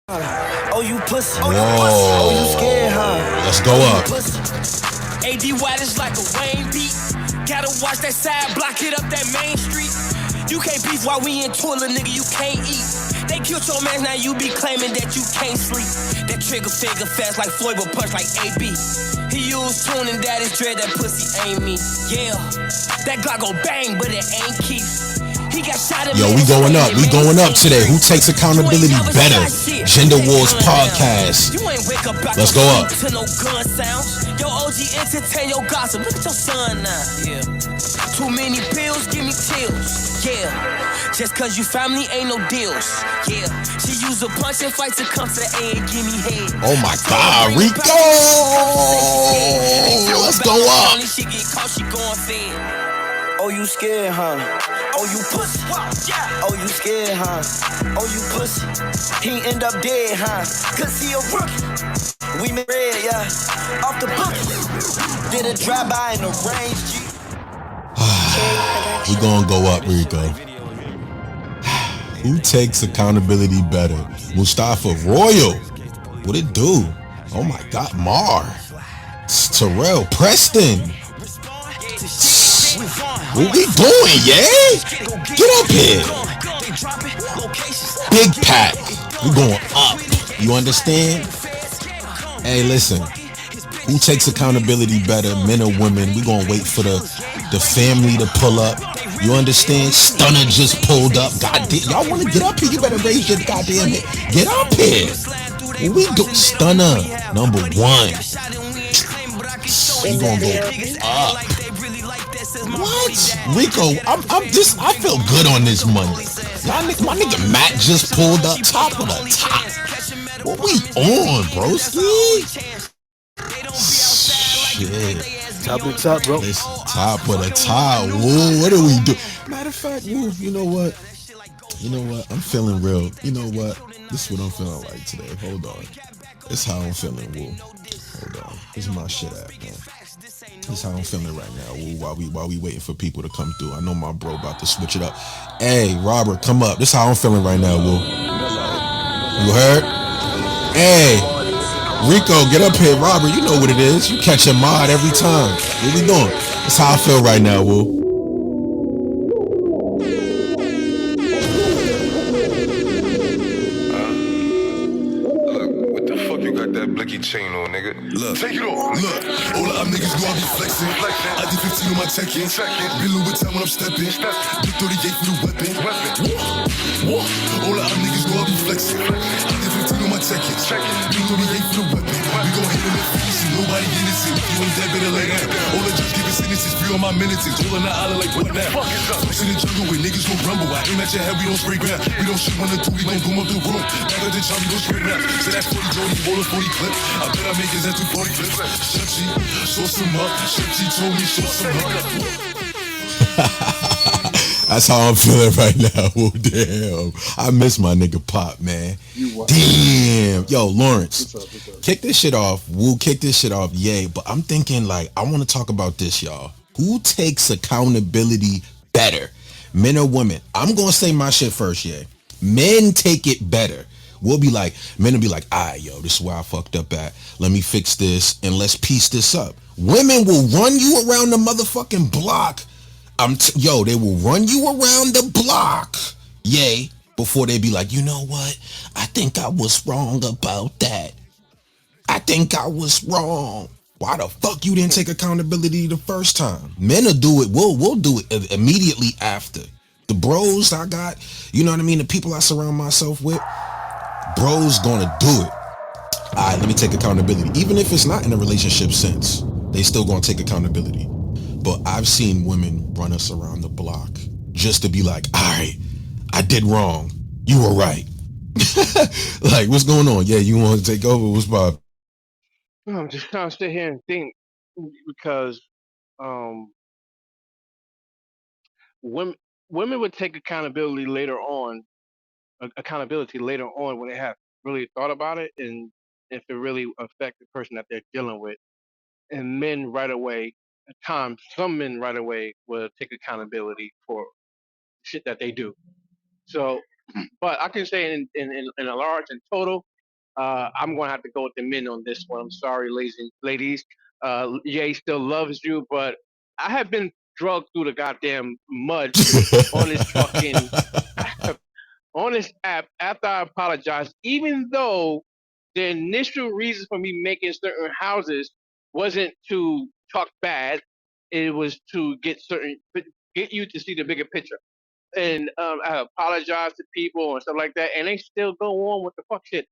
Oh, you pussy. Whoa. Oh, you scared, huh? Let's go Oh, up. you pussy. AD White is like a Wayne beat. Gotta watch that side block, hit up that main street. You can't beef while we in toilet, nigga, you can't eat. They killed your man, now you be claiming that you can't sleep. That trigger finger fast like Floyd, but punch like AB. He used tuning, that is dread, that pussy ain't me. Yeah, that Glock go bang, but it ain't Keith. He got shot at. Yo, we going up. We going up today. Who takes accountability better? Gender Warz podcast. Let's go up. To no gun sounds. Yo, OG entertain your gossip. Look at your son now. Yeah. Too many pills, give me chills. Yeah. Just cause you family ain't no deals. Yeah. She use a punch and fight to come to the A and give me head. Oh my God, Rico! Let's go up. She get caught, she going fed. Oh, you scared, huh? Oh, you pussy. Oh, you scared, huh? Oh, you pussy. He end up dead, huh? Cause he a rookie. We made red, yeah. Off the book. Did a drive-by in the range, G. We gonna go up, Rico. Who takes accountability better? Mustafa Royal. What it do? Oh my God, Mar. Terrell Preston. What we doing, yeah? Get up here. Big pack. We going up. You understand? Hey, listen. Who takes accountability better, men or women? We gonna wait for the family to pull up. You understand? Stunner just pulled up. Goddamn, y'all wanna get up here? You better raise your goddamn head. Get up here. What we do? Stunner number one. We gonna go up. What? Rico, I feel good on this Monday. My nigga Matt just pulled up top of the top. What we on, broski? Shit. Top of the top, bro. Listen, top of the top. Whoa, what do we do? Matter of fact, woo, you know what? I'm feeling real. You know what? This is what I'm feeling like today. Hold on. This is how I'm feeling, woo. Hold on. This is my shit app, man. This is how I'm feeling right now, woo, while we waiting for people to come through. I know my bro about to switch it up. Hey, Robert, come up. This is how I'm feeling right now, woo. You heard? Hey, Rico, get up here. Robert, you know what it is. You catch a mod every time. What we doing? That's how I feel right now, woo. Chain on, nigga. Look, take it off. Look, all of them niggas know I be flexing. I did 15 on my check-in. Been a little bit time when I'm stepping. Big 38 for the weapon. All of them niggas know I be flexing. I did 15 on my check-in. Big 38 for the weapon. We gon' hit them in finishing. Nobody innocent. You ain't that better like that. All the judge giving sentences. Free on my minutes. Rolling the island like what now? Folks in the jungle where niggas gon' rumble. I aim at your head, we don't spray ground. We don't shoot 1 or 2, we gon' boom up the room. Back at the chop, we gon' straight now. Say that's 40 Jody, roll a 40 clip. I bet I make his ass 240 flips. Shepsy, show some up. Shepsy told me show some up. That's how I'm feeling right now. Oh, damn. I miss my nigga Pop, man. Damn. Yo, Lawrence. What's up? Kick this shit off. We'll kick this shit off. Yay. But I'm thinking, like, I want to talk about this, y'all. Who takes accountability better? Men or women? I'm going to say my shit first, yeah. Men take it better. We'll be like, men will be like, yo, this is where I fucked up at. Let me fix this and let's piece this up. Women will run you around the motherfucking block. They will run you around the block. Yay. Before they be like, you know what? I think I was wrong about that. I think I was wrong. Why the fuck you didn't take accountability the first time? Men will do it. We'll do it immediately after. The bros I got, you know what I mean? The people I surround myself with, bro's gonna do it. All right, let me take accountability. Even if it's not in a relationship sense, they still gonna take accountability. But I've seen women run us around the block just to be like, all right, I did wrong. You were right. Like, what's going on? Yeah, you want to take over? What's Bob? I'm just trying to sit here and think because women would take accountability later on when they have really thought about it and if it really affect the person that they're dealing with. And men right away, at times, some men right away will take accountability for shit that they do. So, but I can say in a large and total, I'm gonna have to go with the men on this one. I'm sorry, ladies. Ye still loves you, but I have been drugged through the goddamn mud on this fucking on this app after I apologized, even though the initial reason for me making certain houses wasn't to talk bad, it was to get you to see the bigger picture. And I apologize to people and stuff like that, and they still go on with the fuck shit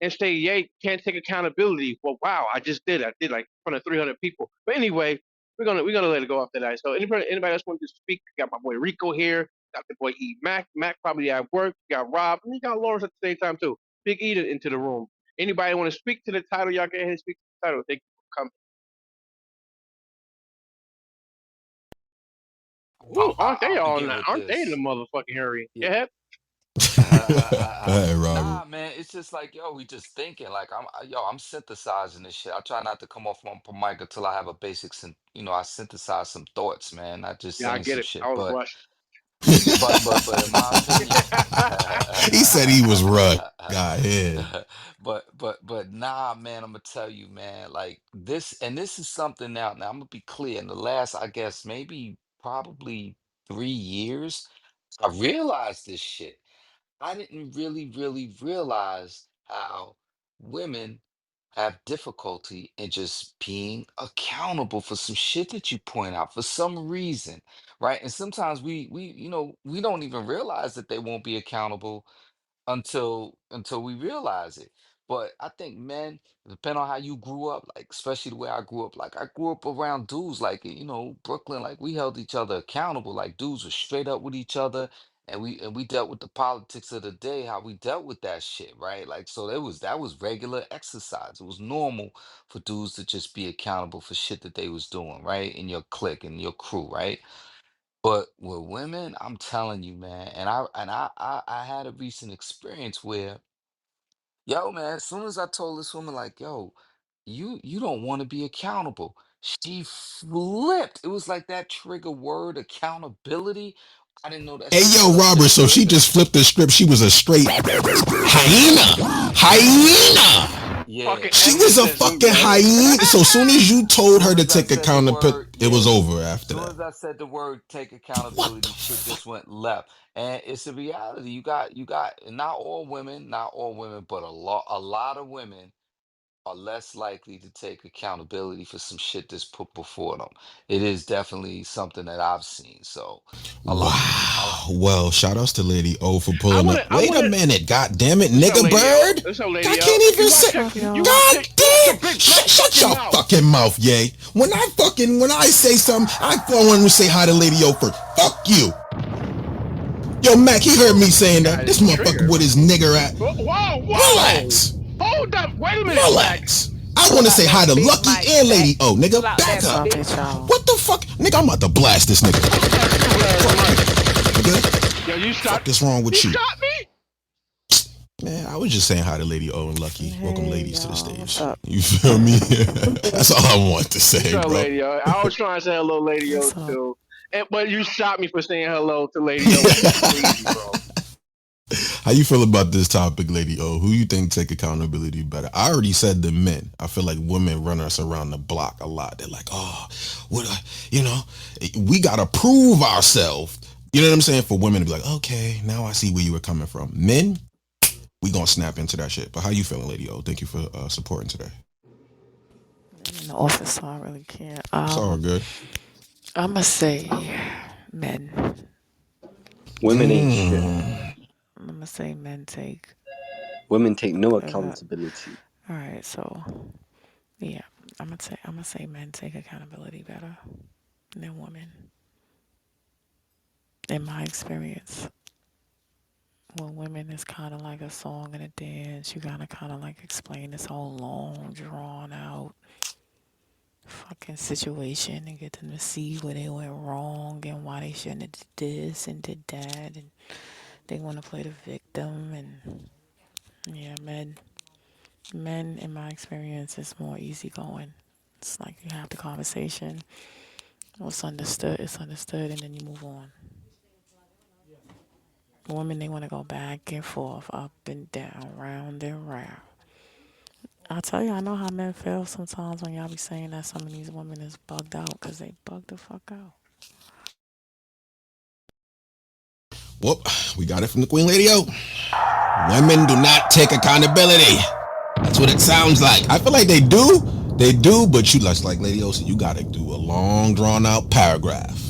and say, "Yay, can't take accountability." Well, wow, I just did. I did like in front of 300 people. But anyway, we're gonna let it go after that. So anybody else want to speak? Got my boy Rico here. Got the boy E Mac. Mac probably at work. You got Rob. And you got Lawrence at the same time too. Big E into the room. Anybody want to speak to the title? Y'all go ahead and speak to the title. Thank you for coming. Ooh, aren't they I'll all begin now? with Aren't they in the this. motherfucking hurry? Go Yeah. ahead. Hey, Robert. Nah, man, it's just like, yo, we just thinking. Like, I'm synthesizing this shit. I try not to come off my mic until I have a basic, I synthesize some thoughts, man, not just Yeah, I saying get some it. I shit. was But, rushed. but in my opinion, He said he was rushed. Got here. but nah, man, I'm gonna tell you, man, like this, and this is something now. Now I'm gonna be clear. In the last, I guess, maybe probably 3 years, I realized this shit. I didn't really realize how women have difficulty in just being accountable for some shit that you point out for some reason, right? And sometimes we don't even realize that they won't be accountable until we realize it. But I think men, depending on how you grew up, like especially the way I grew up, like I grew up around dudes like Brooklyn, like we held each other accountable. Like dudes were straight up with each other, and we dealt with the politics of the day, how we dealt with that shit, right? Like so that was regular exercise. It was normal for dudes to just be accountable for shit that they was doing, right? In your clique and your crew, right? But with women, I'm telling you, man, and I had a recent experience where, yo, man, as soon as I told this woman, like, yo, you don't want to be accountable, she flipped. It was like that trigger word, accountability. I didn't know that Hey, shit was yo, such a Robert. So she trigger. just flipped the script. She was a straight hyena. Hyena. Yeah, Fucking She was a exorcism, fucking yo. hyena. So soon as you told her soon to as I take said the accountability, word, it was yeah. over after Soon that. as I said the word take What the accountability, shit fuck? just went left. And it's a reality. You got not all women, but a lot of women are less likely to take accountability for some shit that's put before them. It is definitely something that I've seen. So a lot, a lot. Wow. Well, shout outs to Lady O for I pulling up. wanna, I Wait a wanna. minute. God damn it, What's up, nigga lady O? bird. What's up, I lady O? can't even You say. watch What's your, up, y'all? you God watch your damn. big black Shut fucking your mouth. fucking mouth, yay. When I say something, I go on to say hi to Lady O first. Fuck you. Yo, Mac, he heard me This saying that. guy This is motherfucker triggered. with his nigger at. Whoa, whoa! Relax. Hold up! Wait a minute, Mac. Relax. I want Pull to out say hi that to big Lucky mic, and Mac. Lady O, nigga. Pull out Back that up. trumpet, y'all. What the fuck? Nigga, I'm about to blast this nigga. Hold that stupid ass Fuck you, mic. nigga. Yo, you shot. Fuck is wrong You with you? shot me. Man, I was just saying hi to Lady O and Lucky. Welcome, Hey, ladies, to the y'all. What's stage. up? You feel me? I'm good. That's all I want to What's say, up, bro. lady O? I was trying to say hello, lady O What's up? too. But you shot me for saying hello to lady O, which is crazy, bro. How you feel about this topic, Lady O? Who you think take accountability better? I already said the men. I feel like women run us around the block a lot. They're like, oh, what, we gotta prove ourselves. You know what I'm saying? For women to be like, okay, now I see where you were coming from. Men, we gonna snap into that shit. But how you feeling, Lady O? Thank you for supporting today. I'm in the office, so I really can't. It's all good. I'ma say men. Women ain't shit. Mm. I'ma say men take. Women take no Uh, accountability. all right, so yeah, I'm gonna say men take accountability better than women. In my experience, when women is kind of like a song and a dance, you gotta kind of like explain this whole long, drawn out fucking situation and get them to see where they went wrong and why they shouldn't have did this and did that, and they want to play the victim. And yeah, men in my experience is more easygoing. It's like you have the conversation, what's understood is understood, and then you move on. Women, they want to go back and forth, up and down, round and round. I tell you, I know how men feel sometimes when y'all be saying that some of these women is bugged out because they bugged the fuck out. Whoop, we got it from the Queen Lady O. Women do not take accountability. That's what it sounds like. I feel like they do. They do, but you like Lady O said, you gotta do a long drawn out paragraph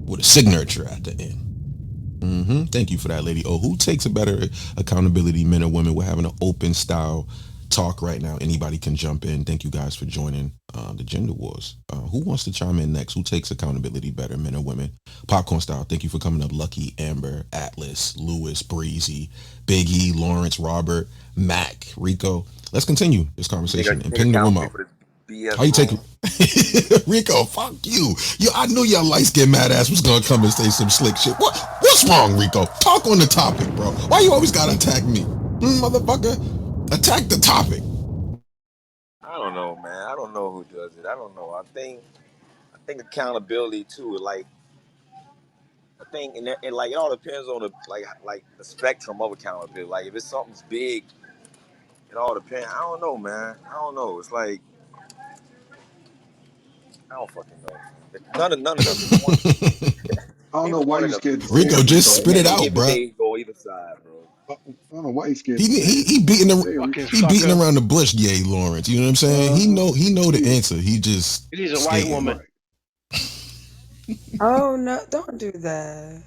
with a signature at the end. Thank you for that, Lady O. Who takes a better accountability, men or women? We're having an open style talk right now. Anybody can jump in. Thank you guys for joining the Gender Wars. Who wants to chime in next? Who takes accountability better, men or women? Popcorn style. Thank you for coming up. Lucky, Amber, Atlas, Lewis, Breezy, Biggie, Lawrence, Robert, Mac, Rico. Let's continue this conversation and Nigga ping the count room me out. for this How BS you take room. Rico? Fuck you. Yo, I knew your light skinned mad ass was gonna come and say some slick shit. What's wrong, Rico? Talk on the topic, bro. Why you always gotta attack me, motherfucker? Attack the topic. I don't know, man. I don't know who does it. I don't know. I think accountability too. Like I think, and like it all depends on the like the spectrum of accountability. Like if it's something's big, it all depends. I don't know, man. I don't know. It's like I don't fucking know. None of them is one. I don't know Neither why one of you them scared to is say Rico, it, one. just Rico. It spit may it be out, given bruh. days go either side, bro. I don't know why you scared He to say he it. he beating Say it, Fucking he Rico. beating sucker. around the bush, yay, Lawrence. You know what I'm saying? Uh huh. He know the Yeah. answer. He just It is a white skating. woman. Right. Oh no, don't do that.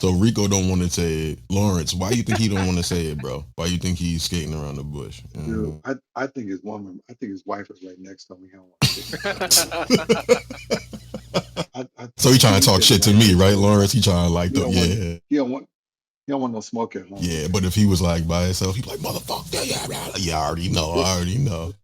So Rico don't want to say it. Lawrence, why you think he don't want to say it, bro? Why you think he's skating around the bush? Dude, Mhm. I think his woman, I think his wife is right next to him. He don't want to say it. I really do. So he I think trying to he's talk scared to shit to run me, into right, his Lawrence? wife. He trying to like He the don't want yeah. he don't want no smoke at home. Yeah, but if he was like by himself, he'd be like, motherfucker, yeah, I already know, I already know.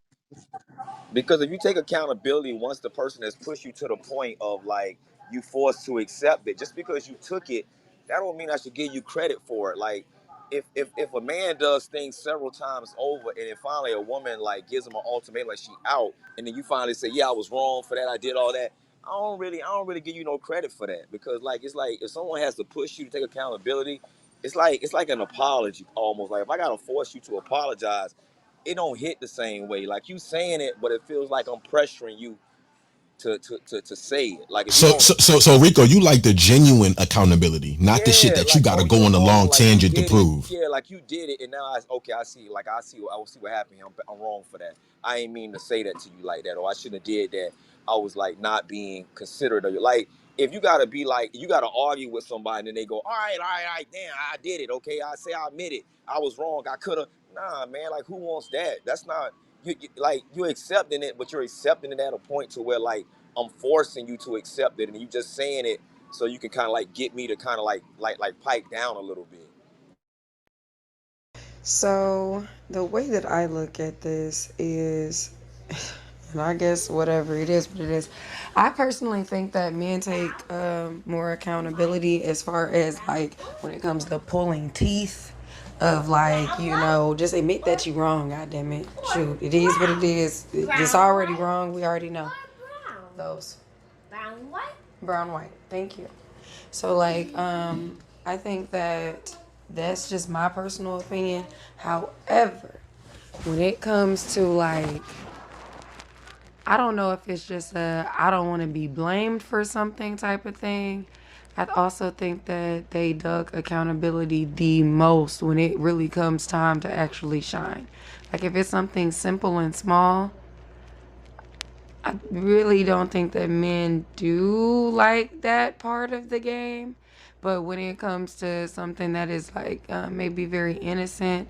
Because if you take accountability once the person has pushed you to the point of like you forced to accept it, just because you took it, that don't mean I should give you credit for it. Like if a man does things several times over and then finally a woman like gives him an ultimatum like she out and then you finally say, yeah, I was wrong for that, I did all that. I don't really give you no credit for that because like it's like if someone has to push you to take accountability, it's like an apology almost. Like if I gotta force you to apologize, it don't hit the same way. Like you saying it, but it feels like I'm pressuring you to say it. Like if you So, don't, so, so, so, Rico, you like the genuine accountability, not the shit yeah, that you like got to oh, go you're on a long wrong. Like you tangent to did it. prove. Yeah, like you did it, and now okay. I see. Like I will see what happened. I'm wrong for that. I ain't mean to say that to you like that, or I shouldn't have did that. I was like not being considerate of you. Like if you gotta be like you gotta argue with somebody, and then they go, all right, damn, I did it. Okay, I say I admit it. I was wrong. I coulda. Nah, man. Like who wants that? That's not like you're accepting it, but you're accepting it at a point to where like I'm forcing you to accept it, and you just saying it so you can kind of like get me to kind of like pipe down a little bit. So the way that I look at this is, and I guess whatever it is, what it is. I personally think that men take more accountability as far as like when it comes to pulling teeth. Of like, just admit that you're wrong. God damn it, shoot, it is what it is. It's already wrong. We already know those. Brown white. Brown white. Thank you. So like, I think that that's just my personal opinion. However, when it comes to like, I don't know if it's just a I don't want to be blamed for something type of thing. I also think that they duck accountability the most when it really comes time to actually shine. Like if it's something simple and small, I really don't think that men do like that part of the game. But when it comes to something that is like maybe very innocent,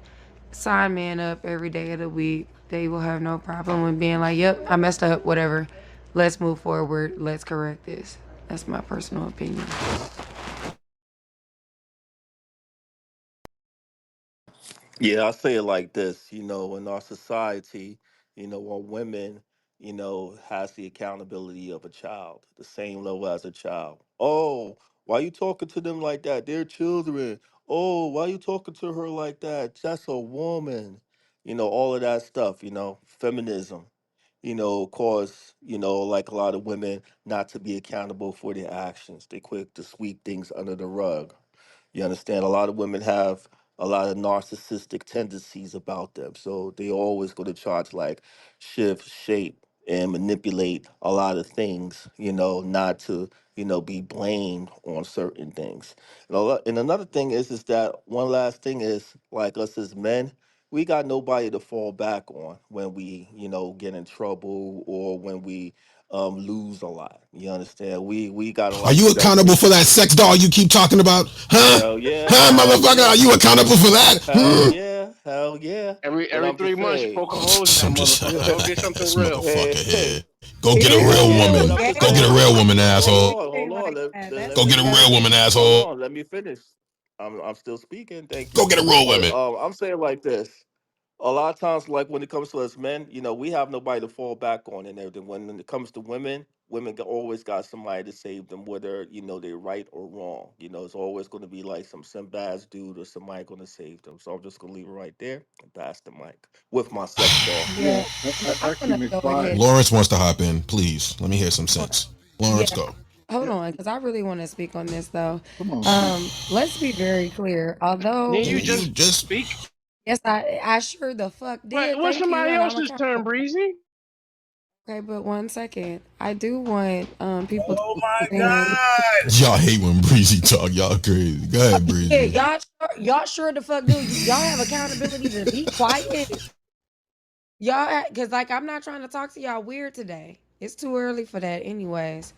sign men up every day of the week. They will have no problem with being like, yep, I messed up, whatever. Let's move forward. Let's correct this. That's my personal opinion. Yeah, I say it like this, in our society, our women, has the accountability of a child, the same level as a child. Oh, why you talking to them like that? They're children. Oh, why you talking to her like that? That's a woman. All of that stuff, feminism, cause, like a lot of women not to be accountable for their actions. They quick to sweep things under the rug. You understand? A lot of women have a lot of narcissistic tendencies about them. So they always going to try to like shift, shape, and manipulate a lot of things, not to, be blamed on certain things. And another thing is that one last thing is like us as men, we got nobody to fall back on when we, get in trouble or when we lose a lot. You understand? We gotta Are like you accountable separate. for that sex doll you keep talking about? Huh? Hell yeah, Huh, hell motherfucker? Are yeah, you accountable for that? hell yeah, hell yeah. Every But every I'm just 3 months, you saying, poke a hole in that I'm just motherfucker. Go get something this real. motherfucker hey, here. hey, Go get a hell real yeah. But woman. I'm just Go get a saying, real woman, asshole. hold on, Go get a real woman, hold asshole. on, let me finish. I'm still speaking. Thank Go you. get a real But woman. I'm saying like this. A lot of times, like when it comes to us men, we have nobody to fall back on and everything. When it comes to women, always got somebody to save them, whether they're right or wrong. It's always going to be like some bad dude or somebody going to save them. So I'm just going to leave it right there and pass the mic with my sex doll. Yeah, Yeah, I'm actually, gonna go McFly. ahead. Lawrence wants to hop in. Please, let me hear some Hold sense. Yeah, Lawrence, go. hold Yeah, on, because I really want to speak on this though. come on, man. Let's be very clear. Then Although, you Didn't you just just speak. yes, I sure the fuck What? did. What's Thank you, somebody and I'm else's turn, accountable. Breezy? Okay, but one second. I do want people to Oh my understand. God. y'all hate when Breezy talk? Y'all crazy. Go ahead, Yeah, Breezy. y'all sure the fuck do. Y'all have accountability to be quiet. Y'all, because like I'm not trying to talk to y'all weird today. It's too early for that, anyways.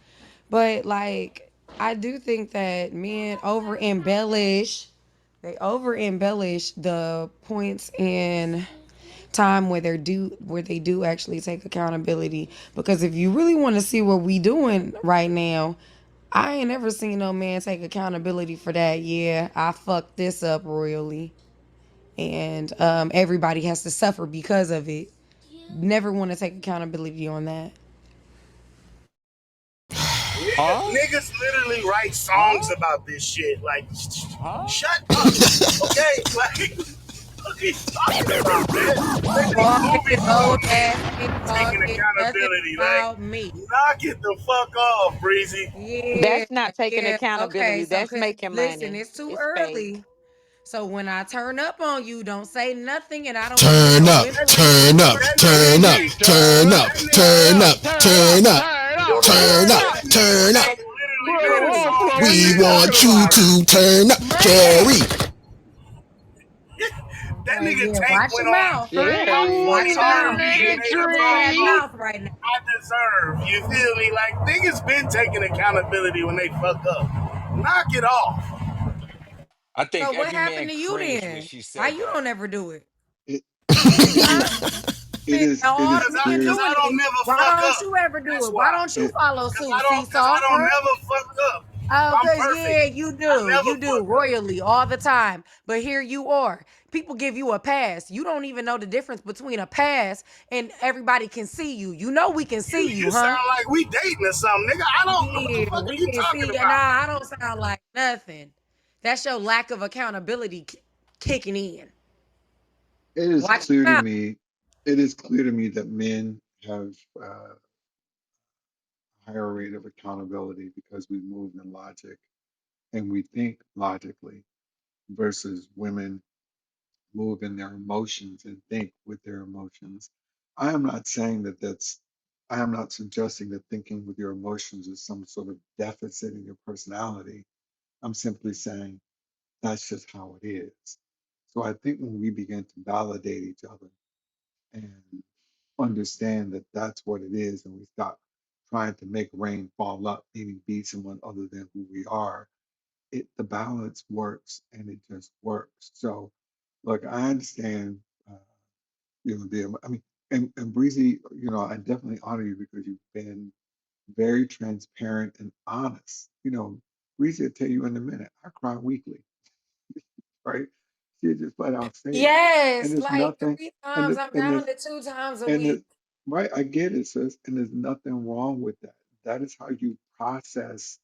But like, I do think that men over embellish. They over embellish the points in time where they do actually take accountability. Because if you really want to see what we doing right now, I ain't ever seen no man take accountability for that. Yeah, I fucked this up royally, and everybody has to suffer because of it. Never want to take accountability on that. Huh? Niggas literally write songs Huh? about this shit. Like, Huh? shut up. Okay? Like, what are you talking about, man? They make All movie this old songs ass ain't taking talking nothing accountability. Like, about me. knock it the fuck off, Breezy. Yeah, That's not taking yeah. Okay, accountability. so That's cause making listen, money. it's too It's fake. early. So when I turn up on you, don't say nothing, and I don't want to hear Turn no up, That whimpering nigga, turn or up, that nigga turn up, Breezy, take, turn turn up, up, that nigga, turn turn up, up, turn up, turn up, turn up, turn turn up, up. that nigga turn up. take literally What writing the fuck? What are songs We you and talking want you about? to turn up, Jerry. money. that Okay, nigga yeah. Tank Watch went your on mouth. top Trees 40 Watch your are R&B mouth. and You big made a got a song bad trees. called mouth right now. I Deserve. You feel me? Like, niggas been taking accountability when they fuck up. Knock it off. I So think what every happened man to you cringed when then? she Why said you that. don't ever do it? It it Huh? is it is it All is Cause the men clear. I doing don't it. never Why fuck don't up. you ever do That's it? Why why. don't you It, follow Cause suit, I Seesaw, don't huh? never fuck up. Oh, I'm cause perfect. yeah, you I do. never You do fuck up. royally all the time. But here you are. People give you a pass. You don't even know the difference between a pass and everybody can see you. You know we can see You you, huh? sound like we dating or something, nigga. I don't know what the Yeah, fuck are we you can talking see you. Nah, about? I don't sound like nothing. That's your lack of accountability kicking in. it is Watch clear your to mouth. me. It is clear to me that men have a higher rate of accountability because we move in logic and we think logically versus women move in their emotions and think with their emotions. I am not saying that that's, I am not suggesting that thinking with your emotions is some sort of deficit in your personality. I'm simply saying that's just how it is. So I think when we begin to validate each other and understand that that's what it is, and we stop trying to make rain fall up, meaning be someone other than who we are, the balance works and it just works. So, look, I understand. I mean, and Breezy, I definitely honor you because you've been very transparent and honest. Breezy will tell you in a minute, I cry weekly, right? She'll just flat out say it. And Yes, there's like nothing, three and times. it, I'm and down there's, to two times a and week. it, right, I get it, sis, and there's nothing wrong with that. That is how you process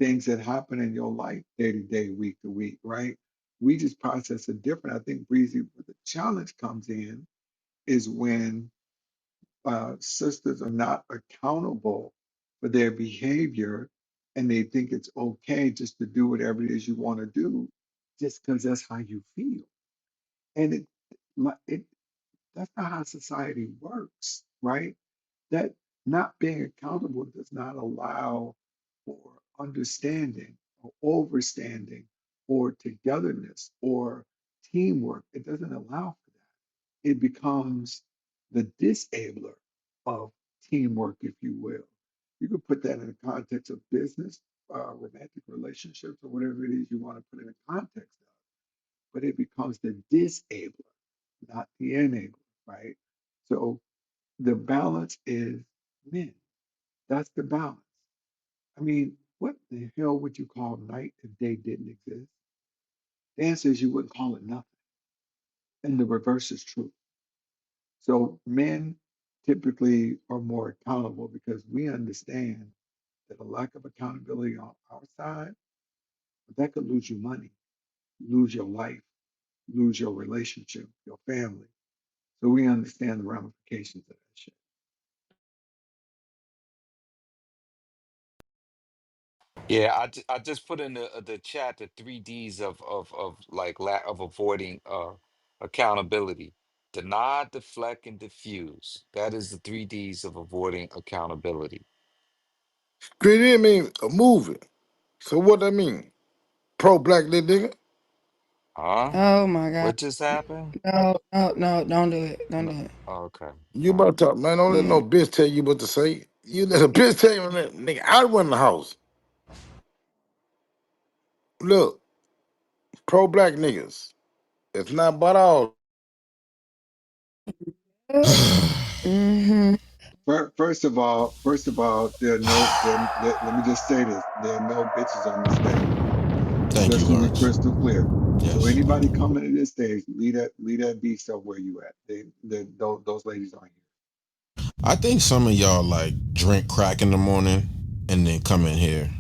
things that happen in your life day to day, week to week, right? We just process it different. I think Breezy, where the challenge comes in is when sisters are not accountable for their behavior and they think it's okay just to do whatever it is you want to do. just because that's how you feel. And it that's not how society works, right? That not being accountable does not allow for understanding or overstanding or togetherness or teamwork. It doesn't allow for that. It becomes the disabler of teamwork, if you will. You could put that in the context of business, romantic relationships, or whatever it is you want to put in the context of, but it becomes the disabler, not the enabler, right? So the balance is men. That's the balance. I mean, what the hell would you call night if day didn't exist? The answer is you wouldn't call it nothing. And the reverse is true. So men typically are more accountable because we understand that a lack of accountability on our side, that could lose you money, lose your life, lose your relationship, your family. So we understand the ramifications of that shit. Yeah, I just put in the chat the three D's of like lack of avoiding accountability. Deny, deflect, and diffuse. That is the three D's of avoiding accountability. Creative mean a movie. So what that mean? Pro black little nigga? Huh? Oh my God. What just happened? No, no, no, don't do it. Don't No. do it. Okay. You All about to talk, man. Don't let Yeah. no bitch tell you what to say. You let a bitch tell you that nigga. I run the house. Look, pro black niggas. It's not but all. Mm-hmm. First of all, let me just say this: there are no bitches on this stage. Thank you, Just to be Lawrence. crystal clear. So Yes. anybody coming to this stage, leave that beast up where you at. Those ladies aren't I think some of y'all like drink crack in the morning and then come in here.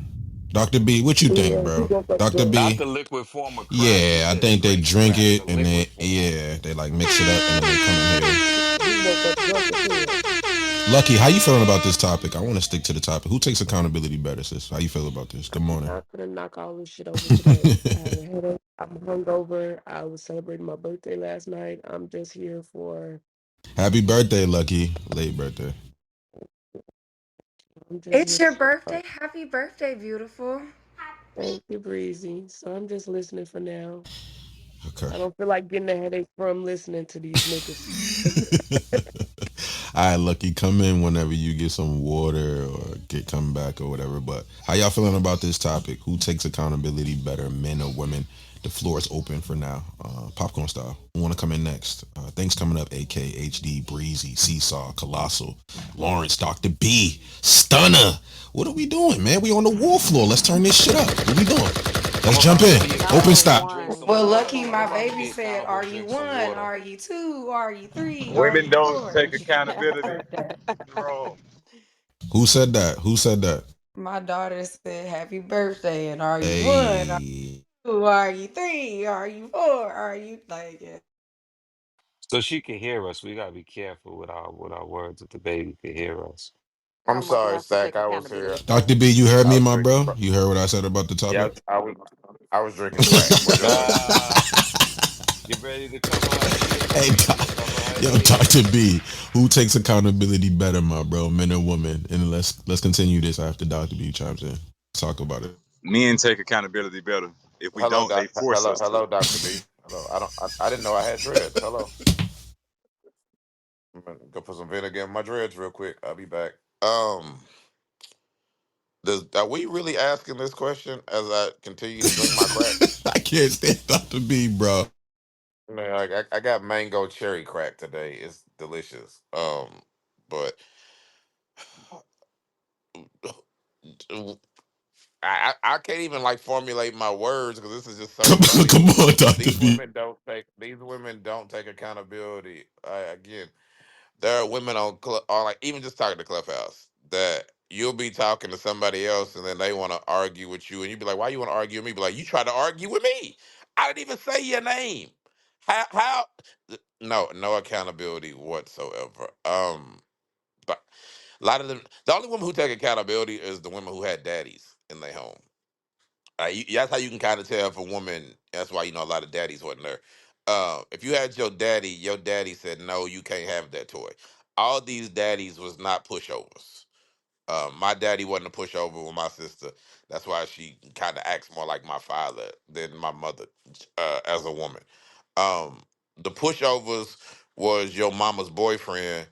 Dr. B, what you think, Yeah, he bro? woke up Dr. drunk. Not B? the liquid form of crack. He Yeah, I said think they drink drink crack, the it and liquid then form. yeah, they like mix it up and then they come in here. He woke up drunk as hell. Lucky, how you feeling about this topic? I want to stick to the topic. Who takes accountability better, sis? How you feel about this? Good I'm morning. not gonna knock all this shit over today. I have a headache. I'm hungover. I was celebrating my birthday last night. I'm just here for. Happy birthday, Lucky. Late birthday. I'm just It's here. your birthday. Happy birthday, beautiful. Thank you, Breezy. So I'm just listening for now. Okay. I don't feel like getting a headache from listening to these niggas. All right, Lucky, come in whenever you get some water or get come back or whatever. But how y'all feeling about this topic? Who takes accountability better, men or women? The floor is open for now. Popcorn style. Who want to come in next? Things coming up. AK, HD, Breezy, Seesaw, Colossal, Lawrence, Dr. B, Stunner. What are we doing, man? We on the war floor. Let's turn this shit up. What we doing? I'm Let's jump about to in. be Open accountable stop. and drink some Well, water. lucky I'm my about to baby be said, accountable "Are and you drink some one? water. Are you two? Are you three? Are Women you don't four?" take accountability. Wrong. Who said that? Who said that? My daughter said, "Happy birthday!" And are you one? Are Hey. you two? Are you three? Are you four? Are you like? Yeah. So she can hear us. We gotta be careful with our words if the baby can hear us. I'm sorry, Zach. I was here. Dr. B, you heard I me, was my drinking. bro? You heard what I said about the Yeah, topic? I was drinking crack. But Get ready to cover her Hey, ears. Cover her yo, Dr. ears. B, who takes accountability better, my bro, men or women? And let's continue this after Dr. B chimes in. Let's talk about it. Men take accountability better. If we hello, don't, they doc. force Hello, us to. hello, Doctor B. Hello. I didn't know I had dreads. Hello. I'm gonna go put some vinegar in my dreads real quick. I'll be back. Are we really asking this question as I continue to drink my crack? I can't stand Dr. B, bro. Man, like I got mango cherry crack today. It's delicious. But I can't even like formulate my words because this is just so Come on, funny. come on, Dr. B. These women don't take accountability. Again, there are women on like even just talking to Clubhouse that you'll be talking to somebody else and then they want to argue with you and you be like, why you want to argue with me? Be like, you tried to argue with me. I didn't even say your name. How no accountability whatsoever. But a lot of them, the only women who take accountability is the women who had daddies in their home. That's how you can kind of tell if a woman. That's why a lot of daddies wasn't there. If you had your daddy said no, you can't have that toy. All these daddies was not pushovers. My daddy wasn't a pushover with my sister. That's why she kind of acts more like my father than my mother as a woman. The pushovers was your mama's boyfriend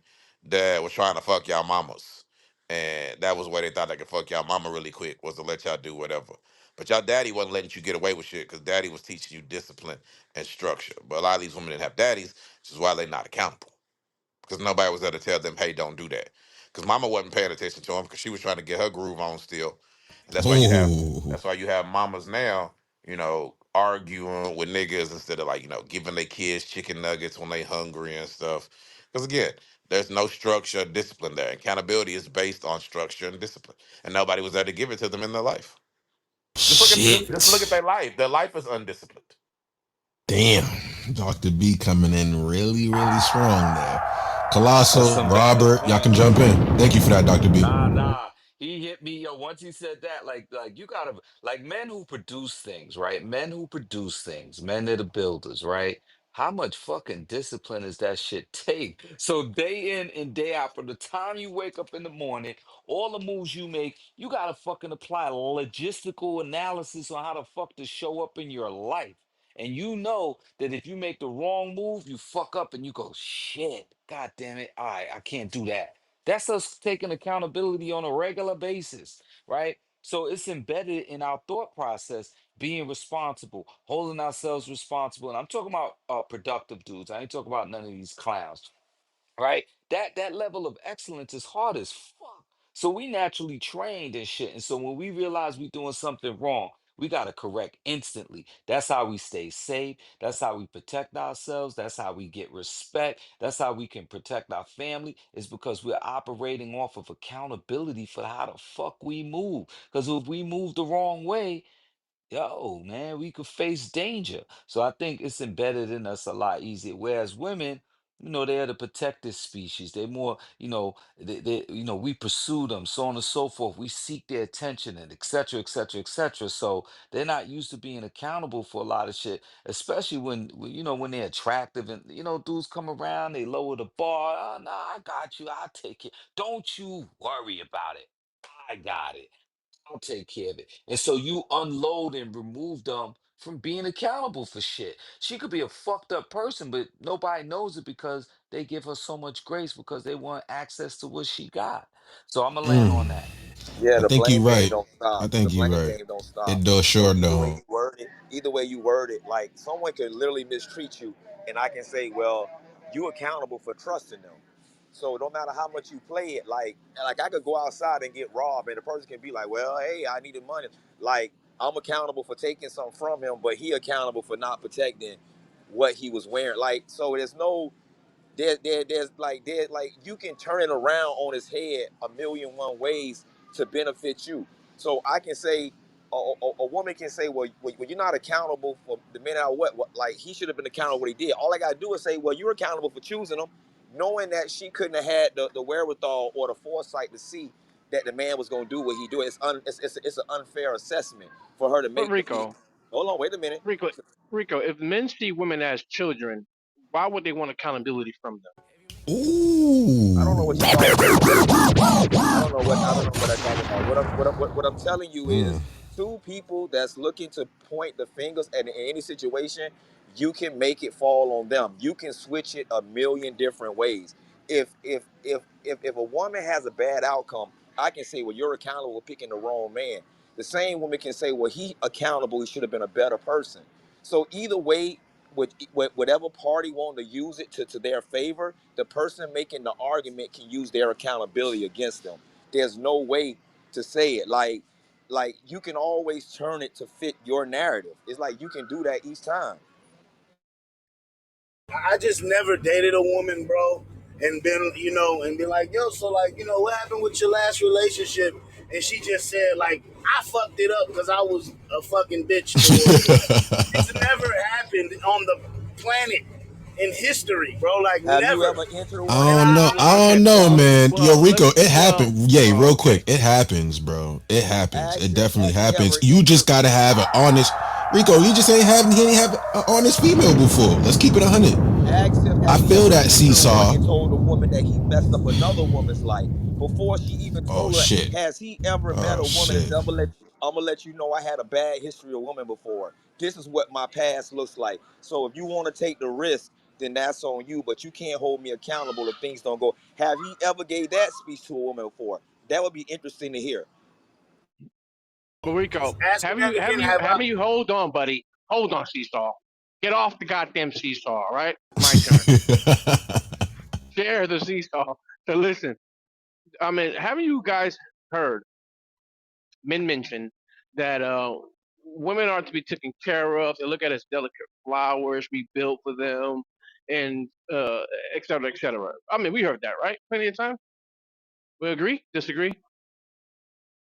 that was trying to fuck y'all mamas. And that was where they thought they could fuck y'all mama really quick, was to let y'all do whatever. But y'all daddy wasn't letting you get away with shit because daddy was teaching you discipline and structure. But a lot of these women didn't have daddies, which is why they're not accountable because nobody was there to tell them, "Hey, don't do that." Because Mama wasn't paying attention to them because she was trying to get her groove on still, and Oh that's why you have mamas now, arguing with niggas instead of giving their kids chicken nuggets when they hungry and stuff. Because again, there's no structure, or discipline there. Accountability is based on structure and discipline, and nobody was there to give it to them in their life. Just look at shit. their life. Their life is undisciplined. Damn. Dr. B coming in really, really strong there. That's Colossal, some bad Robert, y'all can jump in. Thank you for that, Dr. B. Nah. He hit me, yo. Once he said that, like you gotta like men who produce things, right? Men who produce things, men that are builders, right? How much fucking discipline does that shit take? So day in and day out, from the time you wake up in the morning, all the moves you make, you gotta fucking apply logistical analysis on how the fuck to show up in your life. And you know that if you make the wrong move, you fuck up and you go, shit, god damn it. All right, I can't do that. That's us taking accountability on a regular basis, right? So it's embedded in our thought process, being responsible, holding ourselves responsible. And I'm talking about productive dudes. I ain't talking about none of these clowns, right? That level of excellence is hard as fuck. So we naturally trained and shit. And so when we realize we doing something wrong, we gotta correct instantly. That's how we stay safe. That's how we protect ourselves. That's how we get respect. That's how we can protect our family. Is because we're operating off of accountability for how the fuck we move. Because if we move the wrong way, yo, man, we could face danger. So I think it's embedded in us a lot easier. Whereas women, they're the protected species. They're more, we pursue them, so on and so forth. We seek their attention and et cetera, et cetera, et cetera. So they're not used to being accountable for a lot of shit, especially when they're attractive and, dudes come around, they lower the bar. Oh, nah, I got you. I'll take it. Don't you worry about it. I got it. I'll take care of it. And so you unload and remove them from being accountable for shit. She could be a fucked up person, but nobody knows it because they give her so much grace because they want access to what she got. So I'm gonna land on that. Yeah, I the think blame you're game right. don't I stop. The think you're blame right. game don't stop. It does So sure don't. either way you word it, like someone could literally mistreat you, and I can say, well, you accountable for trusting them. So no matter how much you play it, like I could go outside and get robbed, and the person can be like, well, hey, I needed money. Like I'm accountable for taking something from him, but he accountable for not protecting what he was wearing. Like so, there's like you can turn it around on his head a million one ways to benefit you. So I can say a woman can say, well, you're not accountable for the minute I what like he should have been accountable for what he did. All I gotta do is say, well, you're accountable for choosing him, knowing that she couldn't have had the wherewithal or the foresight to see that the man was gonna do what he do. It's an unfair assessment for her to But make the. Rico, Hold on, wait a minute. Rico, Rico, if men see women as children, why would they want accountability from them? I don't know Ooh. what you're talking about. I don't know what I'm talking about. What I'm telling you is two people that's looking to point the fingers at in any situation, you can make it fall on them. You can switch it a million different ways. If a woman has a bad outcome, I can say, well, you're accountable for picking the wrong man. The same woman can say, well, he accountable, he should have been a better person. So either way, with whatever party want to use it to their favor, the person making the argument can use their accountability against them. There's no way to say it like you can always turn it to fit your narrative. It's like you can do that each time. I just never dated a woman, bro, and and be like, yo, so like, what happened with your last relationship? And she just said, like, I fucked it up because I was a fucking bitch to her. It's never happened on the planet. in history, bro. Like Have you never. ever entered one And and I don't asked know. you what you I Okay. don't think know, about it? man. Yo, Well, Rico, it well. happened. Yay, Oh, real okay. quick. It happens, bro. It happens. It definitely Have you happens. ever You entered? just gotta have an honest Rico, you just ain't having he ain't have an honest female before. Let's keep it 100. Ask him, I has he feel ever that entered one seesaw. and told a woman that he messed up another woman's life before she even Oh told her? shit. Has he ever met Oh a woman and shit. said, I'm gonna let you know I had a bad history of women before. This is what my past looks like. So if you want to take the risk, then that's on you. But you can't hold me accountable if things don't go. Have he ever gave that speech to a woman before? That would be interesting to hear. Rico, Ask me that again. Have I? haven't you, hold on, buddy. Hold on, Seesaw. Get off the goddamn seesaw, all right? My turn. Share the seesaw. So listen, I mean, haven't you guys heard men mention that women are to be taken care of? They look at as delicate flowers we built for them, and et cetera, et cetera. I mean, we heard that, right? Plenty of time. We agree? Disagree?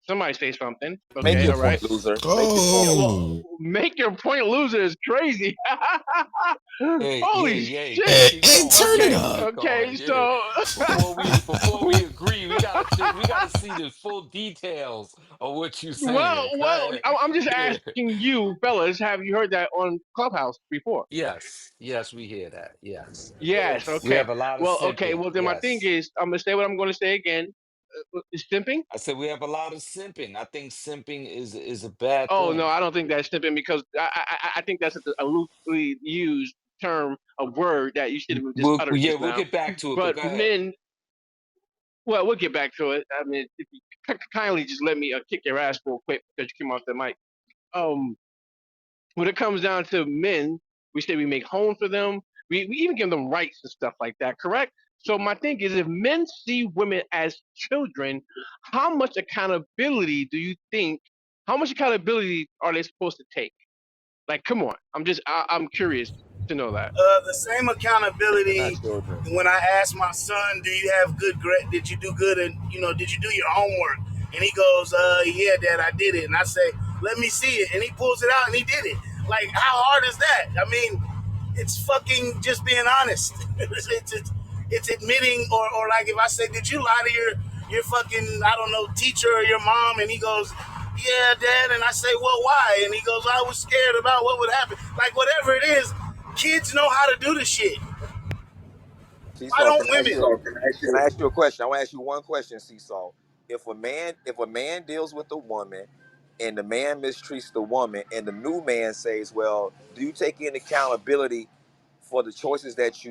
Somebody say something. Make Okay, your all right. point, loser. Make your Yeah, point. well, Oh. make your point loser is crazy. Hey, yeah, Holy yeah. shit. Hey, Keep hey, going, turn it Okay, man. up. Keep okay. going. Yeah. So, Before we agree, we gotta see the full details of what you're saying. Go ahead. I'm just Yeah. asking you, fellas, have you heard that on Clubhouse before? Yes. Yes, we hear that. Yes. Yes. We Okay. have a lot of Well, okay. simping. Well, then my thing Yes. is, I'm gonna say what I'm gonna say again. Is simping? I said we have a lot of simping. I think simping is a bad Oh no, thing. I don't think that's simping because I think that's a loosely used term, a word that you should have just uttered Yeah, just we'll now. get back to it, but But go ahead. men, well, we'll get back to it. I mean, if you kindly just let me kick your ass real quick because you came off the mic. Um, when it comes down to men, we say we make homes for them. We even give them rights and stuff like that. Correct. So my thing is, if men see women as children, how much accountability do you think? How much accountability are they supposed to take? Like, come on. I'm curious to know that. The same They're not accountability children. when I asked my son, "Do you have good grade? Did you do good? And did you do your homework?" And he goes, "Yeah, Dad, I did it." And I say, "Let me see it." And he pulls it out and he did it. Like, how hard is that? I mean, it's fucking just being honest. It's admitting, or like if I say, "Did you lie to your fucking I don't know teacher or your mom?" And he goes, "Yeah, Dad." And I say, "Well, why?" And he goes, "I was scared about what would happen." Like whatever it is, kids know how to do the shit. Why Seesaw, don't women? can I ask you a question? I want to ask you one question, Seesaw. If a man deals with a woman and the man mistreats the woman and the new man says, "Well, do you take in accountability for the choices that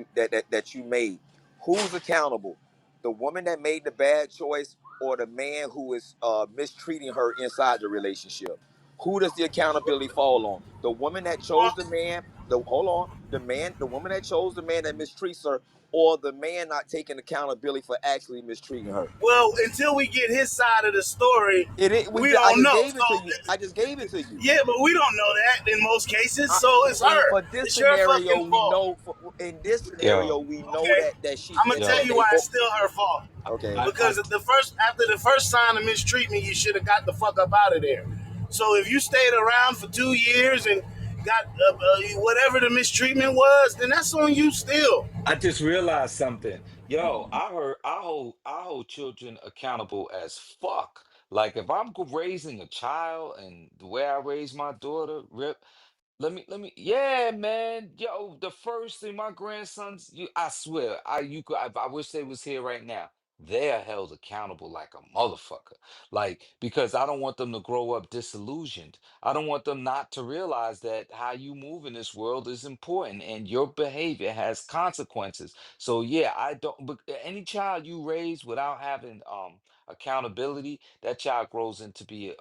you made?" Who's accountable? The woman that made the bad choice or the man who is mistreating her inside the relationship? Who does the accountability fall on? The woman that chose Well, the man, the woman that chose the man that mistreats her, or the man not taking accountability for actually mistreating her. well, until we get his side of the story, we I don't just know. gave it to you. So I just gave it to you. yeah, but we don't know that in most cases. I, So it's her. for this It's your scenario, fucking we fault. know. In this Yo, scenario, we know Okay, that she I'm gonna that, tell that yo. you they why it's both. still her fault. Okay. I Because after the first sign of mistreatment, you should have got the fuck up out of there. So if you stayed around for 2 years and got whatever the mistreatment was, then that's on you still. I just realized something. Yo, I hold children accountable as fuck. Like if I'm raising a child and the way I raise my daughter, Rip, yeah, man. Yo, the first thing my grandsons, I swear, I wish they was here right now. They are held accountable like a motherfucker. Like, because I don't want them to grow up disillusioned. I don't want them not to realize that how you move in this world is important and your behavior has consequences. So yeah, I don't, but any child you raise without having accountability, that child grows into be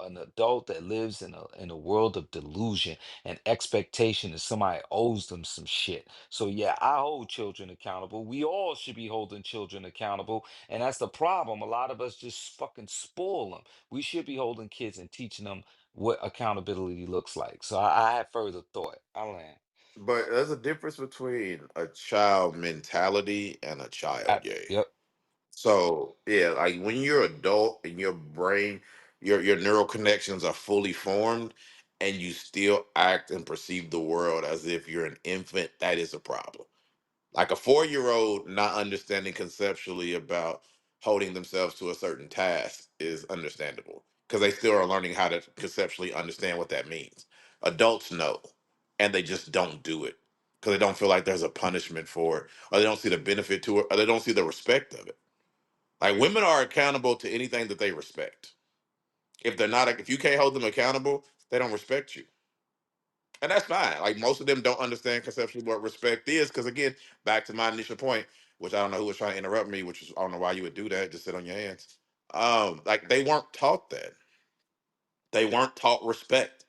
an adult that lives in a world of delusion and expectation that somebody owes them some shit. So yeah, I hold children accountable. We all should be holding children accountable, and that's the problem. A lot of us just fucking spoil them. We should be holding kids and teaching them what accountability looks like. So I have further thought. I land. But there's a difference between a child mentality and a child, yeah. Yep. So yeah, like when you're adult and your brain, your neural connections are fully formed, and you still act and perceive the world as if you're an infant, that is a problem. Like a 4-year old not understanding conceptually about holding themselves to a certain task is understandable because they still are learning how to conceptually understand what that means. Adults know, and they just don't do it because they don't feel like there's a punishment for it, or they don't see the benefit to it, or they don't see the respect of it. Like women are accountable to anything that they respect. If they're not, if you can't hold them accountable, they don't respect you, and that's fine. Like most of them don't understand conceptually what respect is, because again, back to my initial point, which I don't know who was trying to interrupt me, which is I don't know why you would do that. Just sit on your hands. Like they weren't taught that. They weren't taught respect.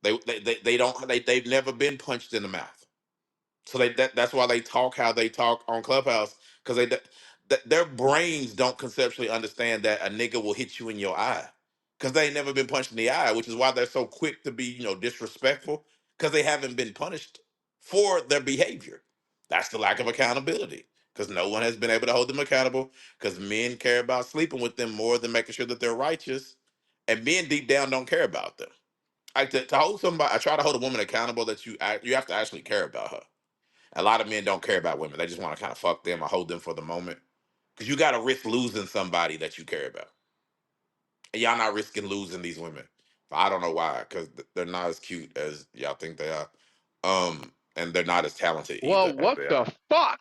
They don't they've never been punched in the mouth. So that's why they talk how they talk on Clubhouse, because their brains don't conceptually understand that a nigga will hit you in your eye because they ain't never been punched in the eye, which is why they're so quick to be disrespectful because they haven't been punished for their behavior. That's the lack of accountability because no one has been able to hold them accountable because men care about sleeping with them more than making sure that they're righteous, and men deep down don't care about them. Like to hold somebody, I try to hold a woman accountable that you have to actually care about her. A lot of men don't care about women. They just want to kind of fuck them or hold them for the moment. Because you got to risk losing somebody that you care about. And y'all not risking losing these women. I don't know why, because they're not as cute as y'all think they are. And they're not as talented either Well, as what they the are. fuck?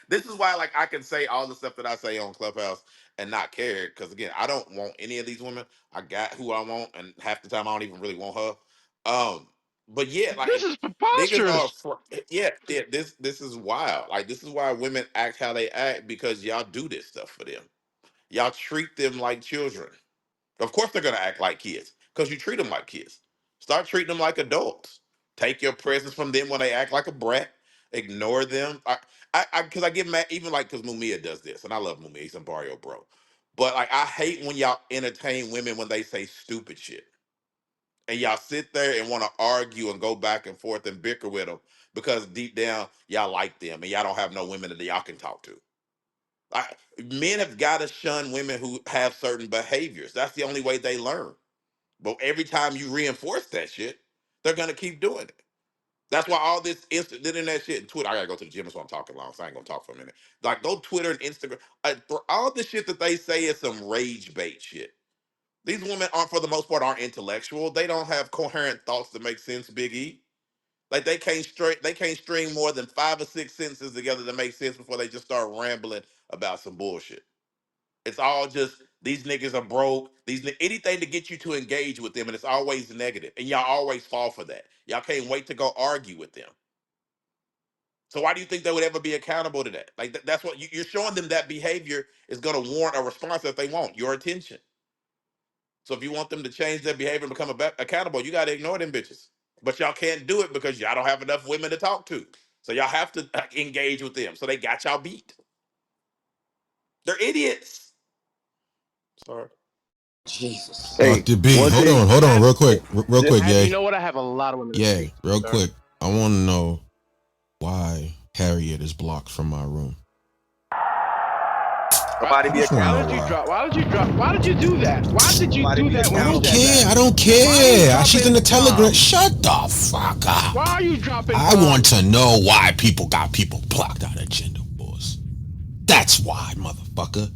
This is why, like, I can say all the stuff that I say on Clubhouse and not care. Because again, I don't want any of these women. I got who I want, and half the time I don't even really want her. But yeah, This like is niggas are, preposterous. yeah. This is wild. Like this is why women act how they act because y'all do this stuff for them. Y'all treat them like children. Of course, they're gonna act like kids because you treat them like kids. Start treating them like adults. Take your presence from them when they act like a brat. Ignore them. Because I get mad even like because Mumia does this, and I love Mumia. He's a Barrio bro. But like I hate when y'all entertain women when they say stupid shit, and y'all sit there and want to argue and go back and forth and bicker with them because deep down y'all like them and y'all don't have no women that y'all can talk to. I, Men have got to shun women who have certain behaviors. That's the only way they learn. But every time you reinforce that shit, they're gonna keep doing it. That's why all this instant internet shit and Twitter. I gotta go to the gym, so I'm talking long, so I ain't gonna talk for a minute. Like go Twitter and Instagram. For all the shit that they say is some rage bait shit. These women aren't, for the most part, aren't intellectual. They don't have coherent thoughts that make sense. Big E. Like they can't string more than 5 or 6 sentences together to make sense before they just start rambling about some bullshit. It's all just these niggas are broke. Anything to get you to engage with them, and it's always negative. And y'all always fall for that. Y'all can't wait to go argue with them. So why do you think they would ever be accountable to that? Like that's what you're showing them, that behavior is going to warrant a response that they want, your attention. So if you want them to change their behavior and become accountable, you got to ignore them bitches. But y'all can't do it because y'all don't have enough women to talk to. So y'all have to engage with them. So they got y'all beat. They're idiots. Sorry. Jesus. Hey, Dr. B, one thing. hold on, I, real quick, you yay. know what? I have a lot of women to Yeah, speak to, real sir. quick. I want to know why Harriet is blocked from my room. Somebody I be just want to Why know did you accountable. why. drop? Why did you drop? Why did you do that? Why did you Somebody do be that when I you don't said accountable. that? care. I don't Why are you care. She's in dropping the Telegram. bombs? Shut the fuck Why up. are you dropping I want bombs? to know why people got people blocked out of Gender Wars. That's why, motherfucker.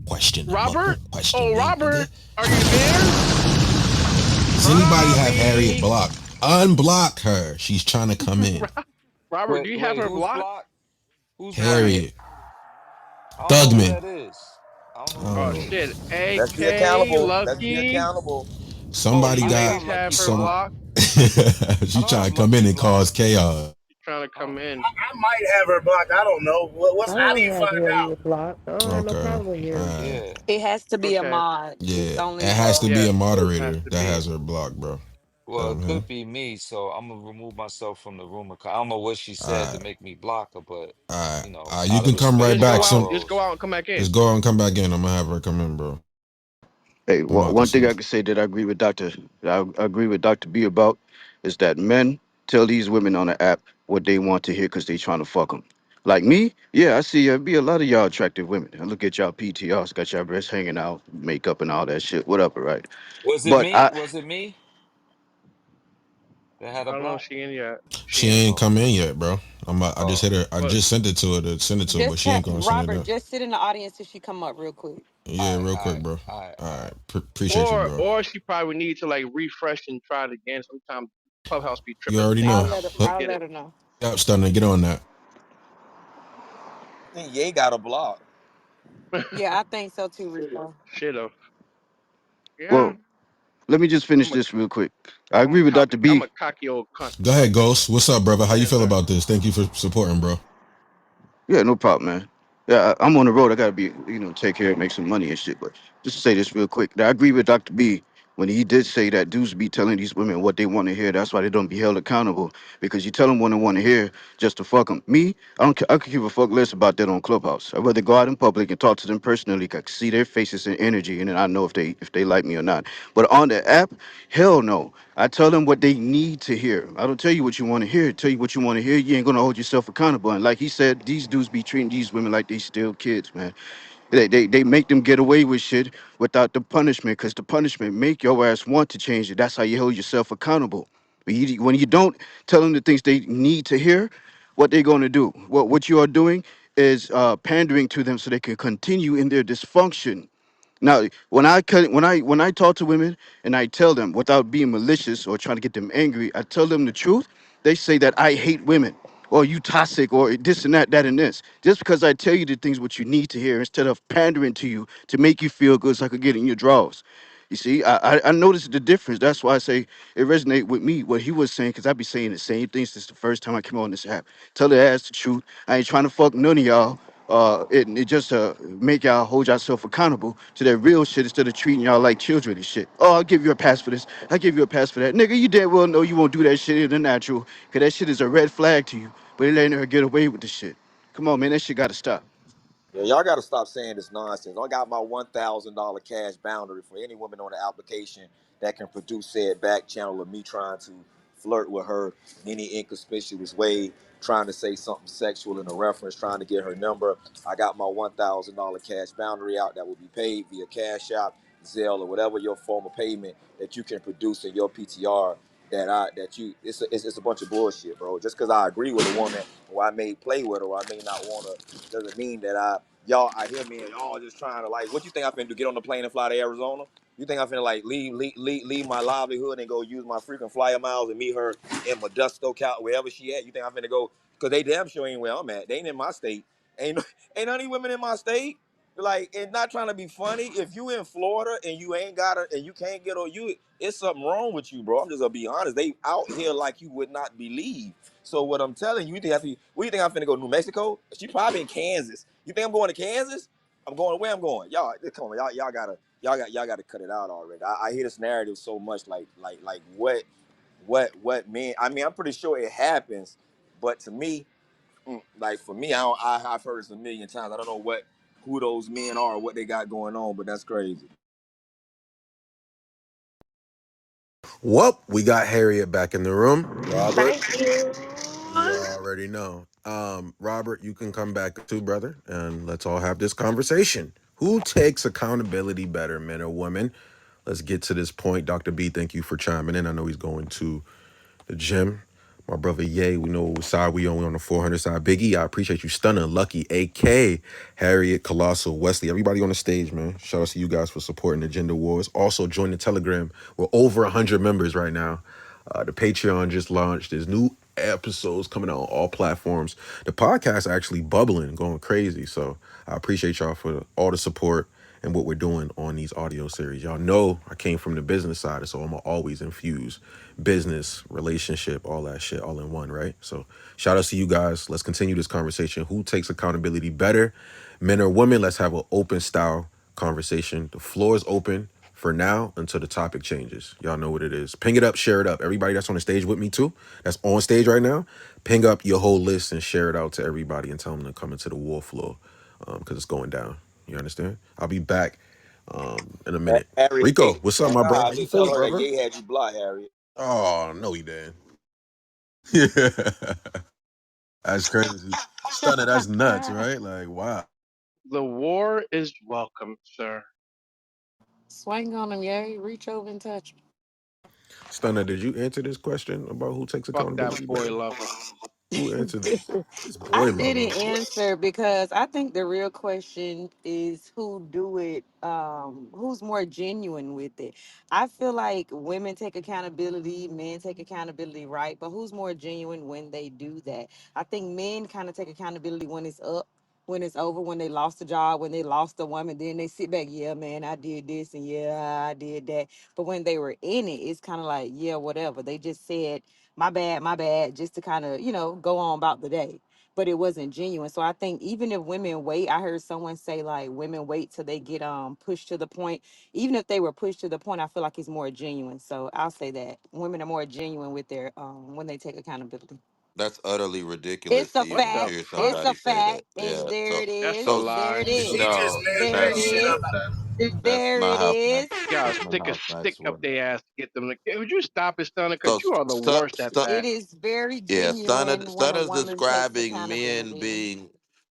Question the Robert? question Oh, me, nigga. Robert, are you there? Does anybody have Harriet Robbie. blocked? Unblock her. She's trying to come in. Robert, do Wait, you have wait, her who's blocked? blocked? Who's blocked? Harriet. Harriet. I don't know who Thugman. that is. I don't know who Oh that Oh. shit. is. Let's be AK, accountable. Let's be Lucky. accountable. Oh, Somebody You I got ladies got have Lucky her some. blocked. blocked. I She don't trying have to come in Lucky and cause blocked. chaos. Trying to Oh, come in. I might have her blocked. I don't know. I How do don't you have find out? Harriet blocked. I don't have no Okay. problem with All Harriet. right. yeah. It has to be a Okay. mod. It's Yeah. It only has to be Yes, a it has moderator to that be. has her blocked, bro. Well, it Uh-huh. could be me, so I'm gonna remove myself from the room. I don't know what she said All to right. make me block her, but All You out of can come right respect Just for back. go our out. Some Just go roles. out and come back in. Just go out and come back in. I'm gonna have her come in, bro. Hey, I'm about to one thing see. I can say that I agree with Doctor B about is that men tell these women on the app what they want to hear because they trying to fuck them. Like me, yeah, I see be a lot of y'all attractive women. I look at y'all PTRs, got y'all breasts hanging out, makeup and all that shit, whatever, right? Was it But me? Was it me that had I a don't know if block? she in yet. She She in. ain't Oh, come in yet, bro. I just hit oh, her. I But just sent it to her to send it to her, but Just she tap ain't gonna send it Robert. up. Just sit in the audience till she come up real quick. Yeah, all right, real all quick, right, bro. all right, All all right, right. appreciate you, bro. or she probably need to like refresh and try it again. Sometimes Clubhouse be You tripping already things I'll know. out. let her. I Look, I'll get it. let her know. yep, starting to get on that. I think Ye got a block. Yeah, I think so too, Rico. Shit of yeah. well, let me just finish I'm a this real quick. I agree with Dr. I'm B. a cocky old cunt. Go ahead, Ghost. What's up, brother? How you Yeah, feel sir. about this? Thank you for supporting, bro. Yeah, no problem, man. Yeah, I'm on the road. I gotta be, take care, make some money and shit. But just to say this real quick, I agree with Dr. B when he did say that dudes be telling these women what they want to hear. That's why they don't be held accountable because you tell them what they want to hear just to fuck them. Me, I don't. I could give a fuck less about that on Clubhouse. I'd rather go out in public and talk to them personally. I can see their faces and energy, and then I know if they like me or not. But on the app, hell no. I tell them what they need to hear. I don't tell you what you want to hear. Tell you what you want to hear. You ain't gonna hold yourself accountable. And like he said, these dudes be treating these women like they still kids, man. They make them get away with shit without the punishment, because the punishment make your ass want to change it. That's how you hold yourself accountable. When you don't tell them the things they need to hear, what they gonna do? What you are doing is pandering to them so they can continue in their dysfunction. Now, when I talk to women and I tell them without being malicious or trying to get them angry, I tell them the truth. They say that I hate women or you toxic or this and that and this. Just because I tell you the things what you need to hear instead of pandering to you to make you feel good so I could get in your drawers. You see, I noticed the difference. That's why I say it resonate with me what he was saying, because I be saying the same things since the first time I came on this app. Tell the ass the truth. I ain't trying to fuck none of y'all. It just make y'all hold yourself accountable to that real shit instead of treating y'all like children and shit. Oh, I'll give you a pass for this. I'll give you a pass for that. Nigga, you dead well know you won't do that shit in the natural, because that shit is a red flag to you. But it letting her get away with the shit. Come on, man, that shit gotta stop. Yeah, y'all got to stop saying this nonsense. I got my $1,000 cash boundary for any woman on the application that can produce said back channel of me trying to flirt with her in any inconspicuous way, trying to say something sexual in a reference, trying to get her number. I got my $1,000 cash boundary out that will be paid via Cash App, Zelle, or whatever your form of payment that you can produce in your PTR. It's a bunch of bullshit, bro. Just because I agree with a woman or I may play with her or I may not want to doesn't mean that I hear me and y'all just trying to like, what you think I finna do? Get on the plane and fly to Arizona? You think I finna like leave my livelihood and go use my freaking flyer miles and meet her in Modesto, Cal, wherever she at? You think I'm finna go? Cause they damn sure ain't where I'm at. They ain't in my state. Ain't no, ain't none of these women in my state. Like, and not trying to be funny. If you in Florida and you ain't got her and you can't get her, it's something wrong with you, bro. I'm just gonna be honest. They out here like you would not believe. So what I'm telling you, where you think I'm finna go? New Mexico? She probably in Kansas. You think I'm going to Kansas? I'm going where I'm going. Y'all, come on, y'all got to cut it out already. I hear this narrative so much, like what men. I mean, I'm pretty sure it happens, but to me, like for me, I've heard this a million times. I don't know who those men are, or what they got going on, but that's crazy. Well, we got Harriet back in the room. Robert, Thank you. you already know. Robert, you can come back too, brother, and let's all have this conversation. Who takes accountability better, men or women? Let's get to this point. Dr. B, thank you for chiming in. I know he's going to the gym. My brother Ye, we know what side we on the 400 side. Biggie, I appreciate you. Stunning, Lucky, AK, Harriet, Colossal, Wesley, everybody on the stage, man. Shout out to you guys for supporting the Gender Wars. Also, join the Telegram. We're over 100 members right now. The Patreon just launched. There's new episodes coming out on all platforms. The podcast actually bubbling, going crazy. So I appreciate y'all for all the support and what we're doing on these audio series. Y'all know I came from the business side, so I'm always infuse business, relationship, all that shit all in one, right? So shout out to you guys. Let's continue this conversation. Who takes accountability better, men or women? Let's have an open style conversation. The floor is open for now until the topic changes. Y'all know what it is. Ping it up, share it up. Everybody that's on the stage with me too, that's on stage right now, ping up your whole list and share it out to everybody and tell them to come into the war floor because it's going down. You understand? I'll be back in a minute. Harriet, Rico, what's up, my bro? How you tell feeling, her that brother? Ye had you blocked, Harriet. Oh, no, he didn't. Yeah, that's crazy. Stunner, that's nuts, right? Like, wow. The war is welcome, sir. Swing on him, yeah. Reach over and touch him. Stunner, did you answer this question about who takes Fuck that accountability boy better? lover. Who answered this I boy didn't lover? answer because I think the real question is who do it, who's more genuine with it. I feel like women take accountability, men take accountability, right? But who's more genuine when they do that? I think men kind of take accountability when it's up, when it's over, when they lost a job, when they lost a woman, then they sit back, yeah, man, I did this and yeah, I did that. But when they were in it, it's kind of like, yeah, whatever. They just said, my bad, just to kind of, go on about the day. But it wasn't genuine. So I think even if women wait, I heard someone say like women wait till they get pushed to the point. Even if they were pushed to the point, I feel like it's more genuine. So I'll say that women are more genuine with their when they take accountability. That's utterly ridiculous It's to a What even the fact. hear fuck? It's a somebody say fact. that. And Yeah. there it That's a is. So There lie. it She is. just no, made There that it that's shit is. up. that's There it not how is. facts. Gotta That's not stick a how stick facts up work. their ass to get them to. Would you stop it, Stunner? Because So you are the worst at It that. is very yeah, genuine when a Stunner's woman takes describing men accountability. being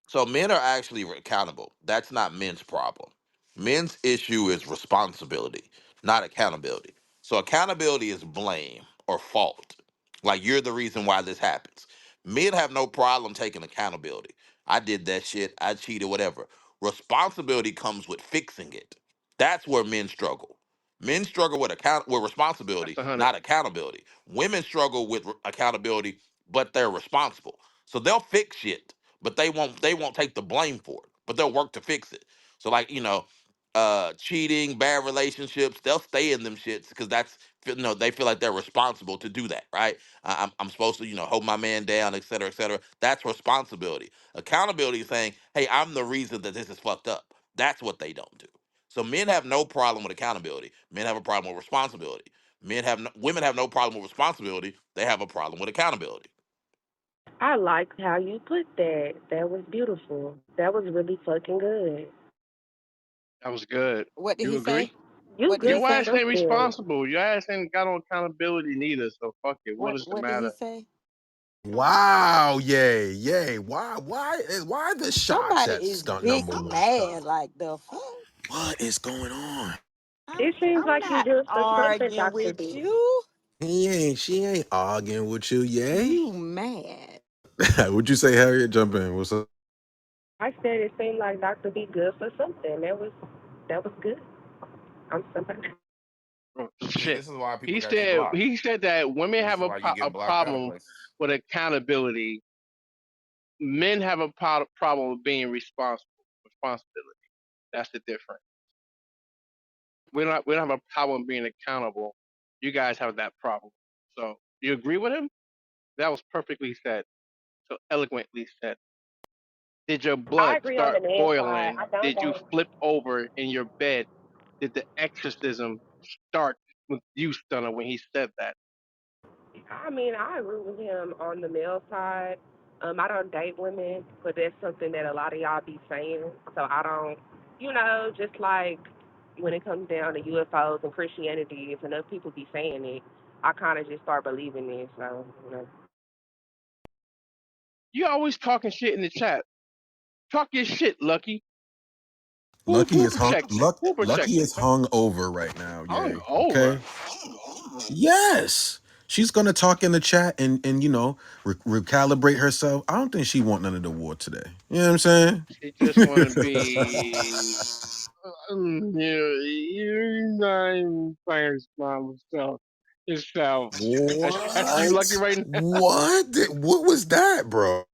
so men are actually accountable. That's not men's problem. Men's issue is responsibility, not accountability. So accountability is blame or fault. Like you're the reason why this happens. Men have no problem taking accountability. I did that shit. I cheated, whatever. Responsibility comes with fixing it. That's where men struggle. Men struggle with That's responsibility, 100. not accountability. Women struggle with accountability, but they're responsible. So they'll fix shit, but they won't take the blame for it. But they'll work to fix it. So like, cheating, bad relationships, they'll stay in them shits because they feel like they're responsible to do that, right? I'm supposed to, hold my man down, et cetera, et cetera. That's responsibility. Accountability is saying, hey, I'm the reason that this is fucked up. That's what they don't do. So men have no problem with accountability. Men have a problem with responsibility. Women have no problem with responsibility. They have a problem with accountability. I liked how you put that. That was beautiful. That was really fucking good. That was good. What did You he say? agree? You What did he good Your for say? ass ain't something. responsible. Your ass ain't got no accountability neither. So fuck it. What What is the what did he matter? say? Wow, yay, yay. Why the shots Somebody at is stunt big number one mad. stunner? Like the fuck? What is going on? It seems I'm like you not good for something, arguing Dr. with B. you. She ain't arguing with you, yay. You mad? Would you say, Harriet? Jump in. What's up? I said it seemed like Dr. B good for something. That was good. I'm somebody. Oh, See, shit. this is why people He got you said blocked. he said that women This have is why you a getting blocked out of problem places. with accountability. Men have a problem with being responsible. Responsibility. That's the difference. We don't have a problem being accountable. You guys have that problem. So you agree with him? That was perfectly said. So eloquently said. Did your I blood agree on start the man side. boiling? I don't Did you know. flip over in your bed? Did the exorcism start with you, Stunner, when he said that? I mean, I agree with him on the male side. I don't date women, but that's something that a lot of y'all be saying. So I don't, just like when it comes down to UFOs and Christianity, if enough people be saying it, I kind of just start believing it. So. You always talking shit in the chat. Talk your shit, Lucky. Who Lucky who is hung. protects you? Who Lucky protects you? is hung over right now, Hung yay. over. Okay. Yes. She's gonna talk in the chat and recalibrate herself. I don't think she want none of the war today. You know what I'm saying? She just want to be. You're not even playing smart yourself. Yourself. That's you, Lucky, What? right now. What was that, bro?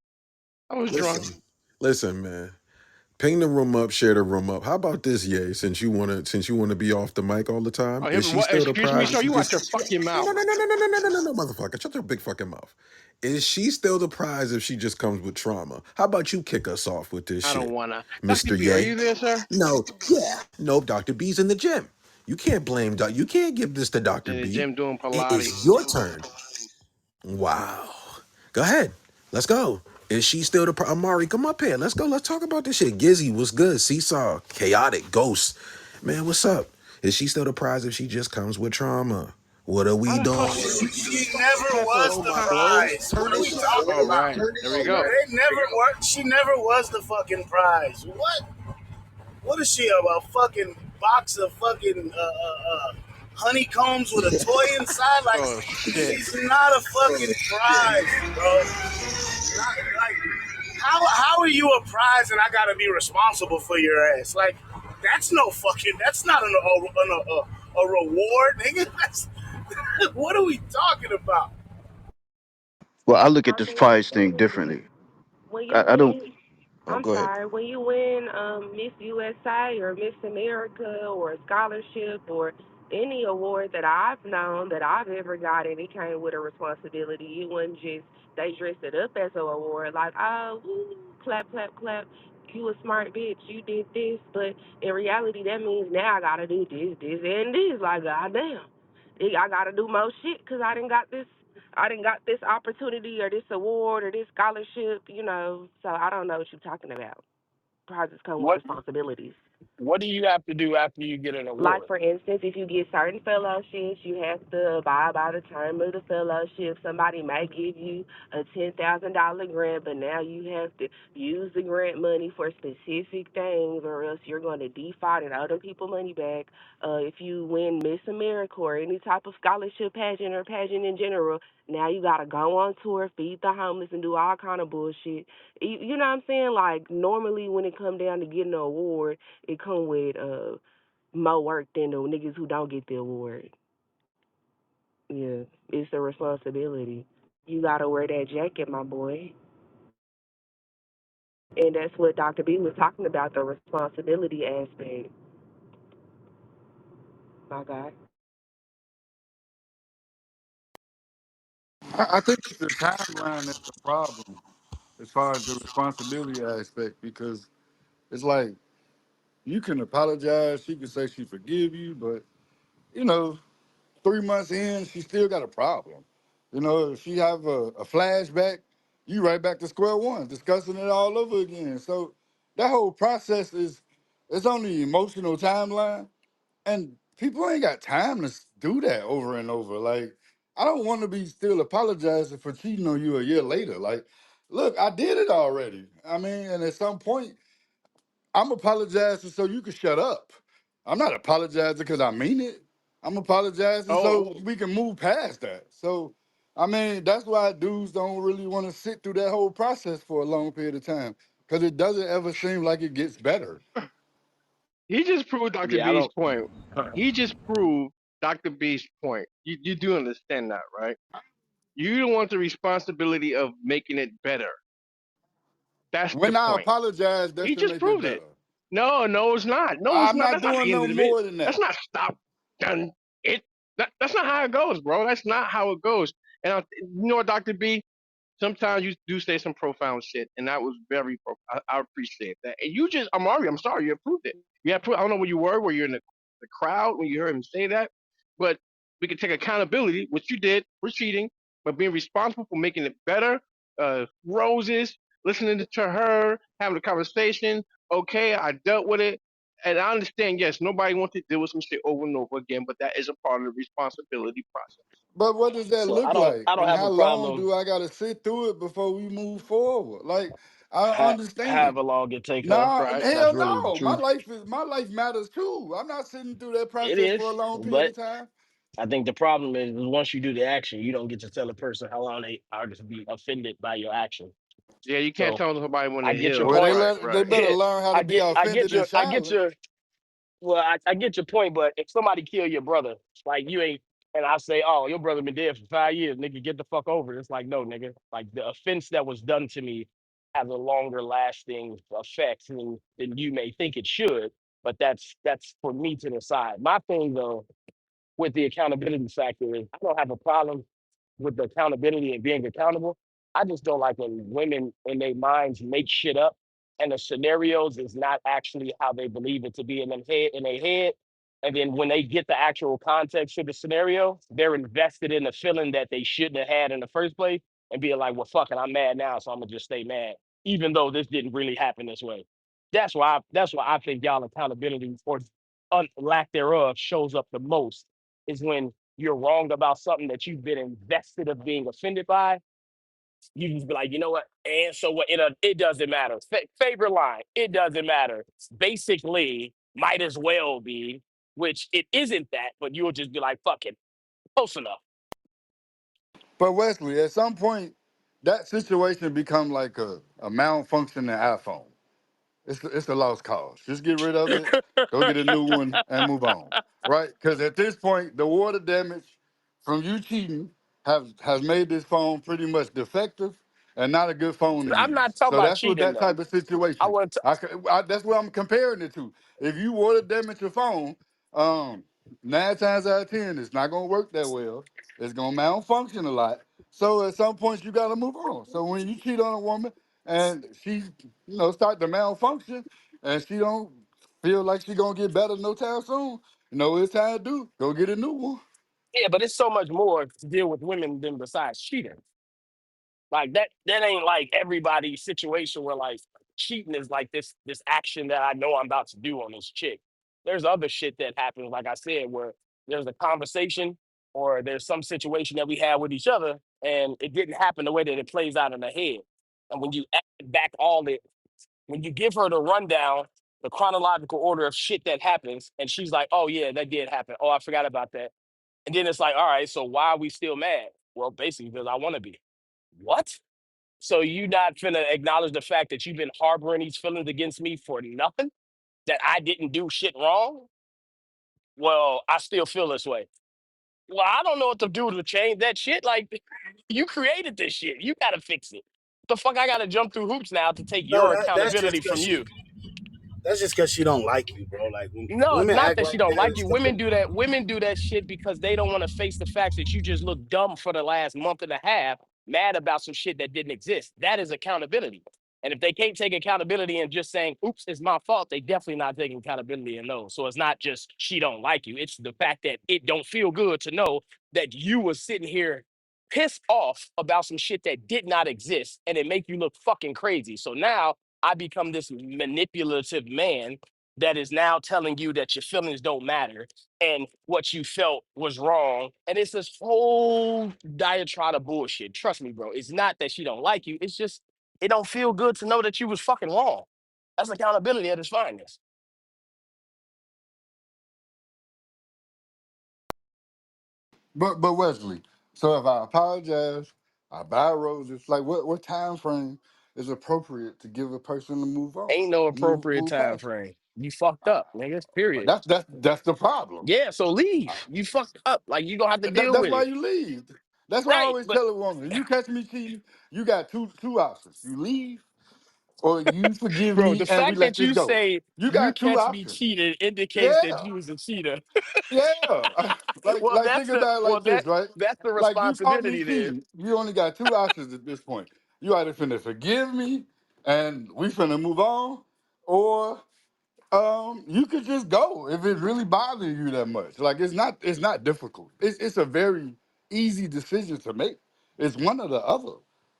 I was drunk. Listen, man. Ping the room up, share the room up. How about this, Yay? Since you wanna be off the mic all the time, Oh, is she what? still the Excuse me, prize if sir. she You watch just your fucking no mouth. no no no no no no no no no no motherfucker? Shut your big fucking mouth. Is she still the prize if she just comes with trauma? How about you kick us off with this I don't shit, wanna. Dr. Mr. B, are Yay? you there, sir? No, yeah. Nope, Dr. B's in the gym. You can't blame you can't give this to Dr. In the B. gym doing It Pilates. is your turn. Wow. Go ahead. Let's go. Is she still the Amari? Come up here. Let's go. Let's talk about this shit. Gizzy, what's good? Seesaw, chaotic, ghost. Man, what's up? Is she still the prize if she just comes with trauma? What are How we the fuck doing? She never type of was the prize. What are we talking all about? right, there we go. It never worked. She never was the fucking prize. What? What is she, a fucking box of fucking honeycombs with a toy inside? Like, Oh shit. she's not a fucking prize, bro. Not like, how are you a prize and I gotta be responsible for your ass? Like, that's no fucking. That's not a reward, nigga. That's what are we talking about? Well, I look at I this mean, prize thing differently. when you I don't. win, Oh, I'm go ahead. sorry, when you win Miss USA or Miss America or a scholarship or any award that I've known that I've ever gotten, it came with a responsibility. It wasn't just they dressed it up as an award, like, oh, woo, clap, clap, clap. You a smart bitch. You did this, but in reality, that means now I gotta do this, this, and this. Like, goddamn, I gotta do more shit because I didn't got this opportunity or this award or this scholarship, so I don't know what you're talking about. Prizes come with What responsibilities. What do you have to do after you get an Like award? for instance, if you get certain fellowships, you have to abide by the term of the fellowship. Somebody may give you a $10,000 grant, but now you have to use the grant money for specific things, or else you're going to default and owe them people money back. If you win Miss America or any type of scholarship pageant or pageant in general, now you got to go on tour, feed the homeless, and do all kind of bullshit. You know what I'm saying? Like normally, when it come down to getting an award, it come with more work than the niggas who don't get the award. Yeah, it's a responsibility. You gotta wear that jacket, my boy. And that's what Dr. B was talking about, the responsibility aspect. My God. I think the timeline is the problem as far as the responsibility aspect because it's like you can apologize, she can say she forgive you, but you know, 3 months in, she still got a problem. You know, if she have a flashback, you right back to square one, discussing it all over again. So that whole process is it's on the emotional timeline, and people ain't got time to do that over and over. Like, I don't want to be still apologizing for cheating on you a year later. Like, look, I did it already. I mean, and at some point, I'm apologizing so you can shut up. I'm not apologizing because I mean it. I'm apologizing Oh, so we can move past that. So, I mean, that's why dudes don't really want to sit through that whole process for a long period of time because it doesn't ever seem like it gets better. he just proved Dr. Yeah, I B's don't. point. He just proved Dr. B's point. You do understand that, right? You don't want the responsibility of making it better. That's the When I point. apologize, that He should just make it proved it. better. No, no, it's not. No, it's I'm not. not That's not doing the end no of it. more than That's that. not stop done it. That's not how it goes, bro. That's not how it goes. And you know what, Dr. B? Sometimes you do say some profound shit, and that was very. I appreciate that. And you just, I'm sorry, you approved it. You have, I don't know where you were you're in the crowd when you heard him say that, but we can take accountability, which you did for cheating, but being responsible for making it better. Roses, listening to her, having a conversation. Okay, I dealt with it, and I understand. Yes, nobody wants to deal with some shit over and over again, but that is a part of the responsibility process. But what does that So look like? I don't And have how a long problem do I got to sit through it before we move forward? Like, I don't understand. however long it take her. No, Right? That's hell really the no. truth. My life matters too. I'm not sitting through that It process for a is, long period but of time. I think the problem is once you do the action, you don't get to tell a person how long they are to be offended by your action. Yeah, you can't So tell somebody when I to get your heal. Well, point. Right, they right. better learn how to be I get offended in I get silence. your well, I get your point, but if somebody kill your brother, like you ain't, and I say, oh, your brother been dead for 5 years, nigga, get the fuck over it. It's like, no, nigga, like the offense that was done to me has a longer lasting effect than you may think it should. But that's for me to decide. My thing though with the accountability factor is I don't have a problem with the accountability and being accountable. I just don't like when women in their minds make shit up and the scenarios is not actually how they believe it to be in their head. And then when they get the actual context of the scenario, they're invested in the feeling that they shouldn't have had in the first place and being like, well, fucking, I'm mad now, so I'm gonna just stay mad, even though this didn't really happen this way. That's why I think y'all accountability or lack thereof shows up the most is when you're wrong about something that you've been invested of being offended by, you just be like, you know what? And so what? It doesn't matter. Favorite line, it doesn't matter. Basically, might as well be, which it isn't that, but you'll just be like, fuck it, close enough. But Wesley, at some point, that situation become like a malfunctioning iPhone. It's a lost cause. Just get rid of it, go get a new one, and move on. Right? Because at this point, the water damage from you cheating has made this phone pretty much defective and not a good phone to I'm not use. talking So about that's what cheating that though. type of I situation. want to. That's what I'm comparing it to. If you water damage your phone, um, 9 times out of 10, it's not gonna work that well. It's gonna malfunction a lot. So at some point, you gotta move on. So when you cheat on a woman and she start to malfunction, and she don't feel like she gonna get better no time soon, it's time to do. Go get a new one. Yeah, but it's so much more to deal with women than besides cheating. Like that ain't like everybody's situation where like cheating is like this action that I know I'm about to do on this chick. There's other shit that happens, like I said, where there's a conversation or there's some situation that we have with each other and it didn't happen the way that it plays out in the head. And when you add back all the when you give her the rundown, the chronological order of shit that happens, and she's like, oh yeah, that did happen. Oh, I forgot about that. And then it's like, all right, so why are we still mad? Well, basically because I want to be. What? So you not finna acknowledge the fact that you've been harboring these feelings against me for nothing? That I didn't do shit wrong? Well, I still feel this way. Well, I don't know what to do to change that shit. Like, you created this shit. You gotta fix it. The fuck I gotta jump through hoops now to take No, your accountability from you. that's just because she don't like you, bro. Like when No, it's women not act that she like don't that, like it's you. 'cause Women do that. Women do that shit because they don't want to face the facts that you just look dumb for the last month and a half, mad about some shit that didn't exist. That is accountability. And if they can't take accountability and just saying, oops, it's my fault, they definitely not taking accountability and know. So it's not just she don't like you. It's the fact that it don't feel good to know that you was sitting here pissed off about some shit that did not exist and it make you look fucking crazy. So now I become this manipulative man that is now telling you that your feelings don't matter and what you felt was wrong. And it's this whole diatribe of bullshit. Trust me, bro. It's not that she don't like you. It's just it don't feel good to know that you was fucking wrong. That's accountability at its finest. But Wesley, so if I apologize, I buy roses. Like what time frame is appropriate to give a person to move on, Ain't no move appropriate move time past it? frame. You fucked Uh, up, niggas. Period. that's the problem. Yeah, so Uh, leave. You fucked up. Like you gonna have to deal that's with why it. you leave. That's why I Right. always But tell a woman: if you catch me cheating, you got two options. You leave, or you forgive bro, me the and we fact let that this you go. say You you got two catch me options. cheating indicates that Yeah. you was a cheater. Yeah. like Well, like think about it well like this, right? that's the Like you caught me responsibility then. cheating. You only got two options at this point. You either finna forgive me and we finna move on, or you could just go if it really bothers you that much. Like it's not difficult. It's a very easy decision to make. It's one or the other.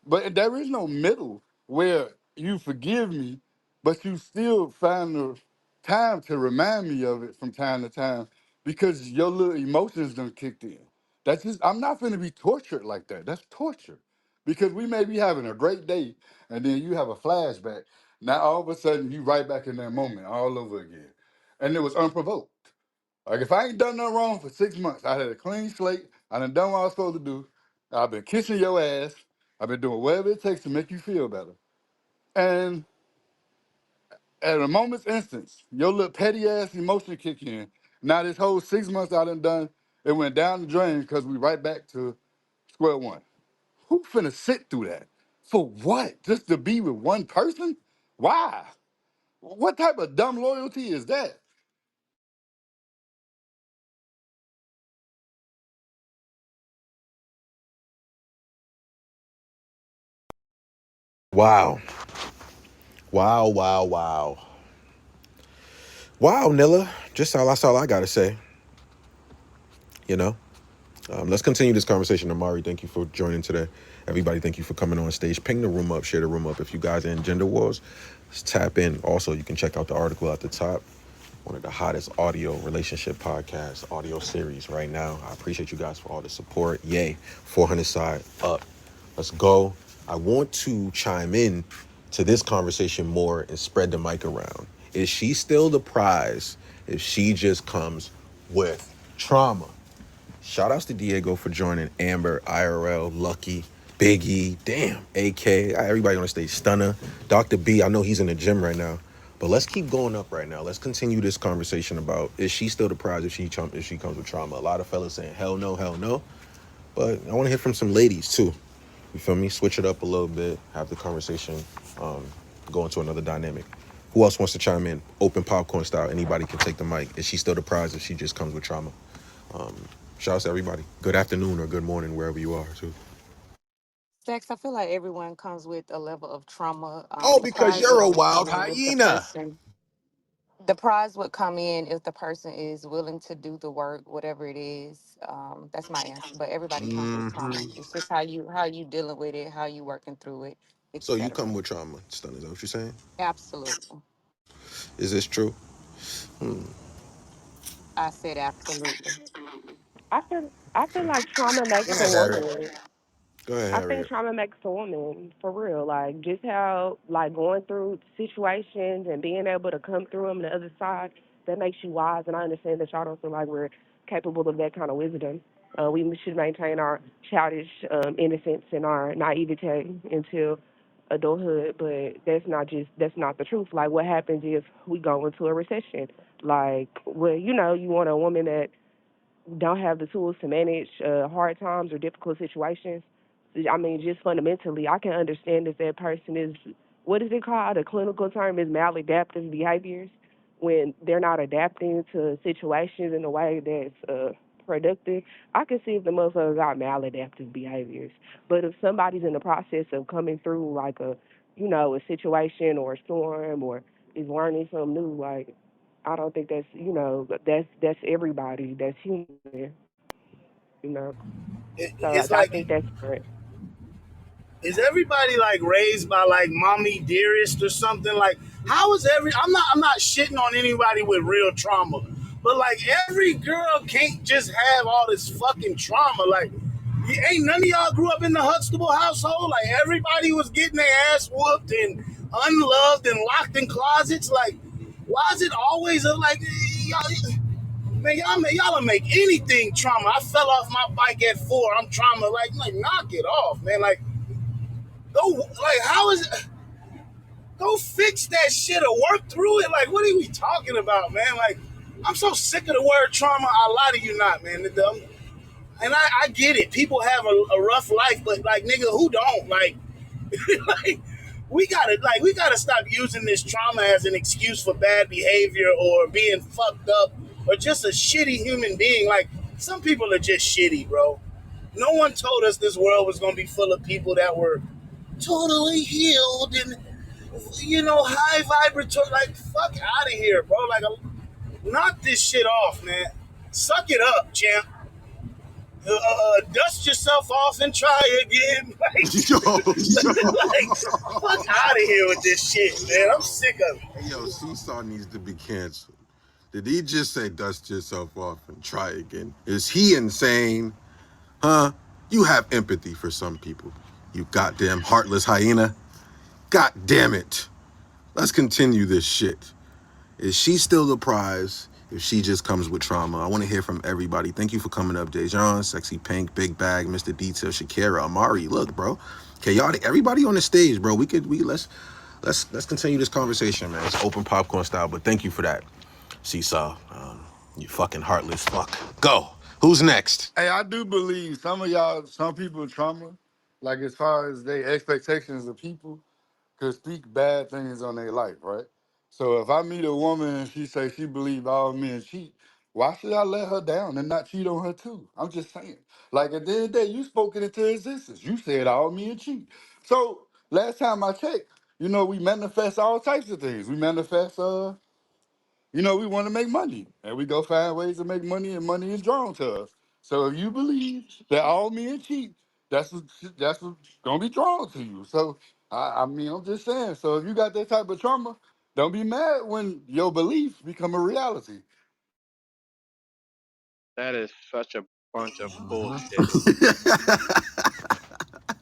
But there is no middle where you forgive me, but you still find the time to remind me of it from time to time because your little emotions done kicked in. That's just I'm not gonna be tortured like that. That's torture. Because we may be having a great day and then you have a flashback. Now all of a sudden you right back in that moment all over again. And it was unprovoked. Like if I ain't done nothing wrong for 6 months, I had a clean slate, I done what I was supposed to do. I've been kissing your ass. I've been doing whatever it takes to make you feel better. And at a moment's instance, your little petty ass emotion kick in. Now this whole 6 months I done, it went down the drain because we right back to square one. Who finna sit through that? For what? Just to be with one person? Why? What type of dumb loyalty is that? Wow. Wow, wow, wow. Wow, Nilla. That's all I gotta say. You know? Let's continue this conversation. Amari, thank you for joining today. Everybody, thank you for coming on stage. Ping the room up, share the room up. If you guys are in Gender Wars, let's tap in. Also, you can check out the article at the top. one of the hottest audio relationship podcasts, audio series right now. I appreciate you guys for all the support. Yay, 400 side up. Let's go. I want to chime in to this conversation more and spread the mic around. Is she still the prize if she just comes with trauma? Shout outs to Diego for joining, Amber, IRL, Lucky, Biggie, damn, AK, everybody on the stage, Stunner, Dr. B. I know he's in the gym right now. But let's keep going up right now. Let's continue this conversation about, is she still the prize if she comes with trauma? A lot of fellas saying hell no, hell no. But I want to hear from some ladies too. You feel me? Switch it up a little bit, have the conversation, go into another dynamic. Who else wants to chime in? Open popcorn style. Anybody can take the mic. Is she still the prize if she just comes with trauma? Um, Shout out to everybody. Good afternoon or good morning, wherever you are, too. Sex, I feel like everyone comes with a level of trauma. Oh, The because prize you're would a only wild come in if the hyena. person the prize would come in if the person is willing to do the work, whatever it is. That's my answer. But everybody comes with trauma. It's just how you dealing with it, how you working through it, So you etc. come with trauma, Stun, is that what you're saying? Absolutely. Is this true? I said absolutely. I feel like trauma Go makes a ahead, Harriet. woman. Go ahead, I think Harriet. trauma makes a woman for real. Like just how like going through situations and being able to come through them on the other side, that makes you wise. And I understand that y'all don't feel like we're capable of that kind of wisdom. We should maintain our childish innocence and our naivete until adulthood, but that's not the truth. Like what happens if we go into a recession? Like, well, you want a woman that don't have the tools to manage hard times or difficult situations. I mean, just fundamentally, I can understand if that person is, what is it called? A clinical term is maladaptive behaviors, when they're not adapting to situations in a way that's productive. I can see if the motherfucker got maladaptive behaviors. But if somebody's in the process of coming through like a situation or a storm or is learning something new, like I don't think that's everybody that's human, you know. So It's I like, think that's different. is everybody like raised by like mommy dearest or something? Like, how is I'm not shitting on anybody with real trauma, but like every girl can't just have all this fucking trauma. Like, ain't none of y'all grew up in the Huxtable household. Like, everybody was getting their ass whooped and unloved and locked in closets. Like, why is it always like y'all? Man, y'all make anything trauma. I fell off my bike at 4. I'm trauma. Like, knock it off, man. Like, go, like, how is it? Go fix that shit or work through it. Like, what are we talking about, man? Like, I'm so sick of the word trauma. I lie to you not, man. And I get it. People have a rough life, but like, nigga, who don't? Like, like, we gotta stop using this trauma as an excuse for bad behavior or being fucked up or just a shitty human being. Like, some people are just shitty, bro. No one told us this world was gonna be full of people that were totally healed and high vibratory. Like, fuck out of here, bro. Like, knock this shit off, man. Suck it up, champ. Dust yourself off and try again. Yo, Like, fuck out of here with this shit, man. I'm sick of it. yo, Seesaw needs to be canceled. Did he just say dust yourself off and try again? Is he insane? Huh? You have empathy for some people. You goddamn heartless hyena. God damn it. Let's continue this shit. Is she still the prize if she just comes with trauma? I want to hear from everybody. Thank you for coming up, Dejan, Sexy Pink, Big Bag, Mr. Detail, Shakira, Amari. Look, bro. Chaotic. Everybody on the stage, bro. Let's continue this conversation, man. It's open popcorn style, but thank you for that. Seesaw. You fucking heartless fuck. Go. Who's next? Hey, I do believe some people trauma, like as far as their expectations of people, could speak bad things on their life, right? So if I meet a woman and she say she believe all men cheat, why should I let her down and not cheat on her too? I'm just saying. Like at the end of the day, you spoke it into existence. You said all men cheat. So last time I checked, we manifest all types of things. We manifest we want to make money, and we go find ways to make money, and money is drawn to us. So if you believe that all men cheat, that's what's gonna be drawn to you. So I mean, I'm just saying. So if you got that type of trauma, Don't be mad when your belief become a reality. That is such a bunch of Uh-huh. bullshit.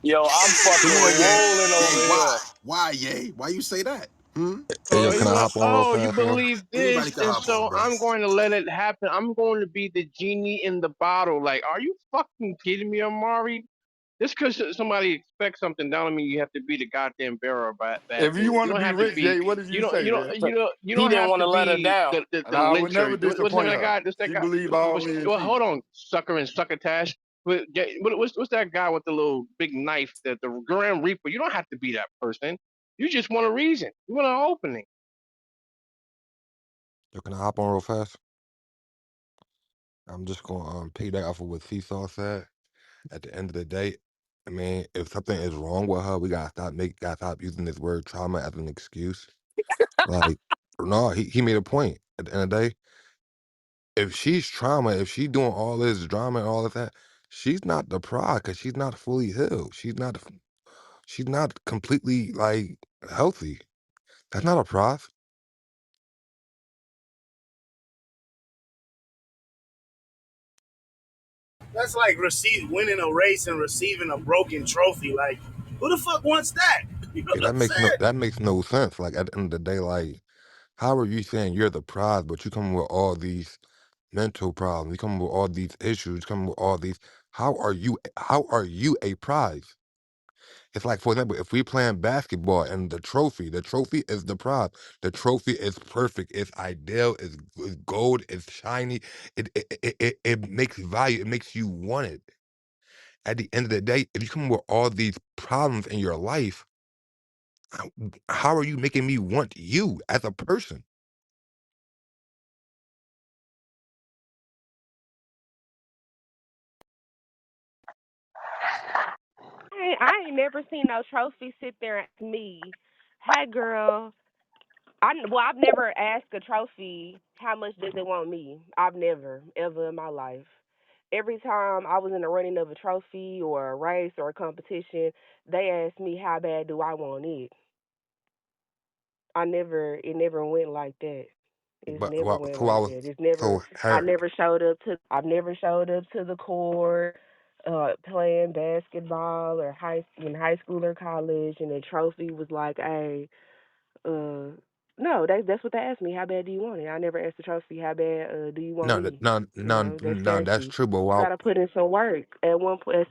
Yo, I'm fucking Come on, Ye. rolling Ye, over here. why, Ye? Why you say that? Hmm? Hey, Oh, yo, can you I want? hop on real Oh, you fast, man? believe Anybody this, can and hop on, so bro. I'm going to let it happen. I'm going to be the genie in the bottle. Like, are you fucking kidding me, Amari? Just because somebody expects something, don't mean you have to be the goddamn bearer of bad If you news. want You to don't be have to rich, be. Jay, what did You you don't. say, You don't. man? You know. You He don't didn't have want to to let her be down. the And I would lyncher. never What's the name of disappoint that her. guy? What's that She guy? believe all men Well, cheat. hold on, sucker and succotash. What's that guy with the little big knife? The Grand Reaper. You don't have to be that person. You just want a reason. You want an opening. Yo, can I hop on real fast? I'm just gonna piggyback off of what Seesaw said. At the end of the day, I mean, if something is wrong with her, we gotta stop using this word trauma as an excuse. Like, no, he made a point. At the end of the day, if she's trauma, if she's doing all this drama and all of that, she's not the pride because she's not fully healed. She's not completely like healthy. That's not a pride. That's like winning a race and receiving a broken trophy. Like, who the fuck wants that? You know Yeah, what I'm saying? that makes no sense. Like at the end of the day, like how are you saying you're the prize, but you come with all these mental problems, you come with all these issues, you come with all these. How are you a prize? It's like, for example, if we playing basketball and the trophy is the prize. The trophy is perfect, it's ideal, it's gold, it's shiny. It makes value, it makes you want it. At the end of the day, if you come with all these problems in your life, how how are you making me want you as a person? I ain't never seen no trophy sit there and ask me, "Hey, girl." I've never asked a trophy how much does it want me. I've never ever in my life. Every time I was in the running of a trophy or a race or a competition, they asked me how bad do I want it. It never went like that. It's But never well, went so I like was that. It's never so I her never showed up to the court playing basketball or in high school or college and the trophy was like, "Hey, no, that's what they asked me. How bad do you want it? I never asked the trophy, how bad do you want no me? You no know, that's no that's fancy. true. But You while gotta put in some work. At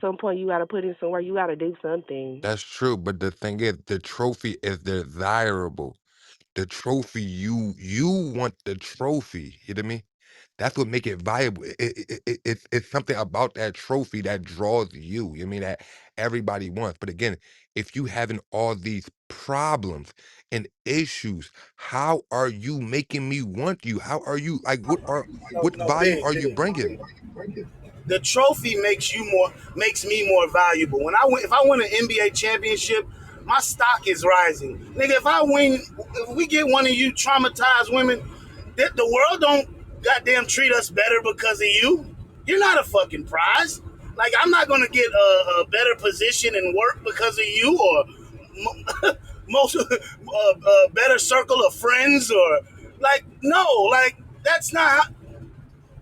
some point you gotta put in some work. You gotta do something. that's true, but the thing is, the trophy is desirable. The trophy, you want the trophy. You know what I mean? That's what make it viable. It's something about that trophy that draws you. You mean that everybody wants. But again, if you having all these problems and issues, how are you making me want you? How are you like? No, What no, value Big, are you big. bringing? The trophy makes me more valuable. If I win an NBA championship, my stock is rising. Nigga, if we get one of you traumatized women, the world don't goddamn treat us better because of you. You're not a fucking prize. Like, I'm not gonna get a better position in work because of you, or most better circle of friends, or like, no, like, that's not how,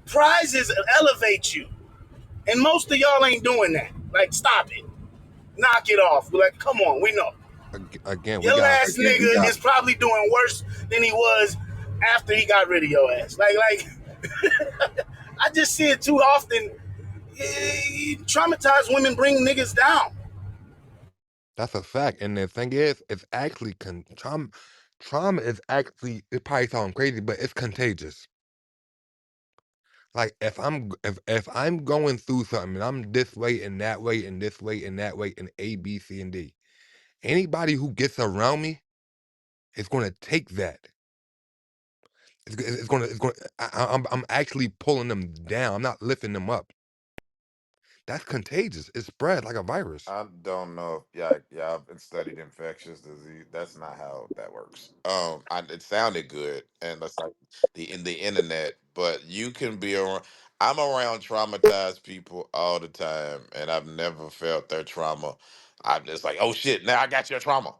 prizes elevate you. And most of y'all ain't doing that. Like, stop it. Knock it off. Like, come on, we know. Again, we Your got last nigga is probably doing worse than he was after he got rid of your ass. I just see it too often. Traumatized women bring niggas down. that's a fact. And the thing is, it's actually trauma is actually, it probably sounds crazy, but it's contagious. Like if I'm going through something and I'm this way and that way and this way and that way and A, B, C, and D, anybody who gets around me is going to take that. I'm actually pulling them down. I'm not lifting them up. That's contagious. It spreads like a virus. I don't know if y'all been studied infectious disease. That's not how that works. It sounded good, and that's like the internet, but you can be around. I'm around traumatized people all the time, and I've never felt their trauma. I'm just like, oh shit, now I got your trauma.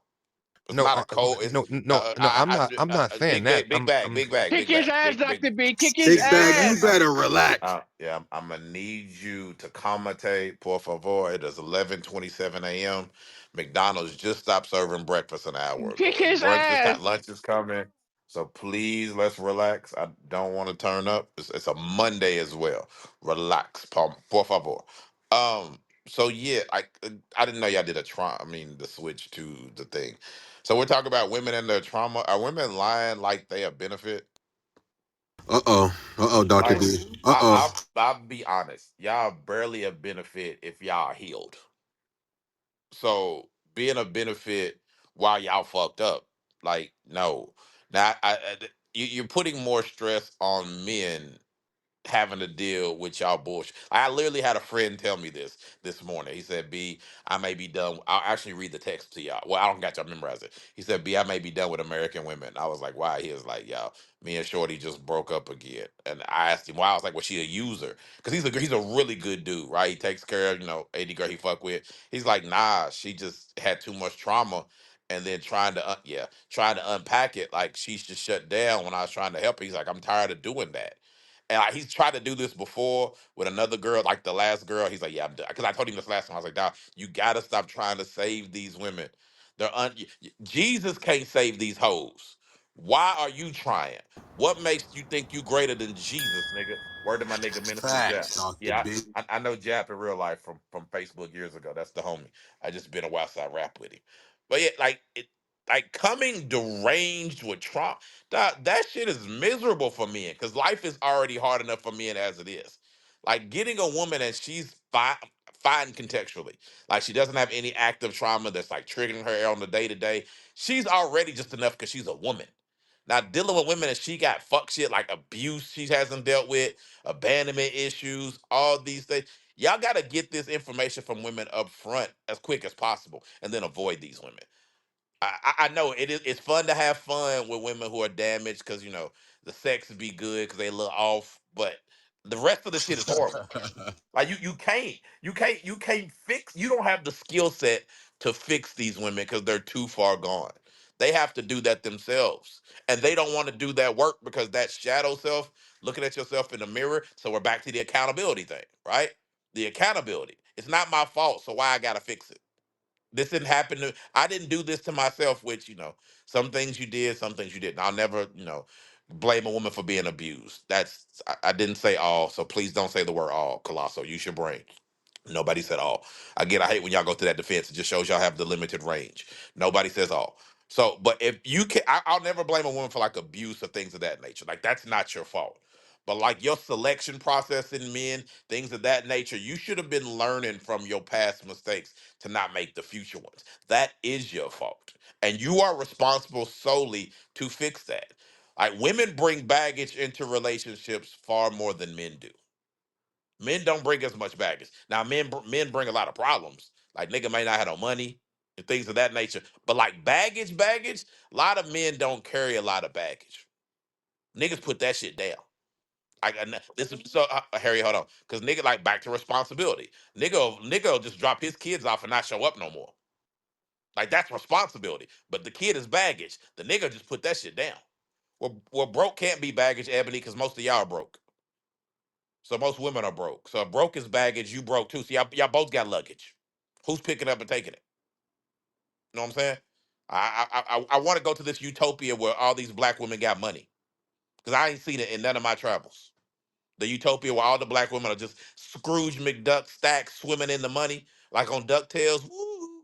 It's No, not a code. It's no. I'm not saying big that. big big bag, I'm big bag, Kick big his bag, ass, big. Dr. B. Kick his Big bag, you ass. better relax. Yeah, I'm gonna need you to commentate, por favor. It is 11:27 a.m. McDonald's just stopped serving breakfast an hour Kick ago. It's his brunch this ass. time. Lunch is coming, so please let's relax. I don't want to turn up. It's a Monday as well. Relax, por favor. So yeah, I didn't know y'all did a trauma. I mean, the switch to the thing. So we're talking about women and their trauma. Are women lying like they a benefit? Dr. Like, B. Uh-oh. I'll be honest, y'all barely a benefit if y'all healed. So being a benefit while y'all fucked up, like no. Now you're putting more stress on men having to deal with y'all bullshit. I literally had a friend tell me this morning. He said, "B, I may be done." I'll actually read the text to y'all. Well, I don't got y'all memorize it. He said, "B, I may be done with American women." I was like, "Why?" He was like, "Y'all, me and Shorty just broke up again." And I asked him why. I was like, "Was she a user?" Because he's a really good dude, right? He takes care of 80 girl he fuck with. He's like, "Nah, she just had too much trauma." And then trying to unpack it, like she's just shut down when I was trying to help her. He's like, "I'm tired of doing that." And he's tried to do this before with another girl, like the last girl. He's like, "Yeah, I'm done." Because I told him this last time. I was like, "Dog, you gotta stop trying to save these women. Jesus can't save these hoes. Why are you trying? What makes you think you greater than Jesus, nigga?" Word to my nigga, Minister Jap. Facts, Dr. Yeah, B. I know Jap in real life from Facebook years ago. That's the homie. I just been a while side rap with him. But yeah, like coming deranged with trauma. That shit is miserable for men because life is already hard enough for men as it is. Like getting a woman and she's fine contextually, like she doesn't have any active trauma that's like triggering her on the day to day. She's already just enough because she's a woman. Now dealing with women and she got fuck shit like abuse she hasn't dealt with, abandonment issues, all these things. Y'all got to get this information from women up front as quick as possible, and then avoid these women. I know it's fun to have fun with women who are damaged because the sex be good because they look off, but the rest of the shit is horrible. Like you can't fix. You don't have the skill set to fix these women because they're too far gone. They have to do that themselves, and they don't want to do that work because that shadow self, looking at yourself in the mirror. So we're back to the accountability thing, right? The accountability. It's not my fault, so why I gotta fix it? This didn't happen to I didn't do this to myself, which some things you did, some things you didn't. I'll never blame a woman for being abused. I didn't say all, so please don't say the word all. Colossal, use your brain. Nobody said all. Again, I hate when y'all go to that defense. It just shows y'all have the limited range. Nobody says all. So, but if you can, I'll never blame a woman for like abuse or things of that nature. Like that's not your fault. But like your selection process in men, things of that nature, you should have been learning from your past mistakes to not make the future ones. That is your fault. And you are responsible solely to fix that. Like women bring baggage into relationships far more than men do. Men don't bring as much baggage. Now, men bring a lot of problems. Like nigga may not have no money and things of that nature. But like baggage, a lot of men don't carry a lot of baggage. Niggas put that shit down. This is so Harry, hold on, because nigga like back to responsibility. Nigga will just drop his kids off and not show up no more. Like that's responsibility. But the kid is baggage. The nigga just put that shit down. Well, broke can't be baggage, Ebony, because most of y'all are broke. So most women are broke. So if broke is baggage, you broke too. So y'all both got luggage. Who's picking up and taking it? You know what I'm saying? I want to go to this utopia where all these black women got money because I ain't seen it in none of my travels. The utopia where all the black women are just Scrooge McDuck stacks swimming in the money like on Ducktales. Woo!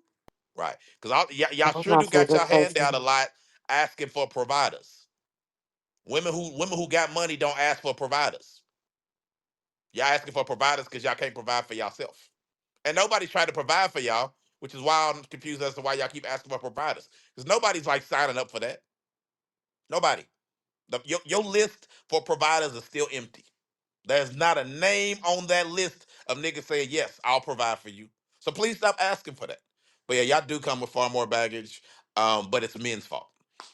Right? Because y'all That was sure my do got favorite y'all hand out a person. lot asking for providers. Women who got money don't ask for providers. Y'all asking for providers because y'all can't provide for yourself. And nobody's trying to provide for y'all, which is why I'm confused as to why y'all keep asking for providers. Because nobody's like signing up for that. Nobody. Your list for providers is still empty. There's not a name on that list of niggas saying, yes, I'll provide for you. So please stop asking for that. But yeah, y'all do come with far more baggage. But it's men's fault.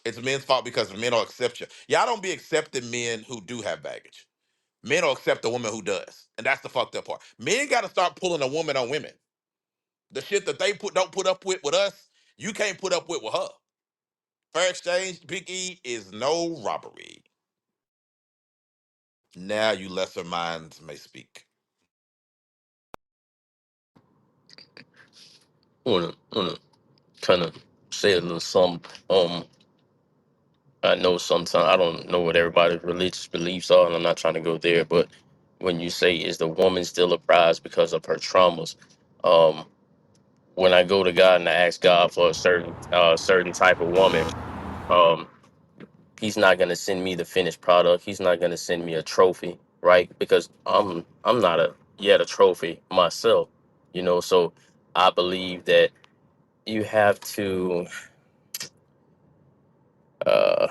It's men's fault because men don't accept you. Y'all don't be accepting men who do have baggage. Men don't accept a woman who does. And that's the fucked up part. Men gotta start pulling a woman on women. The shit that they don't put up with us, you can't put up with her. Fair exchange, Big E, is no robbery. Now you lesser minds may speak. Wanna kind of say a little something. I know sometimes I don't know what everybody's religious beliefs are, and I'm not trying to go there. But when you say is the woman still a prize because of her traumas, um, when I go to God and I ask God for a certain type of woman, um, He's not gonna send me the finished product. He's not gonna send me a trophy, right? Because I'm not a yet a trophy myself, you know. So I believe that you have to. Uh,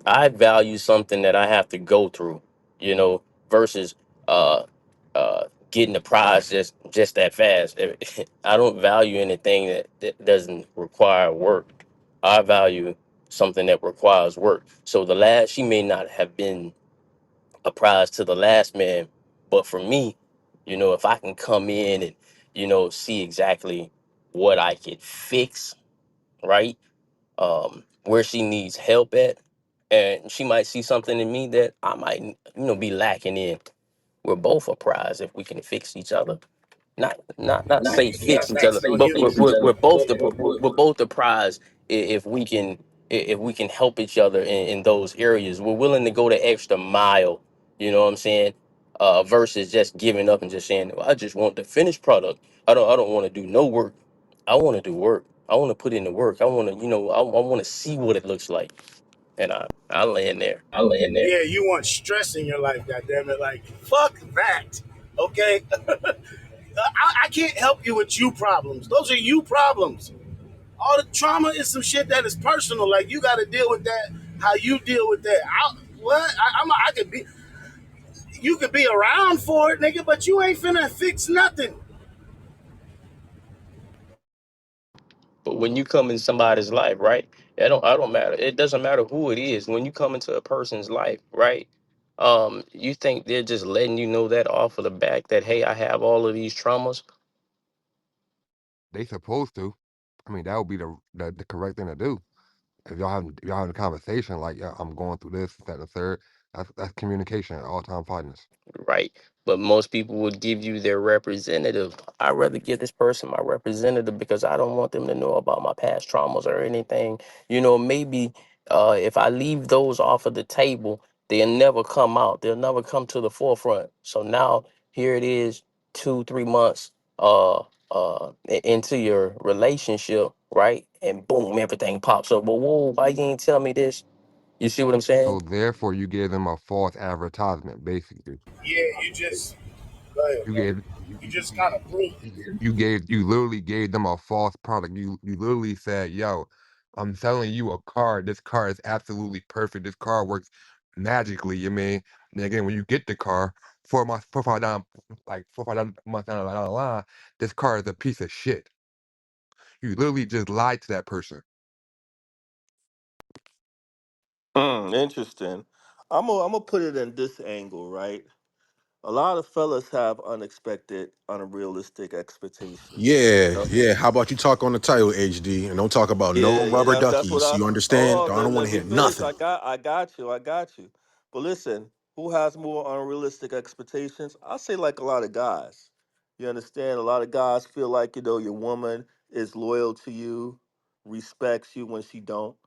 I value something that I have to go through, you know, versus uh getting the prize just that fast. I don't value anything that doesn't require work. I value something that requires work. So the last she may not have been a prize to the last man, but for me, you know, if I can come in and see exactly what I could fix, right? Where she needs help at, and she might see something in me that I might, be lacking in. We're both a prize if we can fix each other. Not say Yeah, fix each facts. other, No, but you. we're both the prize if we can if we can help each other in those areas. We're willing to go the extra mile. You know what I'm saying? Versus just giving up and just saying, well, I just want the finished product. I don't want to do no work. I want to do work. I want to put in the work. I want to, I want to see what it looks like. And I land there. I land there. Yeah, you want stress in your life, goddammit. Like, fuck that. Okay? I can't help you with you problems. Those are you problems. All the trauma is some shit that is personal. Like, you got to deal with that how you deal with that. I could be, you could be around for it, nigga, but you ain't finna fix nothing. But when you come in somebody's life, right? I don't matter. It doesn't matter who it is. When you come into a person's life, right? You think they're just letting you know that off of the back that hey, I have all of these traumas, They supposed to. I mean, that would be the correct thing to do. If y'all having a conversation like, yeah, I'm going through this, that, and the third. That's communication at all time partners. right? But most people would give you their representative. I'd rather give this person my representative because I don't want them to know about my past traumas or anything. Maybe if I leave those off of the table, they'll never come out. They'll never come to the forefront. So now here it is, 2, 3 months into your relationship, right? And boom, everything pops up. But whoa, why you ain't tell me this? You see what I'm So saying? therefore, you gave them a false advertisement, basically. Yeah, you just, go ahead, You bro. gave You just kind of proved it. you literally gave them a false product. You literally said, "Yo, I'm selling you a car. This car is absolutely perfect. This car works magically." You mean? And again, when you get the car, 4 months, 4 5 down, like 4 5 months down the line, this car is a piece of shit. You literally just lied to that person. Interesting. I'm gonna put it in this angle, right? A lot of fellas have unexpected, unrealistic expectations. Yeah, Yep. yeah. How about you talk on the title, HD, and don't talk about no Yeah, yeah, rubber that's what duckies. I. You Hold understand? on, I don't want let to me hear finish. nothing. I got you. But listen, who has more unrealistic expectations? I say like a lot of guys. You understand? A lot of guys feel like your woman is loyal to you, respects you when she don't.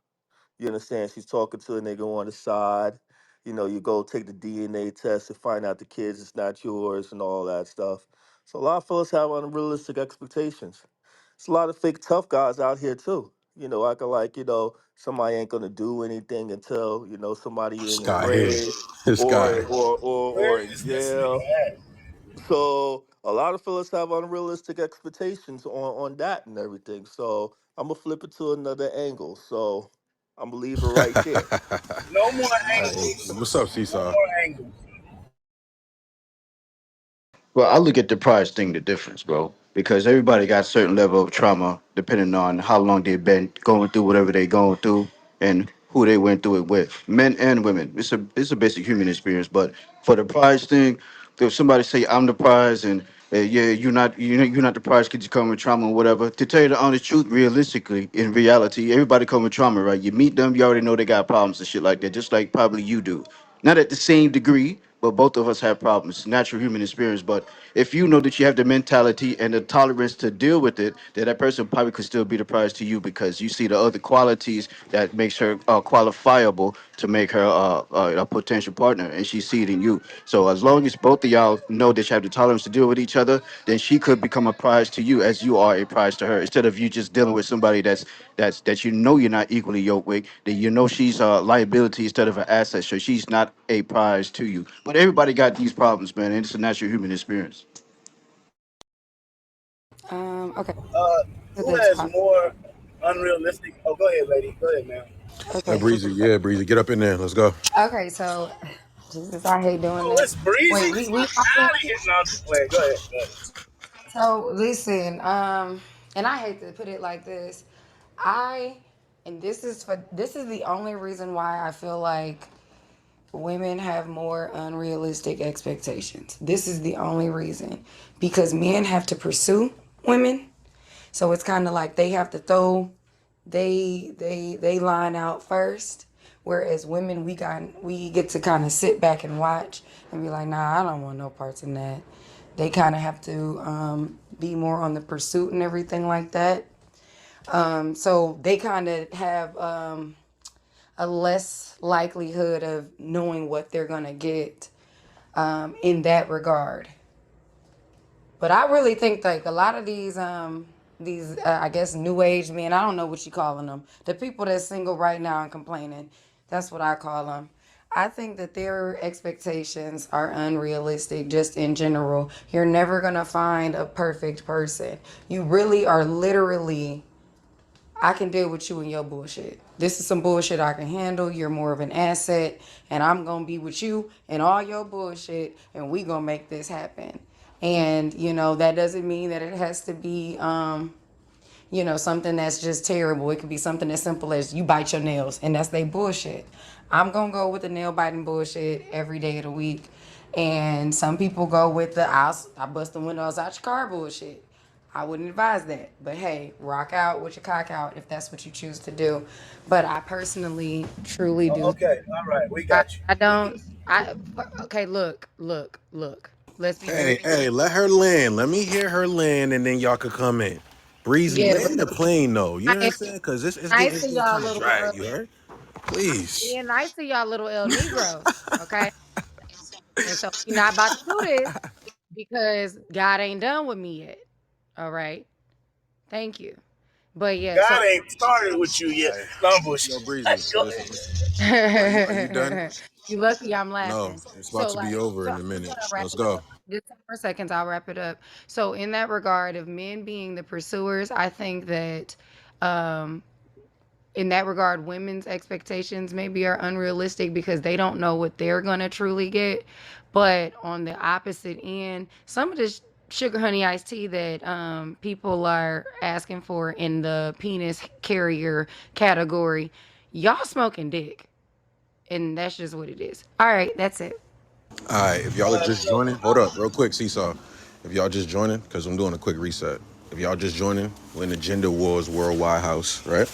You understand? She's talking to a nigga on the side. You go take the DNA test and find out the kids is not yours and all that stuff. So a lot of fellas have unrealistic expectations. It's a lot of fake tough guys out here too. Acting like, somebody ain't gonna do anything until, somebody in the Sky here. grave Sky. or Where in is this jail. nigga at? So a lot of fellas have unrealistic expectations on that and everything. So I'm gonna flip it to another angle. So I'm gonna leave it right there. No more Hey, angles. what's up, No Seesaw? more angles. Well, I look at the price thing the difference, bro, because everybody got certain level of trauma depending on how long they've been going through whatever they going through and who they went through it with, men and women. It's a basic human experience. But for the prize thing, if somebody say I'm the prize and Yeah, you're not the prize because you come with trauma or whatever. To tell you the honest truth, realistically, in reality, everybody come with trauma, right? You meet them, you already know they got problems and shit like that, just like probably you do. Not at the same degree, but both of us have problems. It's natural human experience. But if you know that you have the mentality and the tolerance to deal with it, then that person probably could still be the prize to you because you see the other qualities that makes her qualifiable to make her a potential partner, and she see it in you. So as long as both of y'all know that you have the tolerance to deal with each other, then she could become a prize to you as you are a prize to her. Instead of you just dealing with somebody that you know you're not equally yoked with, that you know she's a liability instead of an asset, so she's not a prize to you. But everybody got these problems, man, and it's a natural human experience. Okay. Uh, To who the has top. more unrealistic? Oh, go ahead, lady. Go ahead, man. Yeah, Okay. Breezy. Yeah, Breezy. Get up in there. Let's go. Okay. So, Jesus, I hate doing Oh, that. it's Wait, breezy. we Fuck out of here. No, I'm just playing. Go ahead. Go ahead. so listen. And I hate to put it like this. I and this is the only reason why I feel like women have more unrealistic expectations. This is the only reason because men have to pursue women. So it's kind of like they have to throw they line out first, whereas women we get to kind of sit back and watch and be like, nah, I don't want no parts in that. They kind of have to be more on the pursuit and everything like that. So they kind of have a less likelihood of knowing what they're gonna get in that regard. But I really think like a lot of these I guess new age men, I don't know what you calling them. The people that's single right now and complaining, that's what I call them. I think that their expectations are unrealistic just in general. You're never going to find a perfect person. You really are literally I can deal with you and your bullshit. This is some bullshit I can handle. You're more of an asset, and I'm gonna be with you and all your bullshit, and we gonna make this happen. And that doesn't mean that it has to be something that's just terrible. It could be something as simple as you bite your nails, and that's they bullshit. I'm gonna go with the nail biting bullshit every day of the week, and some people go with the I bust the windows out your car bullshit. I wouldn't advise that, but hey, rock out with your cock out if that's what you choose to do. But I personally, truly Oh, do. okay. All right. We I, got you. I don't. I okay. Look. Let's be very Hey, clear. hey, let her land. Let me hear her land, and then y'all could come in. Breezy, Yeah, land the plane though. You know what I'm I, saying? Because nice it's to getting y'all, kind of little dry. You heard? Please. being nice to y'all, little El Negroes. Okay, and so we're not about to do this because God ain't done with me yet. All right, thank you. But yeah, so God ain't started with you yet. Hey, No bullshit. yo, Breezy, Go listen, ahead. listen. Are you done? you lucky I'm No, laughing. it's about So to be like, over so in I'm a just minute. gonna wrap Let's it go. up. Just 10 more seconds, I'll wrap it up. So in that regard of men being the pursuers, I think that um in that regard, women's expectations maybe are unrealistic because they don't know what they're gonna truly get. But on the opposite end, some of this sugar honey iced tea that people are asking for in the penis carrier category, y'all smoking dick, and that's just what it is. All right, that's it. All right, if y'all are just joining, hold up, real quick, Seesaw. If y'all just joining, because I'm doing a quick reset. If y'all just joining, we're in the Gender Wars Worldwide House, right?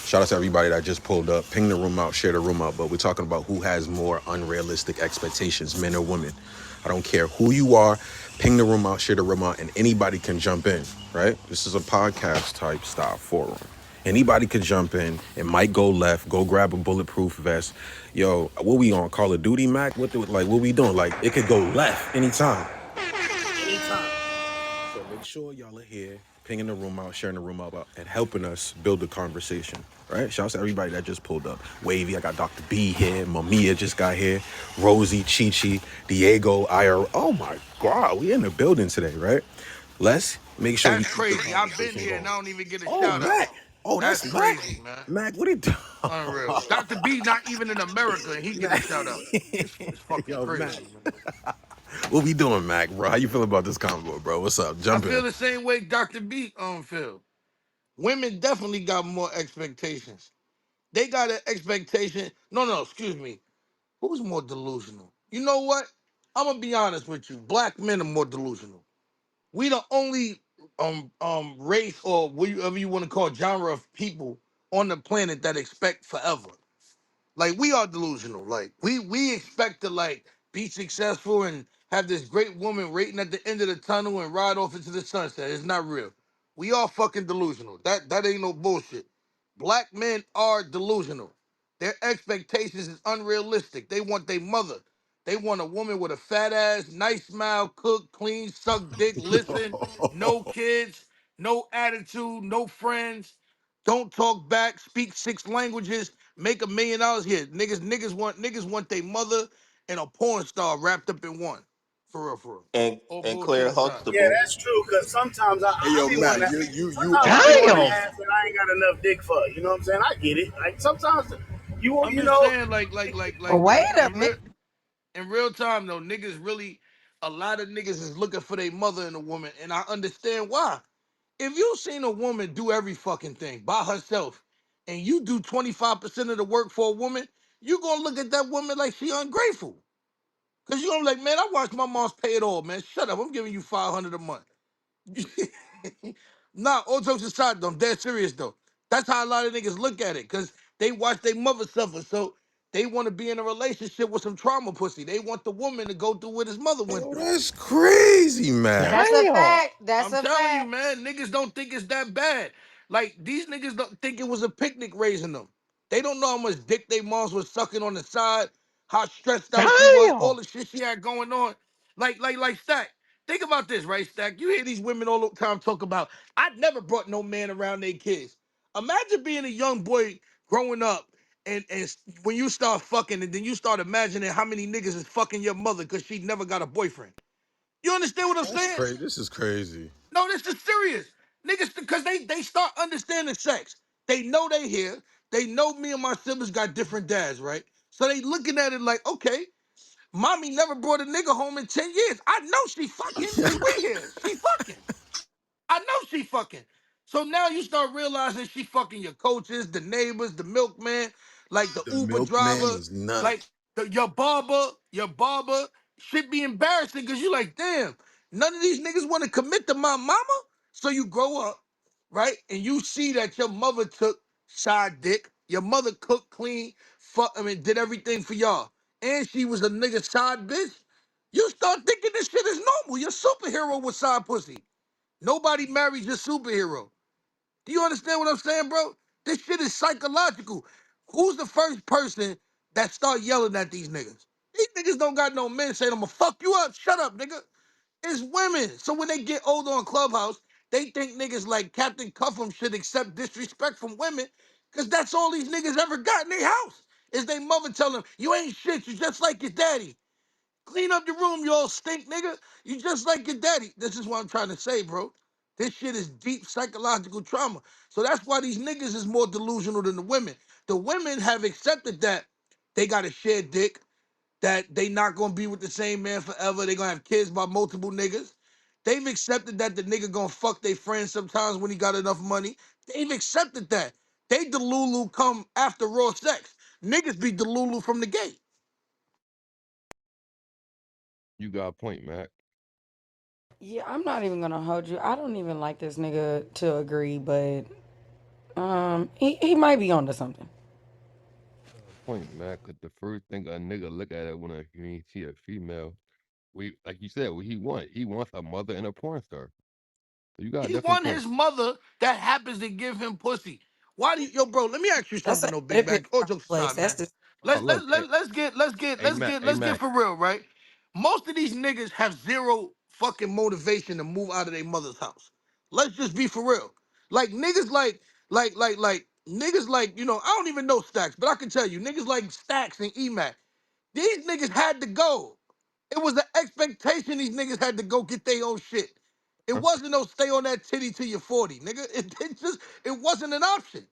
Shout out to everybody that just pulled up. Ping the room out, share the room out. But we're talking about who has more unrealistic expectations, men or women. I don't care who you are. Ping the room out, share the room out, and anybody can jump in, right? This is a podcast type style forum. Anybody could jump in. It might go left. Go grab a bulletproof vest. Yo, what we on Call of Duty, Mac? What we doing? Like it could go left anytime. Anytime. So make sure y'all are here, pinging the room out, sharing the room out, and helping us build the conversation. Right? Shout out to everybody that just pulled up. Wavy, I got Dr. B here. Mamiya just got here. Rosie, Chi Chi, Diego, IR. Oh my God, we in the building today, right? Let's make sure we That's keep the crazy. I've been conversation here and going. I don't even get a Oh, shout out. Mac. Oh, That's that's Mac. crazy, man. Mac, what it do? Unreal. Dr. B not even in America and he get a Mac. shout out. It's fucking Yo, Mac. crazy, man. What we doing, Mac, bro? How you feel about this combo, bro? What's up? I Jump in. feel the same way Dr. B feel. Women definitely got more expectations. They got an expectation. No, excuse me. Who's more delusional? You know what? I'm gonna be honest with you. Black men are more delusional. We the only race or whatever you want to call genre of people on the planet that expect forever. Like we are delusional. Like we expect to like be successful and have this great woman waiting at the end of the tunnel and ride off into the sunset. It's not real. We are fucking delusional. That ain't no bullshit. Black men are delusional. Their expectations is unrealistic. They want their mother. They want a woman with a fat ass, nice smile, cook, clean, suck dick, listen, no kids, no attitude, no friends, don't talk back, speak 6 languages, make $1 million here. Niggas want their mother and a porn star wrapped up in one. For real, for real. All And bullshit Claire aside. Yeah, Huxtable. that's true. Cause sometimes I, Hey, I yo, be wanting Mac, to. you Sometimes I be wanting to absolutely. ask that I ain't got enough dick for. You know what I'm saying? I get it. Like sometimes I'm you just know. saying, like, Wait a minute. in real time though, niggas really, a lot of niggas is looking for their mother in a woman, and I understand why. If you seen a woman do every fucking thing by herself, and you do 25% of the work for a woman, you gonna look at that woman like she ungrateful. Cause you gonna be like, man, I watched my mom's pay it all, man. Shut up, I'm giving you 500 a month. Nah, all jokes aside, though, I'm dead serious though. That's how a lot of niggas look at it, cause they watch their mother suffer, so they want to be in a relationship with some trauma pussy. They want the woman to go through what his mother went Yo, through. that's crazy, man. That's a Damn. fact. That's I'm a telling you, fact. man, niggas don't think it's that bad. Like these niggas don't think it was a picnic raising them. They don't know how much dick they moms was sucking on the side, how stressed out she was, Damn. all the shit she had going on. Like Stack. Think about this, right, Stack? You hear these women all the time talk about, I never brought no man around their kids. Imagine being a young boy growing up and when you start fucking and then you start imagining how many niggas is fucking your mother because she never got a boyfriend. You understand what I'm That's saying? crazy. This is crazy. No, this is serious. Niggas, because they start understanding sex. They know they here. They know me and my siblings got different dads, right? So they looking at it like, okay, mommy never brought a nigga home in 10 years. I know she fucking, because we here. She fucking. I know she fucking. So now you start realizing she fucking your coaches, the neighbors, the milkman, like the The Uber milkman driver, is nuts. like your barber. Should be embarrassing because you like, damn, none of these niggas want to commit to my mama. So you grow up, right? And you see that your mother took side dick. Your mother cooked, clean, did everything for y'all. And she was a nigga side bitch. You start thinking this shit is normal. You're superhero with side pussy. Nobody marries your superhero. Do you understand what I'm saying, bro? This shit is psychological. Who's the first person that start yelling at these niggas? These niggas don't got no men saying, I'm gonna fuck you up. Shut up, nigga. It's women. So when they get older on Clubhouse, they think niggas like Captain Cuffham should accept disrespect from women, because that's all these niggas ever got in their house. Is they mother tell them, you ain't shit, you just like your daddy. Clean up your room, you all stink, nigga. You just like your daddy. This is what I'm trying to say, bro. This shit is deep psychological trauma. So that's why these niggas is more delusional than the women. The women have accepted that they got to share dick, that they not gonna be with the same man forever. They gonna have kids by multiple niggas. They've accepted that the nigga gonna fuck their friends sometimes when he got enough money. They've accepted that. They delulu come after raw sex. Niggas be delulu from the gate. You got a point, Mac. Yeah, I'm not even gonna hold you. I don't even like this nigga to agree, but he might be onto something. Point, Mac. Cause the first thing a nigga look at it when he see a female, we like you said, what he want. He wants a mother and a porn star. So you got a He different won point. his mother that happens to give him pussy. Why do you, yo, bro? Let me ask you That's something, a though, Big Oedipus Bag. All jokes complex. aside, That's man. the Oh, look, hey Mac, hey Let's Mac. get for real, right? Most of these niggas have zero fucking motivation to move out of their mother's house. Let's just be for real. Like niggas, niggas, like, I don't even know Stacks, but I can tell you, niggas like Stacks and EMAC. These niggas had to go. It was the expectation these niggas had to go get their own shit. It Huh? wasn't no stay on that titty till you're 40, nigga. It wasn't an option.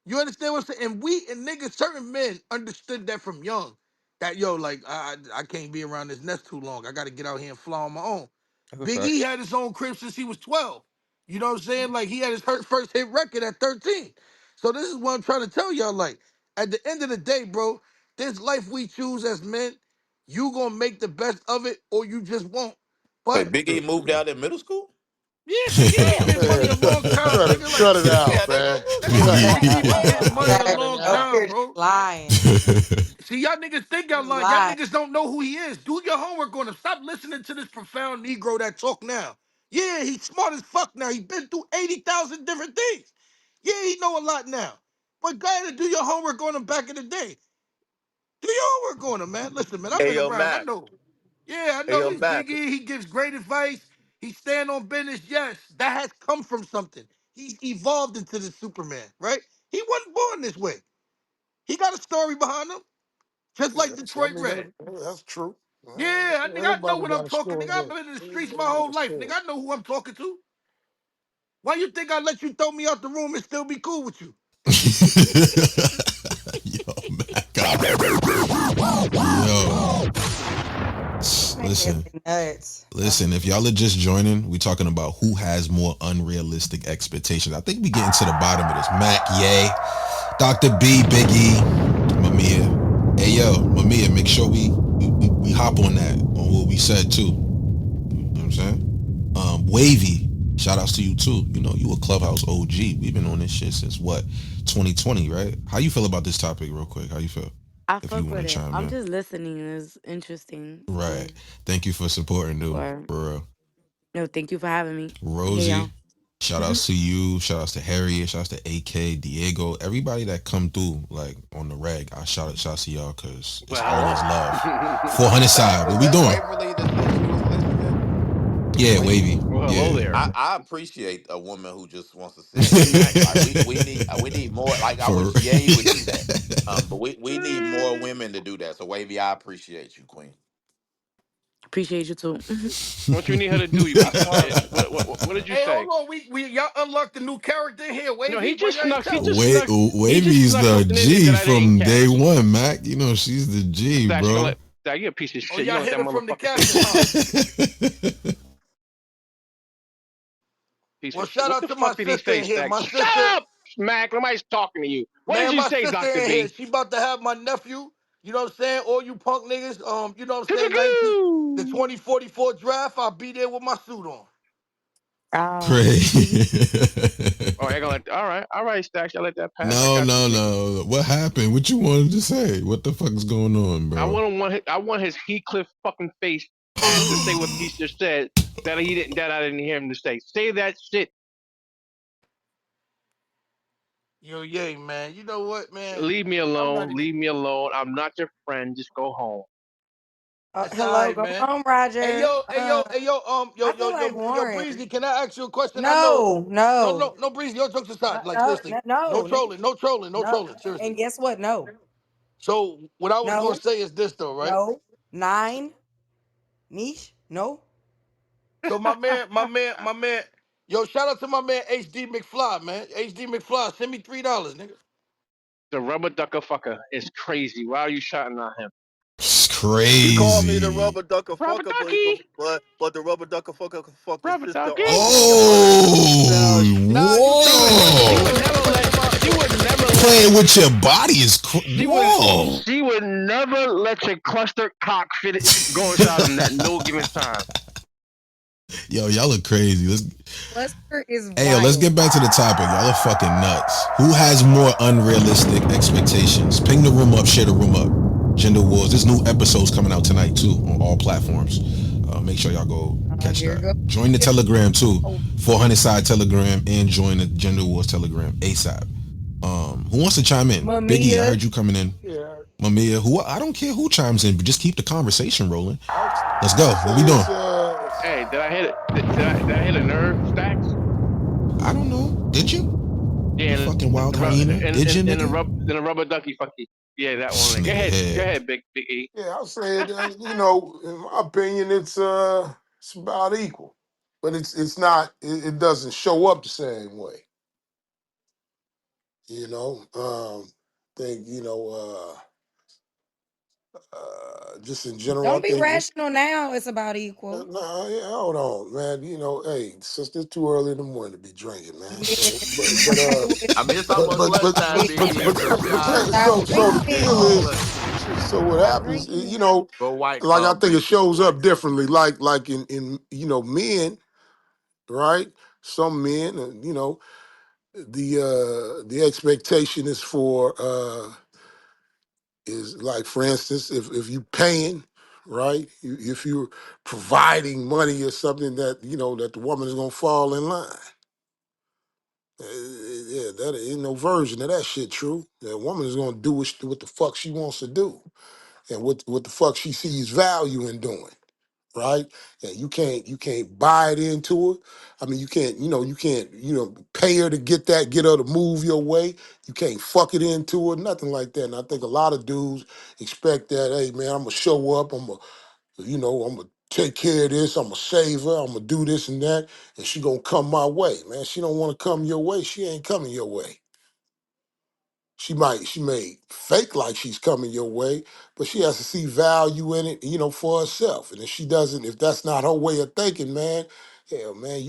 You understand what I'm saying? And we and niggas, certain men understood that from young. That yo, like, I can't be around this nest too long. I gotta get out here and fly on my own. That's a Big fact. E had his own crib since he was 12. You know what I'm saying? Like he had his first hit record at 13. So this is what I'm trying to tell y'all. Like, at the end of the day, bro, this life we choose as men, you gonna make the best of it or you just won't. But Wait, Big E True, moved true. out in middle school? Yeah, nigga, he been getting money Man, a long time, cut it, nigga. Like, cut it Yeah, out, man. that nigga BG been getting money a Zach, long up time, here bro. lying. See, y'all niggas think y'all You lying. Y'all lying. niggas don't know who he is. Do your homework on him. Stop listening to this profound Negro that talk now. Yeah, he's smart as fuck now. He been through 80,000 different things. Yeah, he know a lot now. But go ahead and do your homework on him back in the day. Do your homework on him, man. Listen, man, I've Hey been yo, around. I Mac. know. Yeah, I Hey know yo, he's Mac. biggie. He gives great advice. He stand on business. Yes, that has come from something. He's evolved into the Superman, right? He wasn't born this way. He got a story behind him, just Yeah, like Detroit Red. that's true. Yeah, nigga, I know Everybody what I'm got a talking. Nigga, story. I've Yeah, been in the streets my everybody got whole a life. story. Nigga, I know who I'm talking to. Why you think I let you throw me out the room and still be cool with you? Yo, man, yo, Man, listen. nuts. Listen, if y'all are just joining, we talking about who has more unrealistic expectations. I think we getting to the bottom of this. Mac, yay. Dr. B, Big E, Mamiya. Hey yo, Mamiya, make sure we hop on that, on what we said too. You know what I'm saying? Wavy, shout outs to you too. You know, you a Clubhouse OG. We've been on this shit since what, 2020, right? How you feel about this topic real quick? How you feel? I If you fuck want with to it. chime I'm in. just listening. It's interesting. Right. Thank you for supporting, dude. Or For real. no, thank you for having me. Hey Rosie, y'all. shout outs to you. Shout outs to Harriet. Shout outs to AK, Diego, everybody that come through like on the reg. I shout outs to y'all because Oh, it's for Well, always sure. hello. love. Was 400 that side. was What we that doing? Waverly that said she was listening? Yeah, Wavy. wavy. Well, hello Yeah. there. I appreciate a woman who just wants to sit and listen. Like we need more. Like I For wish Ye would do that. But we need more women to do that. So Wavy, I appreciate you, Queen. Appreciate you too. What you need her to do? What did you Well, say? Hey, hold on. We y'all unlocked a new character in here, no, Wavy. he Why just y'all ain't snuck. He tell us? just snuck. He just Wavy's snuck the something in there G that I didn't from day catch. one, Mac. You know, she's the G, Stacks, you gonna bro. let that? You a piece of Oh, shit. You y'all gonna let hit that her from the motherfucker captain, finish? huh? Piece Well, of shit. shout What out the to my fuck did he sister say, in here. Stacks? My Shut sister, up, Smack. Nobody's talking to you. What did man, you my say, sister Doctor in here. B? She about to have my nephew. You know what I'm saying? All you punk niggas. You know what I'm saying? The Cuckoo. 2044 draft. I'll be there with my suit on. Oh. Crazy. Oh, I gonna let. All right, Stacks. I let that pass. I No, got you, no, G. no. What happened? What you wanted to say? What the fuck's going on, bro? I want his Heathcliff fucking face ass to say what he just said that he didn't. That I didn't hear him to say. Say that shit. Yo, yay, man. You know what, man? Leave me I'm not alone. even. Leave me alone. I'm not your friend. Just go home. That's all Hello, right, go man. home, Hey, Roger. yo, hey, yo, hey, yo, I feel like yo, Warren. Breezy, can I ask you a question? I know. No, No, no, no, no, Breezy, yo, jokes no, aside. Like, no, seriously. no, No no, nigga. trolling, no trolling, no No. trolling. Seriously. And guess what? No, So, what I was going no, to say is this, though, right? no. Nine, niche, no. So, my man, yo, shout out to my man, HD McFly, man. HD McFly, send me $3, nigga. The rubber ducker fucker is crazy. Why are you shouting at him? It's He called me the crazy. rubber ducker Rubber fucker, ducky. but the rubber ducker fuck his Rubber sister ducky. on Thursday. Now, Oh, nah, you trolling, bro. You She whoa. would trolling. Let me never put let. you in my. She would never let. Playing with your body is She would. whoa. She would never let your clustered cock go inside him at no given time. Yo, y'all look crazy. Cluster is Hey, yo, let's wild. get back to the topic. Y'all are fucking nuts. Who has more unrealistic expectations? Ping the room up, share the room up. Gender Wars. There's new episodes coming out tonight too on all platforms. Make sure y'all go catch Here that. goes. Join the Telegram too. 400 side Telegram and join the Gender Wars Telegram ASAP. Who wants to chime in? Biggie, I Mamiya. heard you coming in. Yeah, Mamiya, who I don't care who chimes in, but just keep the conversation rolling. Let's go. I'll What say we doing? it's Hey, did I hit it? Did I hit a nerve, Stacks? I don't know. Did you? You Yeah, fucking wild hyena? Did you, nigga? in a rubber ducky fucky. Yeah, that This one. nigga Go here. ahead, big E. yeah, I'll say it. In my opinion, it's about equal, but it's not. It doesn't show up the same way. You know, think just in general, I Don't be think. rational now. It's about equal. No, yeah, hold on, man. Hey, sister, it's too early in the morning to be drinking, man. Yeah, So, I agree with I mean, it's you. almost lunchtime, Yeah, Big E. Two shots. I so agree the with deal you. is, Look, so what I happens, agree. go White like I Claw, think it Big E. shows up differently. Like in men, right? Some men, the expectation is for is like, for instance, if you paying, right? If you're providing money or something that that the woman is gonna fall in line. Yeah, that ain't no version of that shit true. That woman is gonna do what the fuck she wants to do, and what the fuck she sees value in doing, right? And you can't buy it into her. I mean, you can't pay her to get her to move your way. You can't fuck it into her, nothing like that. And I think a lot of dudes expect that, hey man, I'm gonna show up, I'm gonna take care of this, I'm gonna save her, I'm gonna do this and that, and she gonna come my way. Man, she don't wanna come your way, she ain't coming your way. She may fake like she's coming your way, but she has to see value in it, for herself. And if that's not her way of thinking, man, hell, man,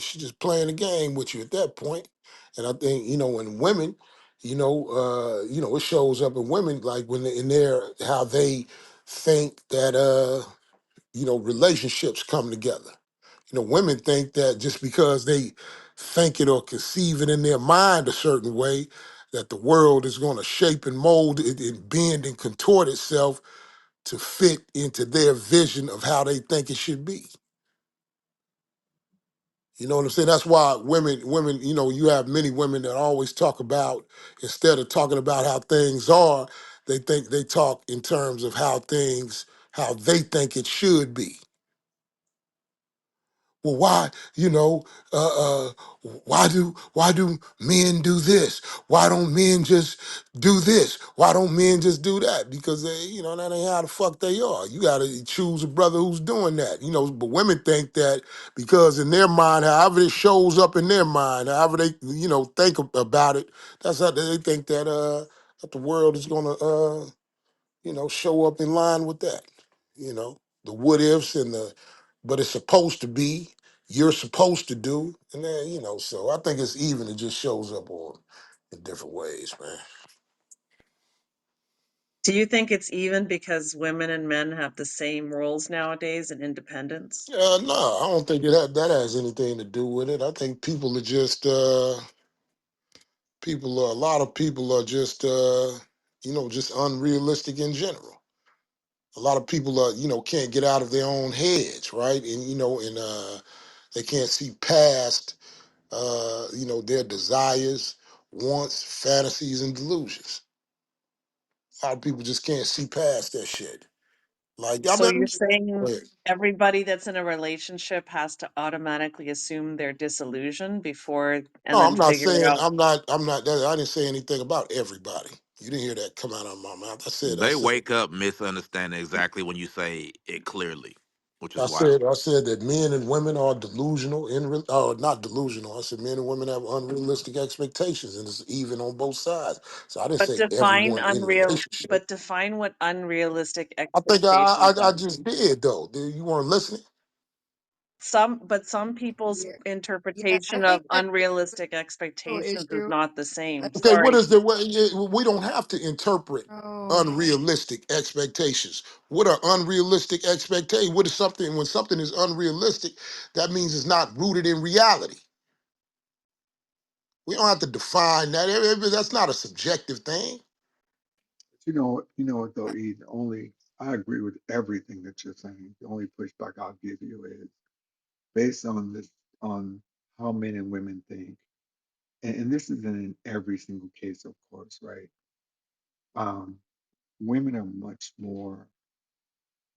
she just playing a game with you at that point. And I think, in women, it shows up in women like when in their how they think that relationships come together. Women think that just because they think it or conceive it in their mind a certain way, that the world is going to shape and mold it and bend and contort itself to fit into their vision of how they think it should be. You know what I'm saying? That's why women, you have many women that always talk about, instead of talking about how things are, they think they talk in terms of how they think it should be. Well, uh, uh, why do men do this? Why don't men just do this? Why don't men just do that? Because that ain't how the fuck they are. You got to choose a brother who's doing that. But women think that because in their mind, however it shows up in their mind, however they think about it, that's how they think that the world is gonna show up in line with that. The what ifs and but it's supposed to be, you're supposed to do, and then, so I think it's even, it just shows up on in different ways, man. Do you think it's even because women and men have the same roles nowadays in independence? No, I don't think that has anything to do with it. I think people are just a lot of people are just just unrealistic in general. A lot of people are, can't get out of their own heads, right? And they can't see past their desires, wants, fantasies, and delusions. A lot of people just can't see past that shit. Like, I So you're mean, saying go ahead. everybody that's in a relationship has to automatically assume they're disillusioned before and No, then I'm not figure saying out. I didn't say anything about everybody. You didn't hear that come out of my mouth. They wake up misunderstanding exactly when you say it clearly, which is wild. I said that men and women are delusional not delusional. I said men and women have unrealistic expectations, and it's even on both sides. So I didn't But say everyone in a relationship. define what unrealistic I think I expectations I, I are. just did though. You weren't listening. Some people's Yeah. Yeah, I interpretation of think that unrealistic no expectations is issue. not the same. Okay, what Sorry. is the way? We don't have to interpret Oh, unrealistic expectations. What are unrealistic expectations? What is something when something is unrealistic? That means it's not rooted in reality. We don't have to define that. That's not a subjective thing. But you know what though, E, the only I agree with everything that you're saying. The only pushback I'll give you is based on this on how men and women think, and this isn't in every single case, of course, right? Um, Women are much more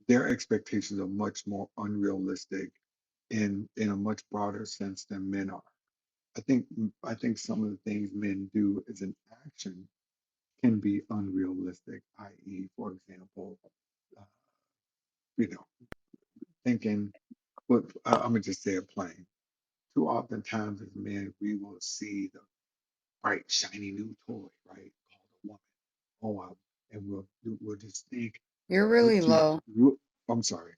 their expectations are much more unrealistic in a much broader sense than men are. I think some of the things men do as an action can be unrealistic, i.e., for example, uh, you know, thinking, but I'm gonna just say it plain. Too often times as men, we will see the bright, shiny new toy, right, called a woman. And we'll just think, you're really to, low. I'm sorry.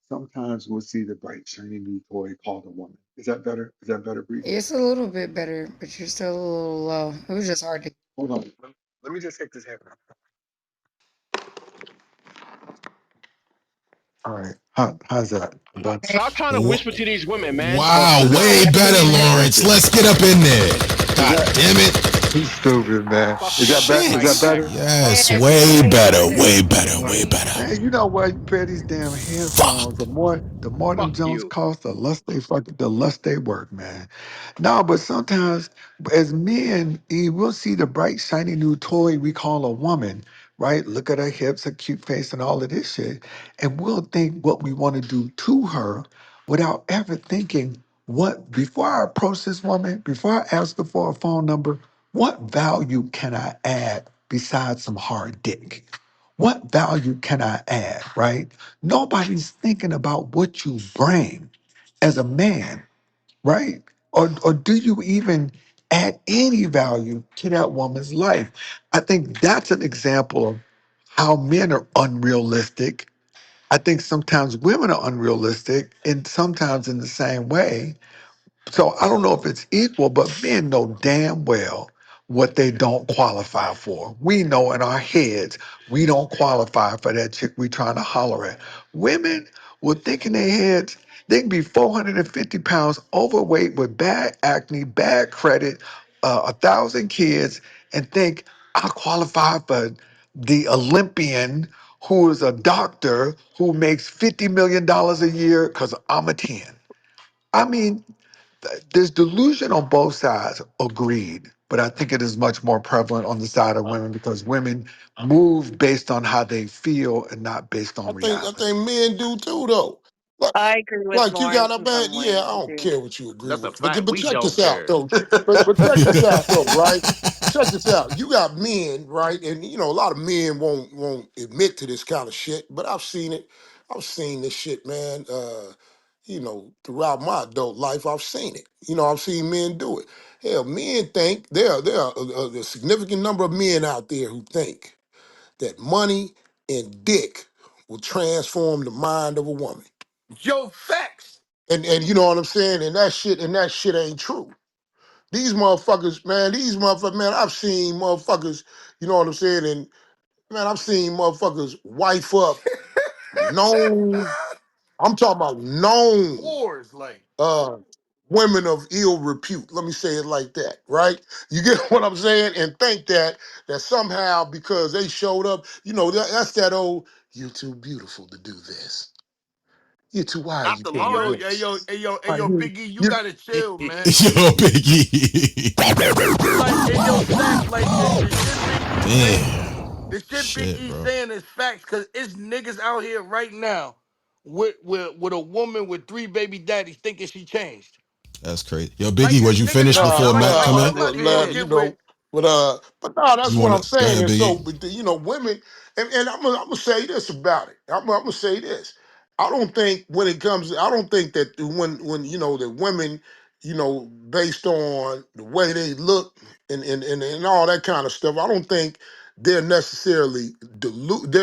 Sometimes we'll see the bright, shiny new toy called a woman. Is that better? Is that better, Breeze? It's a little bit better, but you're still a little low. It was just hard to. Hold on. Let me just take this hair. All right. How's that? But Stop trying to Wh- whisper to these women, man. Wow, is Stop that way whispering in better, these heads. Lawrence. Let's get up in there. is God that damn it. he's stupid, man. Is Fucking that better? Is that Shit. nightmare. better? Yes, Yes, go way better, ahead. way better, All right. way better. Man, you know what? You pay these damn Fuck. headphones. The more them Fuck Jones you. cost, the less they work, man. No, but sometimes as men, we'll see the bright, shiny new toy we call a woman, right? Look at her hips, her cute face, and all of this shit. And we'll think what we want to do to her without ever thinking what, before I approach this woman, before I ask her for a phone number, what value can I add besides some hard dick? What value can I add, right? Nobody's thinking about what you bring as a man, right? Or do you even add any value to that woman's life? I think that's an example of how men are unrealistic. I think sometimes women are unrealistic, and sometimes in the same way. So I don't know if it's equal, but men know damn well what they don't qualify for. We know in our heads we don't qualify for that chick we trying to holler at. Women will think in their heads they can be 450 pounds overweight with bad acne, bad credit, 1,000 kids, and think I qualify for the Olympian who is a doctor who makes $50 million a year because I'm a 10. I mean, there's delusion on both sides, agreed. But I think it is much more prevalent on the side of women because women move based on how they feel and not based on I reality. think men do too though. Like, I agree with like you got Lawrence a in man, some yeah, ways. I I don't do. care what you agree That's a with. fact. But We check this don't out care. though. But check this out though, right? Check this out. You got men, right? And you know, a lot of men won't admit to this kind of shit, but I've seen it. I've seen this shit, man. You know, throughout my adult life, I've seen it. You know, I've seen men do it. Hell, men think there are a significant number of men out there who think that money and dick will transform the mind of a woman. Yo, facts. And you know what I'm saying? And that shit ain't true. These motherfuckers, man, I've seen motherfuckers, you know what I'm saying? And man, I've seen motherfuckers wife up known, I'm talking about known Wars, like. uh women of ill repute. Let me say it like that, right? You get what I'm saying? And think that somehow because they showed up, you know, that's that old, you're too beautiful to do this. You're too wise, you Dr. can't Hey do yo, Lawrence? hey this. yo, hey yo, hey Right? yo, Biggie, you You, gotta chill, man. Yo, Biggie. Like, hey yo, facts, like the shit Biggie saying, Damn. the shit Shit, Biggie bro. saying is facts, cause it's niggas out here right now with a woman with 3 baby daddies thinking she changed. That's crazy. Yo, Like Biggie, was it's you niggas finished out here, before like Matt like come like in? look, and nah, you'll you get with know, but no, that's You what want I'm to go saying. ahead, And so, Biggie? but you know, women, and I'm gonna say this about it. I'm gonna say this. I don't think when it comes, I don't think that when you know the women, you know, based on the way they look and all that kind of stuff, I don't think they're necessarily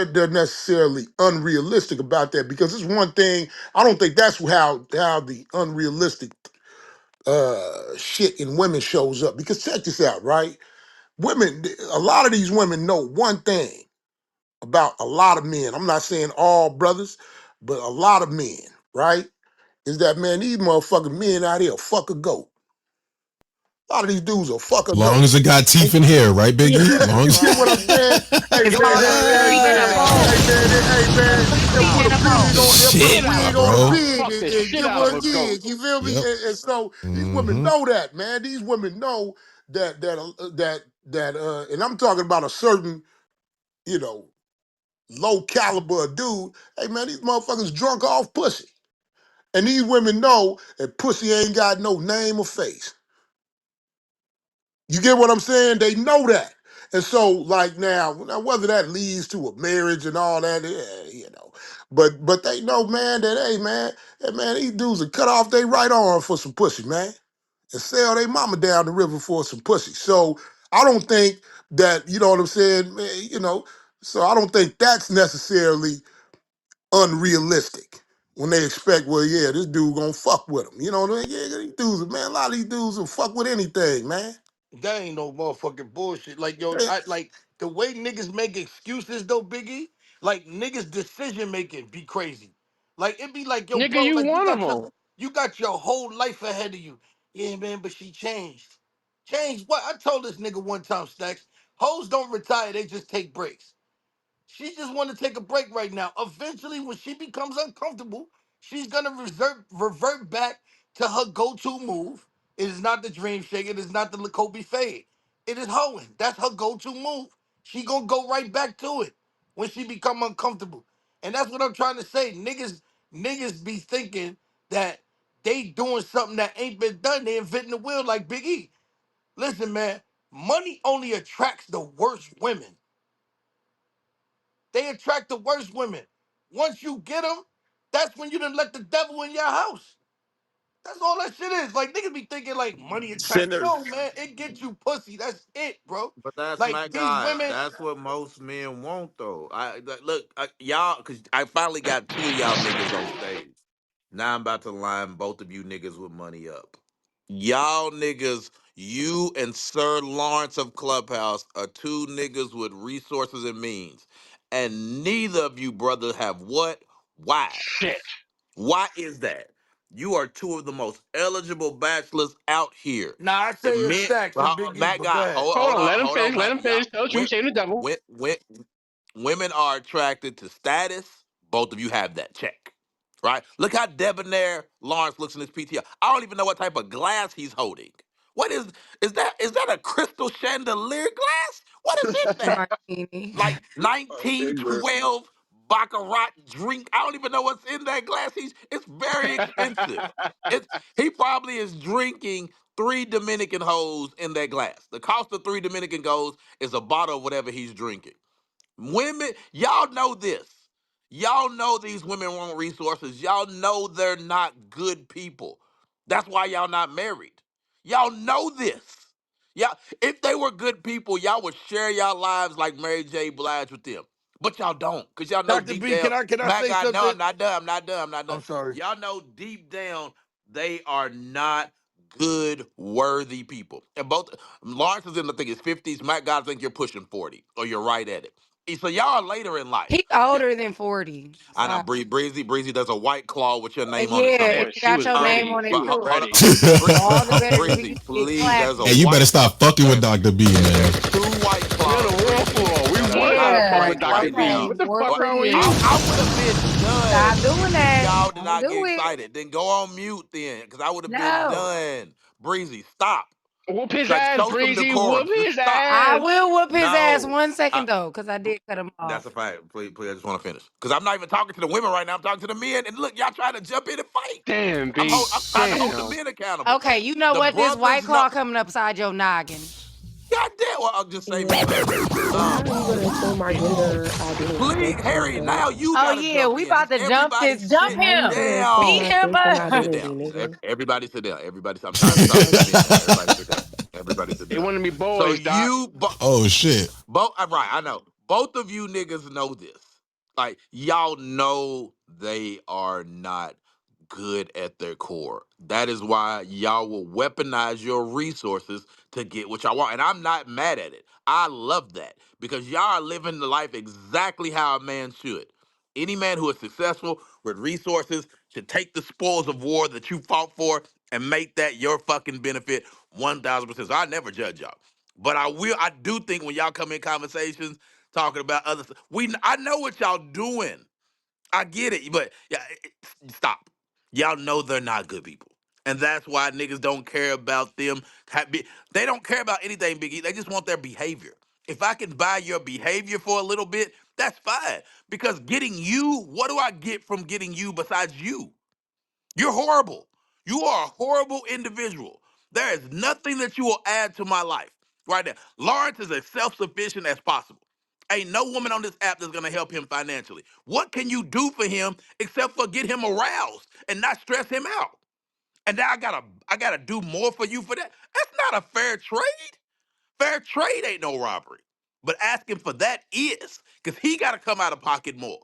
they're necessarily unrealistic about that because it's one thing. I don't think that's how the unrealistic shit in women shows up because check this out, right? Women, a lot of these women know one thing about a lot of men. I'm not saying all brothers, but a lot of men, right? Is that man, these motherfucking men out here fuck a goat. A lot of these dudes will fuck a Long goat. as it got teeth And- in here, right, Biggie? Long you as get what I'm Right. saying? Hey It's man, called a pussy and a bow. hey man, A they'll pussy put a and a pig bow. on, they'll put a Shit shit, out wig of on a I'll bro. pig fuck the and shit give out her of a a goat. gig. You feel me? Yep. And so these women Mm-hmm. know that, man. These women know that and I'm talking about a certain, you know, low caliber dude. Hey man, these motherfuckers drunk off pussy. And these women know that pussy ain't got no name or face. You get what I'm saying? They know that. And so, like now whether that leads to a marriage and all that, you know. But they know, man, that hey man, these dudes will cut off their right arm for some pussy, man. And sell their mama down the river for some pussy. So I don't think that, you know what I'm saying, man, you know, so I don't think that's necessarily unrealistic when they expect, well, yeah, this dude gonna fuck with them. You know what I mean? Yeah, these dudes, man, a lot of these dudes will fuck with anything, man. that ain't no motherfucking bullshit. Like yo, They- I like the way niggas make excuses though, Biggie. Like niggas decision making be crazy. Like it be like, yo, Nigga, bro, you like one of them. you got your whole life ahead of you. Yeah, man, but she changed. Changed what? I told this nigga one time, Stacks. Hoes don't retire, they just take breaks. She just want to take a break right now. Eventually, when she becomes uncomfortable, she's gonna revert back to her go-to move. It is not the dream shake. It is not the Kobe fade. It is hoeing. That's her go-to move. She gonna go right back to it when she become uncomfortable. And that's what I'm trying to say. Niggas be thinking that they doing something that ain't been done. They inventing the wheel like Big E. Listen, man, money only attracts the worst women. They attract the worst women. Once you get them, that's when you done let the devil in your house. That's all that shit is. Like niggas be thinking like money attract. No, Sinners. man, it gets you pussy. That's it, bro. But that's Like my these God. women. That's what most men want, though. Look, y'all, because I finally got two of y'all niggas on stage. Now I'm about to line both of you niggas with money up. Y'all niggas, you and Sir Lawrence of Clubhouse are two niggas with resources and means, and neither of you brothers have what? Shit. Wives. Why is that? You are two of the most eligible bachelors out here. Nah, I The say it's men, Stacks and Big E, Matt but go God, ahead. Hold on, let him hold on, finish. Let Matt. him Y'all, finish. Tell the truth, shame the devil. women are attracted to status. Both of you have that check, right? Look how debonair Lawrence looks in his PTR. I don't even know what type of glass he's holding. What is that? Is that a crystal chandelier glass? What is in that? Martini. Like Ignorant. 1912 baccarat drink. I don't even know what's in that glass. It's very expensive. It's he probably is drinking three Dominican hoes in that glass. The cost of three Dominican goes is a bottle of whatever he's drinking. Women, y'all know this. Y'all know these women want resources. Y'all know they're not good people. That's why y'all not married. Y'all know this. Yeah, if they were good people, y'all would share y'all lives like Mary J. Blige with them. But y'all don't, because y'all know Dr. deep B, down, can I my say God, no, something? I'm not done. I'm not done. I'm not done. I'm sorry. Y'all know deep down they are not good, worthy people. And both Lawrence is in the thing his 50s. Matt God, I think you're pushing 40, or you're right at it. So y'all are later in life. He Yeah, older than 40. I know. Stop. Breezy does a white claw with your name on it Yeah, somewhere. it Boy, she got was your name ready. on She it But was too. ready. All the better Breezy, reviews get please. There's a Hey, clapped. you better white. stop fucking with There's Dr. B, man. there's two white You're the claws, world Breezy, for. We that are was on gonna the fuck Yeah. with drink Dr. right B. Okay. now. What the More fuck But for wrong with you. you? I would have been Stop done doing if that. y'all did Don't not get do it. excited. Then go on mute then, because I would have been No. done. Breezy, stop. Whoop his Like, ass, show some Breezy. Whoop decorum. Just his stop. I ass. will whoop his ass No. 1 second though, because I did cut him That's a off. fact. Please, I just want to finish. Because I'm not even talking to the women right now. I'm talking to the men. And look, y'all trying to jump in and fight. Damn, B. I'm trying to hold the Damn. men accountable. Okay, you know The what? This white brothers know. claw coming upside your noggin. God damn. Well, I'll just save me Yeah. some. And how are you gonna assume our gender identity? Please, That's fucked Harry, up. now you Oh got to yeah, jump we in. about Just to jump everybody this. Jump sit How you him. gonna assume Beat down. my him sense of up. Sit identity, down. nigga? Everybody sit down. I'm trying to talk to the men now. Everybody sit down. Everybody sit They down. want to be So boys, Doc. you, Oh shit. both, right, I know. Both of you niggas know this. Like, y'all know they are not good at their core. That is why y'all will weaponize your resources to get what y'all want. And I'm not mad at it. I love that because y'all are living the life exactly how a man should. Any man who is successful with resources should take the spoils of war that you fought for and make that your fucking benefit 1000%. So I never judge y'all. But I do think when y'all come in conversations talking about other stuff, I know what y'all doing. I get it, but yeah, stop. Y'all know they're not good people, and that's why niggas don't care about them. They don't care about anything, Biggie. They just want their behavior. If I can buy your behavior for a little bit, that's fine. Because getting you, what do I get from getting you besides you? You're horrible. You are a horrible individual. There is nothing that you will add to my life right now. Lawrence is as self-sufficient as possible. Ain't no woman on this app that's gonna help him financially. What can you do for him except for get him aroused and not stress him out? And now I gotta do more for you for that. That's not a fair trade. Fair trade ain't no robbery. But asking for that is, because he gotta come out of pocket more.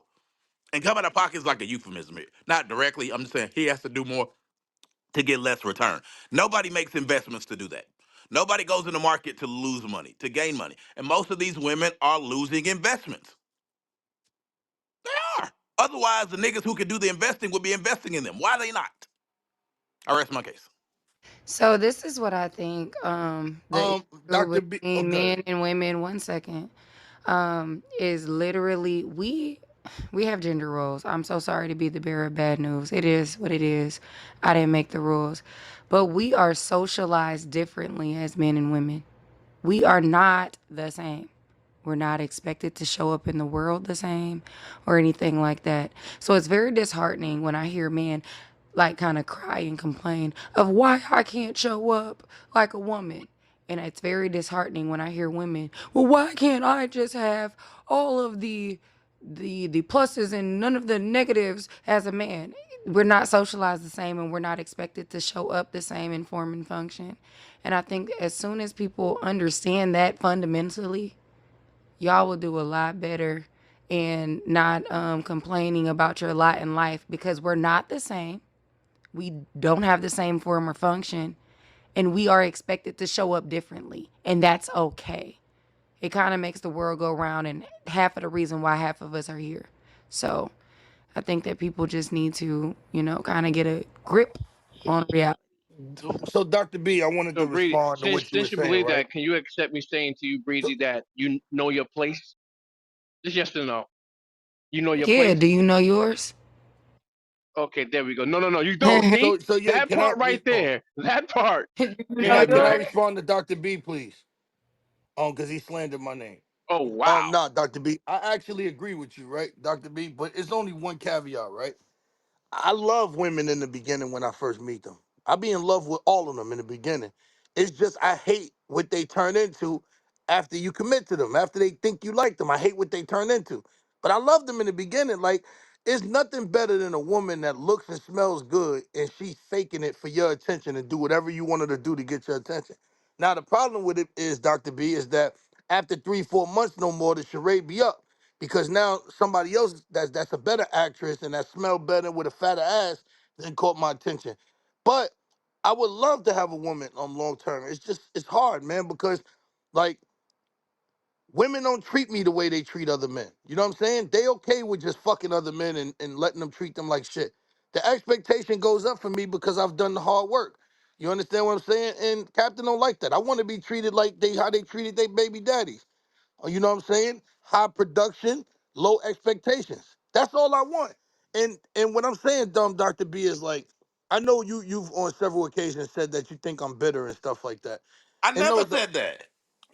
And come out of pocket is like a euphemism here. Not directly. I'm just saying he has to do more to get less return. Nobody makes investments to do that. Nobody goes in the market to lose money, to gain money. And most of these women are losing investments. They are. Otherwise, the niggas who could do the investing would be investing in them. Why are they not? I rest my case. So this is what I think. The issue Dr. B. Oh, between good. men and women. One second. Is literally we have gender roles. I'm so sorry to be the bearer of bad news. It is what it is. I didn't make the rules, but we are socialized differently as men and women. We are not the same. We're not expected to show up in the world the same or anything like that. So it's very disheartening when I hear men like kind of cry and complain of why I can't show up like a woman. And it's very disheartening when I hear women, well, why can't I just have all of the pluses and none of the negatives as a man? We're not socialized the same and we're not expected to show up the same in form and function. And I think as soon as people understand that fundamentally, y'all will do a lot better and not complaining about your lot in life because we're not the same. We don't have the same form or function, and we are expected to show up differently, and that's okay. It kind of makes the world go round, and half of the reason why half of us are here. So I think that people just need to, kind of get a grip on reality. So, Dr. B, I wanted to So, Breedy, respond to what you were since you saying, believe right? that, can you accept me saying to you, So, Breedy, that you know your place? Just yes or no. You know your Yeah, place? do you know yours? Okay, there we go. No, no, no. You don't Do see yeah, that part right there. That part. you know can I yours? respond to Dr. B, please? Because he slandered my name. Oh wow. No, Dr. B, I actually agree with you, right, Dr. B? But it's only one caveat, right? I love women in the beginning when I first meet them. I be in love with all of them in the beginning. It's just I hate what they turn into after you commit to them, after they think you like them. I hate what they turn into. But I love them in the beginning. Like, it's nothing better than a woman that looks and smells good and she's faking it for your attention and do whatever you want her to do to get your attention. Now, the problem with it is, Dr. B, is that after 3, 4 months no more, the charade be up because now somebody else that's a better actress and that smell better with a fatter ass then caught my attention. But I would love to have a woman long term. It's hard, man, because like women don't treat me the way they treat other men. You know what I'm saying? They okay with just fucking other men and letting them treat them like shit. The expectation goes up for me because I've done the hard work. You understand what I'm saying? And Captain don't like that. I want to be treated like how they treated their baby daddies. You know what I'm saying? High production, low expectations. That's all I want. And what I'm saying, dumb Dr. B, is like, I know you've on several occasions said that you think I'm bitter and stuff like that. I And never said that.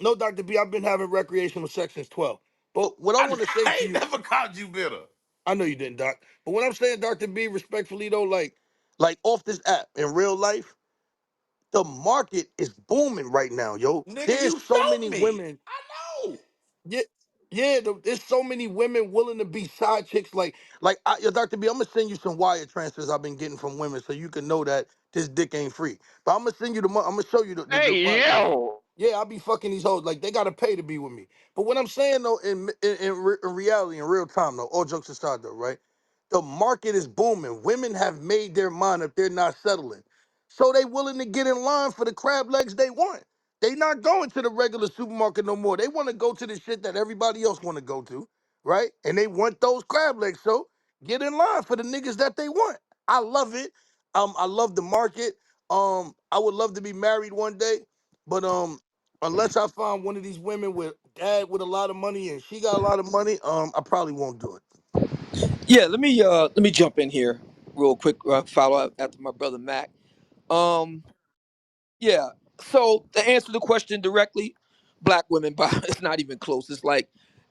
no, Dr. B, I've been having recreational sex since 12. But what I I, want to say I to ain't you, never called you bitter. I know you didn't, Doc. But what I'm saying, Dr. B, respectfully though, like off this app in real life, the market is booming right now, yo. Nigga, There's you so many showed me. women. I know. Yeah, yeah. There's so many women willing to be side chicks. Dr. B, I'm gonna send you some wire transfers I've been getting from women, so you can know that this dick ain't free. But I'm gonna send you I'm gonna show you the Hey like, yo. yeah, I be fucking these hoes. Like they gotta pay to be with me. But what I'm saying though, in reality, in real time though, all jokes aside though, right? The market is booming. Women have made their mind up. They're not settling, so they willing to get in line for the crab legs they want. They not going to the regular supermarket no more. They want to go to the shit that everybody else want to go to, right? And they want those crab legs. So get in line for the niggas that they want. I love it. I love the market. I would love to be married one day, but unless I find one of these women with dad with a lot of money and she got a lot of money, I probably won't do it. Yeah, let me jump in here real quick. Follow up after my brother Mac. Um, yeah. So to answer the question directly, black women, it's not even close. It's like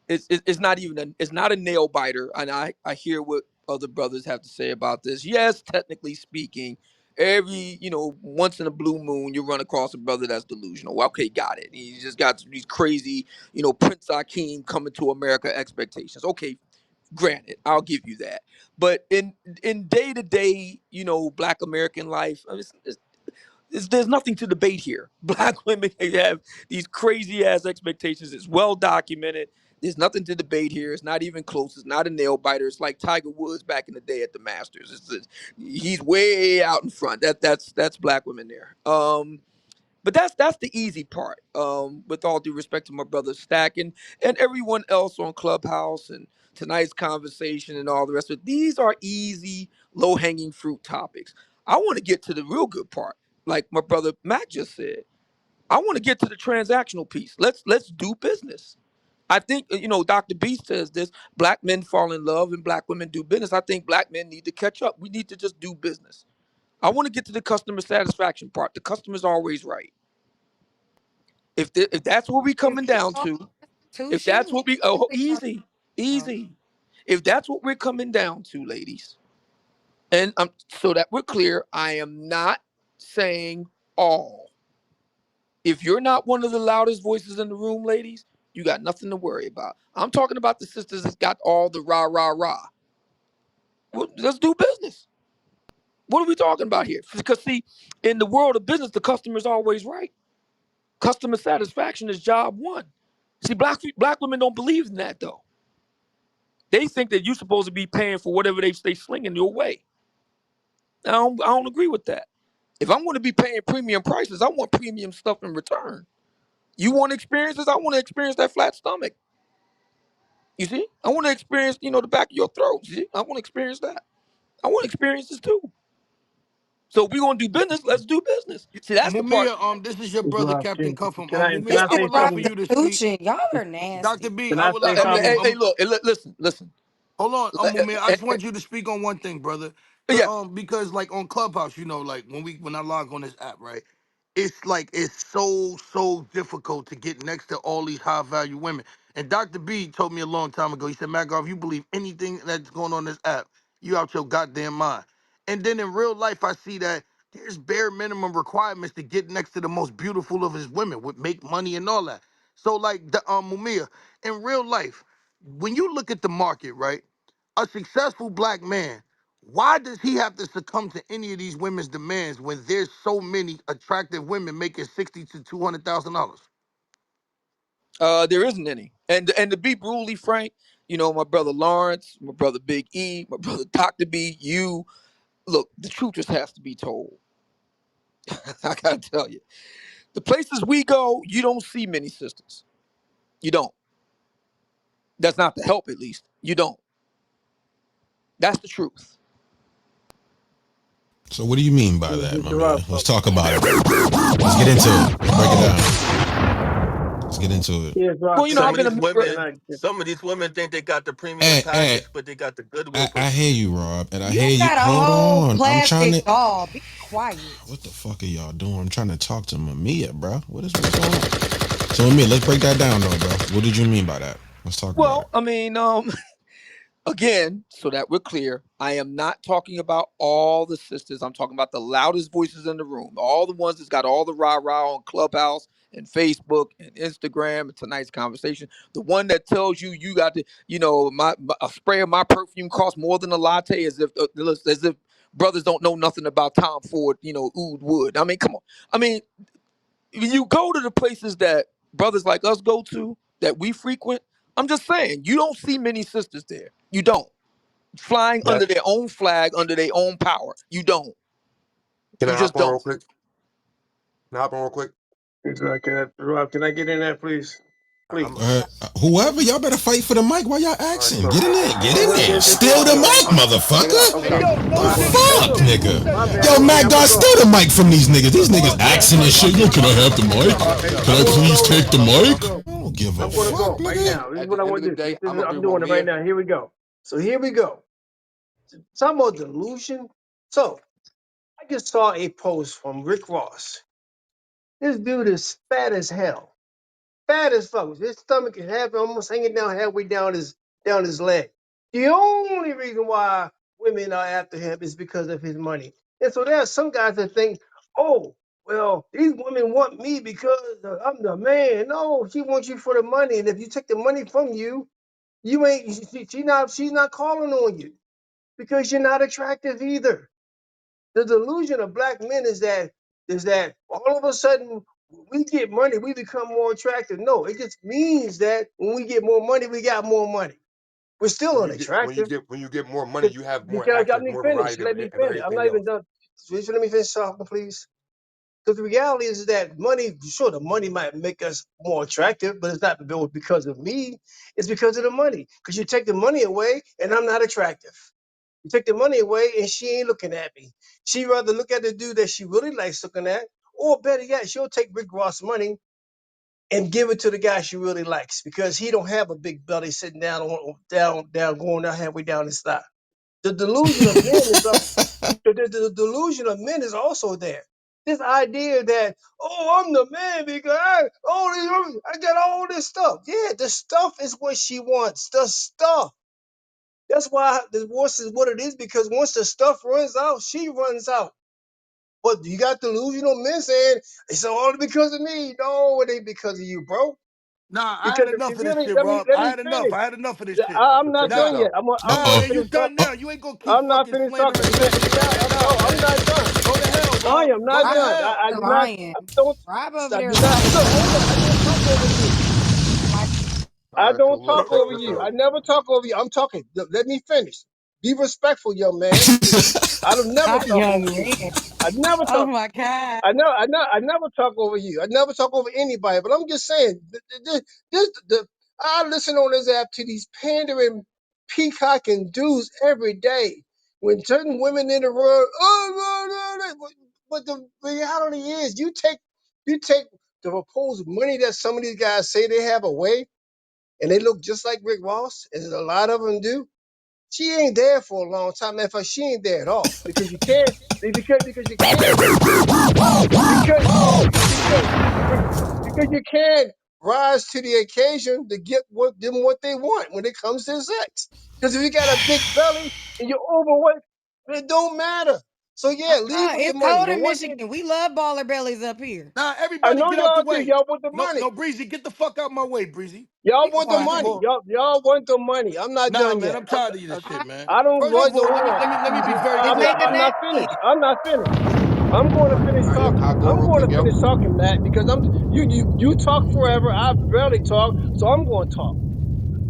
it's not even it's not a nail biter. And I hear what other brothers have to say about this. Yes, technically speaking, every once in a blue moon you run across a brother that's delusional. Well, okay, got it. He just got these crazy Prince Akeem coming to America expectations. Okay, granted, I'll give you that. But in day to day, Black American life, I mean, there's nothing to debate here. Black women, they have these crazy ass expectations. It's well documented. There's nothing to debate here. It's not even close. It's not a nail biter. It's like Tiger Woods back in the day at the Masters. He's way out in front. That's black women there. But that's the easy part. With all due respect to my brother Stack and everyone else on Clubhouse and tonight's conversation and all the rest of it, these are easy, low hanging fruit topics. I want to get to the real good part, like my brother Mac just said. I want to get to the transactional piece. Let's do business. I think Dr. B says this: black men fall in love and black women do business. I think black men need to catch up. We need to just do business. I want to get to the customer satisfaction part. The customer's always right. If that's what we Is coming this down all to, if institution? that's what we easy, Oh, easy. If that's what we're coming down to, ladies, and so that we're clear, I am not saying all. If you're not one of the loudest voices in the room, ladies, you got nothing to worry about. I'm talking about the sisters that's got all the rah rah rah. Well, let's do business. What are we talking about here? Because see, in the world of business, the customer's always right. Customer satisfaction is job one. See, black women don't believe in that though. They think that you're supposed to be paying for whatever they slinging your way. I don't agree with that. If I'm going to be paying premium prices, I want premium stuff in return. You want experiences? I want to experience that flat stomach. You see? I want to experience, the back of your throat. You see? I want to experience that. I want experiences too. So if we're going to do business, let's do business. See, that's the part. Mumia, this is your This is brother, what I Captain think. Cuffham. Can Mumia, I I it's say would like for something? you to speak. prostitution. Y'all are Dr. nasty. B, Can I I would say like for you to something? Hey, look, listen. hold on, Mumia. I just want you to speak on one thing, brother. Yeah. Because like on Clubhouse, like when I log on this app, right? It's like it's so difficult to get next to all these high value women. And Dr. B told me a long time ago. He said, "Matt, if you believe anything that's going on this app, you out your goddamn mind." And then in real life, I see that there's bare minimum requirements to get next to the most beautiful of his women, with make money and all that. So like the Mumia, in real life, when you look at the market, right? A successful black man, why does he have to succumb to any of these women's demands when there's so many attractive women making $60,000 to $200,000? There isn't any. And to be brutally frank, my brother Lawrence, my brother Big E, my brother Dr. B, you look, the truth just has to be told. I gotta tell you. The places we go, you don't see many sisters. You don't. That's not the help, at least. You don't. That's the truth. So what do you mean by that, my man? Interrupt. Let's talk about it. Let's get into it. Let's break it down. Let's get into it. Here's what I Well, can So, I've Some of been these can women, I some of these women think they got the premium hey, package, but they got the I, Goodwill I hear purchase. you, Rob, and I You hear you. got a Hold whole on, I'm trying plastic to. doll. Be quiet. What the fuck are y'all doing? I'm trying to talk to Mamiya, bro. What's going on? So, Mamiya, let's break that down, though, bro. What did you mean by that? Let's talk about it. well, I mean, again, so that we're clear, I am not talking about all the sisters. I'm talking about the loudest voices in the room, all the ones that's got all the rah rah on Clubhouse and Facebook and Instagram and tonight's conversation. The one that tells you you got to, a spray of my perfume costs more than a latte, as if brothers don't know nothing about Tom Ford, oud wood. I mean, come on. I mean, when you go to the places that brothers like us go to, that we frequent, I'm just saying, you don't see many sisters there. You don't. Flying That under their own flag, under their own power. You don't. can I You hop just on real don't. quick? Can I hop on real quick? Can I get in there, please? I'm Please. Whoever, y'all better fight for the mic while y'all all right. asking. So Get in there. Get No, in there. Steal the mic, Hey, motherfucker. yo, The no Hey, fuck, look. disrespect. Who nigga? said My that? bad. Yo, Okay, Matt I'm gonna God, go. steal the mic from these niggas. These niggas asking and shit. Yo, can I have the mic? Can I I'm gonna please go. take the I'm gonna mic? go. I don't give a I'm gonna fuck, go right nigga. now. This is at what the I end want of the to do. day, This I'm is gonna agree I'm with doing it right Mia. now. Here we go. So here we go. Talking about delusion. So I just saw a post from Rick Ross. This dude is fat as hell. Fat as fuck. His stomach is half almost hanging down halfway down his leg. The only reason why women are after him is because of his money. And so there are some guys that think, oh, well, these women want me because I'm the man. No, she wants you for the money. And if you take the money from you, you ain't she's not calling on you because you're not attractive either. The delusion of black men is that all of a sudden we get money, we become more attractive. No, it just means that when we get more money, we got more money. We're still unattractive. When you get more money, Can, you have more can I access, let me more finish? variety Let me of finish. I'm everything not even else. done. Just let me finish talking, please. Because the reality is that money, sure, the money might make us more attractive, but it's not built because of me. It's because of the money. Because you take the money away and I'm not attractive. You take the money away and she ain't looking at me. She rather look at the dude that she really likes looking at, or better yet, she'll take Rick Ross money and give it to the guy she really likes because he don't have a big belly sitting down going down halfway down his thigh. The delusion of men is the delusion of men is also there. This idea that, oh, I'm the man because I got all this stuff. Yeah, the stuff is what she wants. The stuff. That's why divorce is what it is, because once the stuff runs out, she runs out. But you got delusional men saying it's all because of me. No, it ain't because of you, bro. Nah, I Because had if you enough of this really shit, Rob. let I me had enough. finish. I had enough of this shit. All right, I'm so not check this done Nah, yet. out. I'm nah, gonna man, Uh-oh. you finish done talking. now. You ain't gonna keep I'm not fucking finished talking. slandering that nigga, man. Nah, I'm man. not done. Go to hell, I Rob. am not Go to Rob done. hell. I do not. lying. I don't. Rob over I there do not. lying. Look, hold on. I don't talk over you. I All right, so don't look, talk check over this you. out. I never talk over you. I'm talking. Let me finish. Be respectful, young man. I don't never Not talk over young you. man. I never Oh talk. my God. I never talk over you. I never talk over anybody. But I'm just saying, I listen on this app to these pandering, peacocking dudes every day. When certain women in the world, oh, no, no, no. But the reality is, you take the proposed money that some of these guys say they have away, and they look just like Rick Ross, as a lot of them do. She ain't there for a long time. In fact, she ain't there at all because you can't because you can't because because because you can't rise to the occasion to get what they want when it comes to sex. Because if you got a big belly and you're overweight, it don't matter. So yeah, leave with the It's money. cold But in one thing Michigan. We love baller bellies up here. Nah, I everybody know get out the y'all do, way. y'all want the No, money. no, Breezy, get the fuck out my way, Breezy. Y'all Be want the First of quiet. money. all, Y'all want the money. I'm not nah, done man, yet. I'm tired of this shit, man. I don't First Take like of the all, hold on. let me be very it clear. make a I'm not nasty. finished. I'm not finished. I'm going to finish All right, yo, can talking. I go I'm real going quick, to yo? finish talking, Matt, because you talk forever. I barely talk, so I'm going to talk.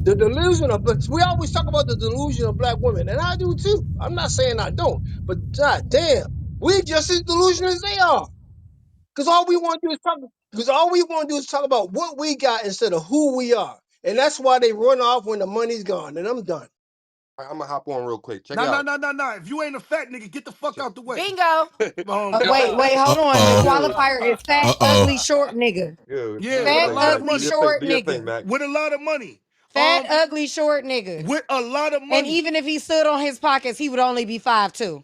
The delusion of, but we always talk about the delusion of black women, and I do too. I'm not saying I don't, but god damn, we just as delusional as they are. Because all we want to do is talk. Because all we want to do is talk about what we got instead of who we are, and that's why they run off when the money's gone. And I'm done. All right, I'm gonna hop on real quick. Check Nah, it nah, out. nah, nah, nah. If you ain't a fat nigga, get the fuck Check. out the way. Bingo. Nah, Wait, hold on. The Uh-oh. Yeah, qualifier is fat, ugly, Uh-oh. short nigga. yeah. Do yeah, your with a Fat, thing, lot of Mac. ugly, Do your money. thing. short Do your thing, nigga. Mac. With a lot of money. Fat, ugly, short nigga. With a lot of And money. even if he stood on his pockets, he would only be 5'2".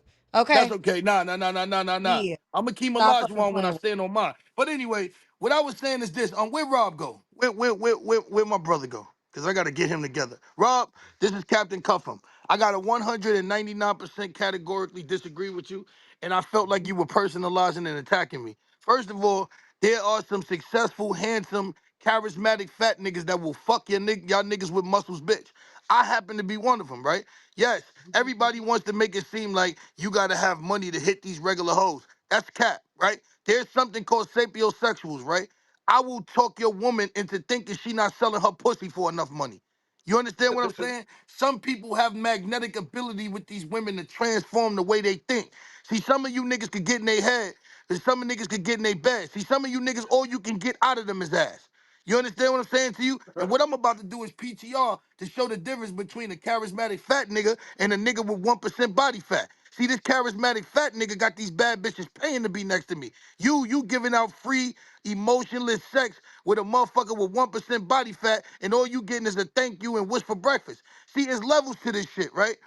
That's Okay? okay. Nah, nah, nah, nah, nah, nah, nah. Yeah. I'm gonna keep my Stop large fucking one when I playing with stand on mine. But anyway, what I was saying is this: where Rob go? Where my brother go? Cause I gotta get him together. Rob, this is Captain Cuffham. I got a 199% categorically disagree with you, and I felt like you were personalizing and attacking me. First of all, there are some successful, handsome, charismatic fat niggas that will fuck y'all niggas with muscles, bitch. I happen to be one of them, right? Yes, everybody wants to make it seem like you gotta have money to hit these regular hoes. That's cap, right? There's something called sapiosexuals, right? I will talk your woman into thinking she not selling her pussy for enough money. You understand what I'm saying? Some people have magnetic ability with these women to transform the way they think. See, some of you niggas could get in their head, and some of niggas could get in their bed. See, some of you niggas, all you can get out of them is ass. You understand what I'm saying to you? And what I'm about to do is PTR to show the difference between a charismatic fat nigga and a nigga with 1% body fat. See, this charismatic fat nigga got these bad bitches paying to be next to me. You giving out free, emotionless sex with a motherfucker with 1% body fat, and all you getting is a thank you and wish for breakfast. See, it's levels to this shit, right?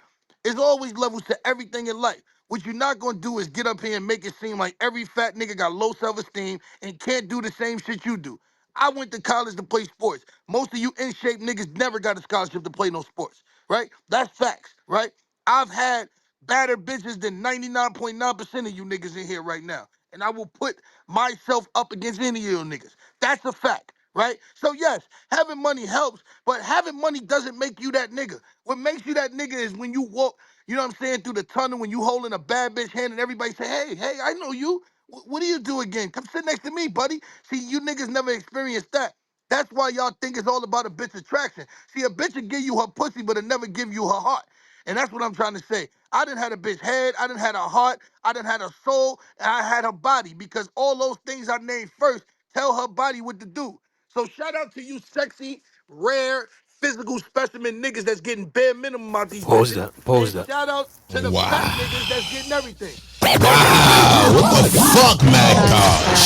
It's always levels to everything in life. What you're not gonna do is get up here and make it seem like every fat nigga got low self-esteem and can't do the same shit you do. I went to college to play sports. Most of you in shape niggas never got a scholarship to play no sports, right? That's facts, right? I've had badder bitches than 99.9% of you niggas in here right now. And I will put myself up against any of you niggas. That's a fact, right? So yes, having money helps, but having money doesn't make you that nigga. What makes you that nigga is when you walk, you know what I'm saying, through the tunnel, when you holding a bad bitch hand and everybody say, hey, I know you. What do you do again? Come sit next to me, buddy. See, you niggas never experienced that. That's why y'all think it's all about a bitch attraction. See, a bitch will give you her pussy, but it never give you her heart. And that's what I'm trying to say. I didn't had a bitch head, I didn't had a heart, I didn't had a soul, and I had her body because all those things I named first tell her body what to do. So shout out to you sexy, rare, physical specimen niggas that's getting bare minimum out these Pause bitches. that. Pause And that. shout out to the fat niggas Wow. that's getting everything. That's what it is. Wow. What the fuck, Mac Can God?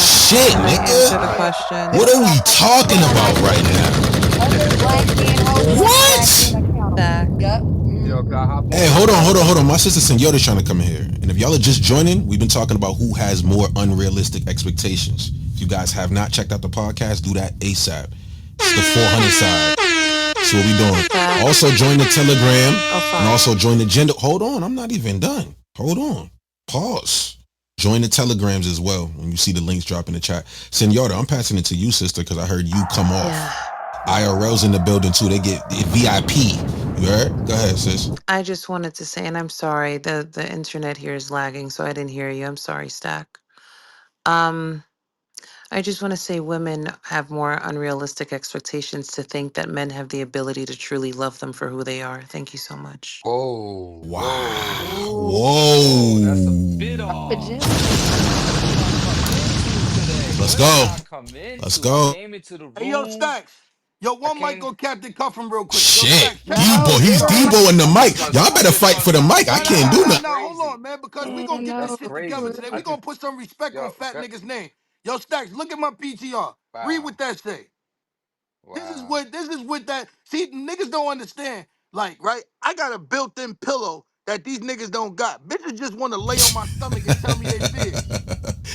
can Shit, I answer the nigga. question? What are we talking about right now? Other black men holding other black men What? accountable. Zach. Yep. Yo, can I hop Hey, on real hold on, quick? hold on, hold on. My sister Senyora's trying to come in here. And if y'all are just joining, we've been talking about who has more unrealistic expectations. If you guys have not checked out the podcast, do that ASAP. It's the 400 side. See what we doing. Zach. Also join the Telegram Oh, and sorry. also join the gender. Hold on, I'm not even done. Hold on. Pause. Join the Telegrams as well when you see the links drop in the chat. Senora, I'm passing it to you, sister, because I heard you come Yeah. off. IRL's in the building too. They get VIP. You heard? Go ahead, sis. I just wanted to say, and I'm sorry, the internet here is lagging, so I didn't hear you. I'm sorry, Stack. Um, I just want to say women have more unrealistic expectations to think that men have the ability to truly love them for who they are. Thank you so much. Whoa, Wow. whoa, Ooh. whoa. That's a bit Whoa. The off. gentleman. What did I come into today? Let's What did go. I come Let's into? I go. came into the Hey, yo, room. Stacks. Yo, I one mic came. on Captain Cuffham real quick. Yo, Shit. Stacks, check my No, He's give her PTR, a mic. right? Debo in the mic. Because Y'all I'm better just fight gonna for the stop mic. I No, saying no, can't no, do something no, nothing. no. Hold crazy. on, man, because we gonna Man, get no. this That's shit together crazy. today. I We gonna just put some respect on yo, fat cut. niggas' name. Yo, Stacks, look at my PTR. Read Wow, what that say. wow. This is what that see niggas don't understand. Like, right? I got a built-in pillow that these niggas don't got. Bitches just want to lay on my stomach and tell me they fears.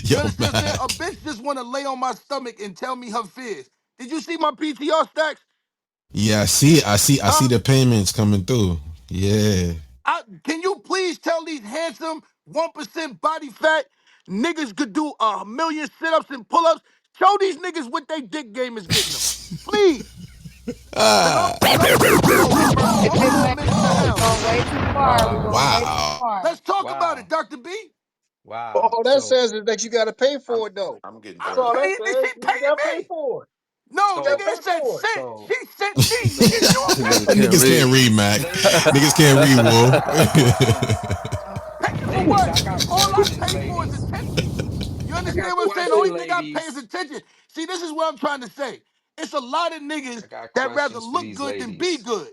You Yo, understand what I'm saying? A Mac. bitch just want to lay on my stomach and tell me her fears. Did you see my PTR, Stacks? Yeah, I see it. I see Huh? the payments coming through. Yeah. Can you please tell these handsome 1% body fat niggas could do 1,000,000 sit-ups and pull-ups? Show these niggas what they dick game is getting them. Please. Cause I'm finna go commercial. I'm Hey, 4 minutes to we're hell. going way too far. We're Wow, going way too Wow. far. Let's talk about it, wow, Dr. B. wow. All that So says is that you got to pay I'm for it, though. I'm getting That's I'm all that dressed. paying this. says. She You got to paying pay me. for it. No, You got nigga, to so pay it said for it. sent. so She sent me. Nigga, you don't pay Niggas me. can't Niggas can't read. read, Mac. Niggas ladies, can't read, Wolf. Pay for ladies, what? I got All I questions, pay for is ladies. attention. You I got understand what I'm saying? The questions, only nigga I pay is ladies. attention. See, this is what I'm trying to say. It's a lot of niggas I got that rather questions for look these good than be ladies. good.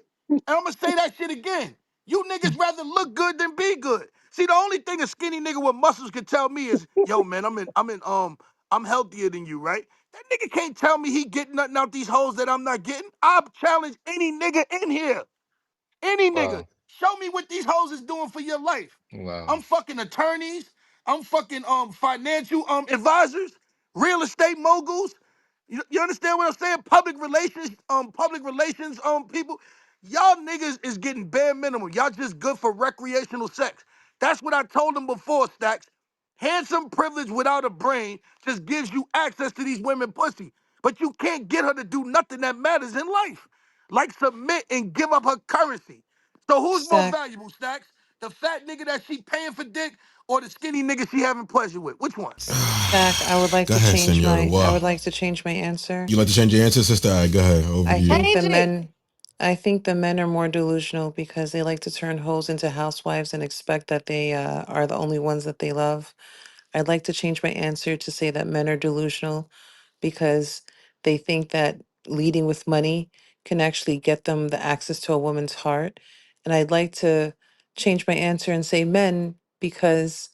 And I'm gonna say that shit again. You niggas rather look good than be good. See, the only thing a skinny nigga with muscles can tell me is, yo, man, I'm healthier than you, right? That nigga can't tell me he getting nothing out these hoes that I'm not getting. I challenge any nigga in here. Any nigga, Wow, show me what these hoes is doing for your life. wow. I'm fucking attorneys. I'm fucking financial advisors, real estate moguls. You understand what I'm saying? Public relations people. Y'all niggas is getting bare minimum. Y'all just good for recreational sex. That's what I told them before, Stacks. Handsome privilege without a brain just gives you access to these women pussy. But you can't get her to do nothing that matters in life. Like submit and give up her currency. So who's more Stack. valuable, Stacks? The fat nigga that she paying for dick or the skinny nigga she having pleasure with? Which one? Stack. I would like Go to ahead, change Senora. my. I Wow. would like to change my answer. You like to change your answer, sister? All right, go ahead. Over to I you. think the Change it. men. I think the men are more delusional because they like to turn hoes into housewives and expect that they are the only ones that they love. I'd like to change my answer to say that men are delusional because they think that leading with money can actually get them the access to a woman's heart. And I'd like to change my answer and say men because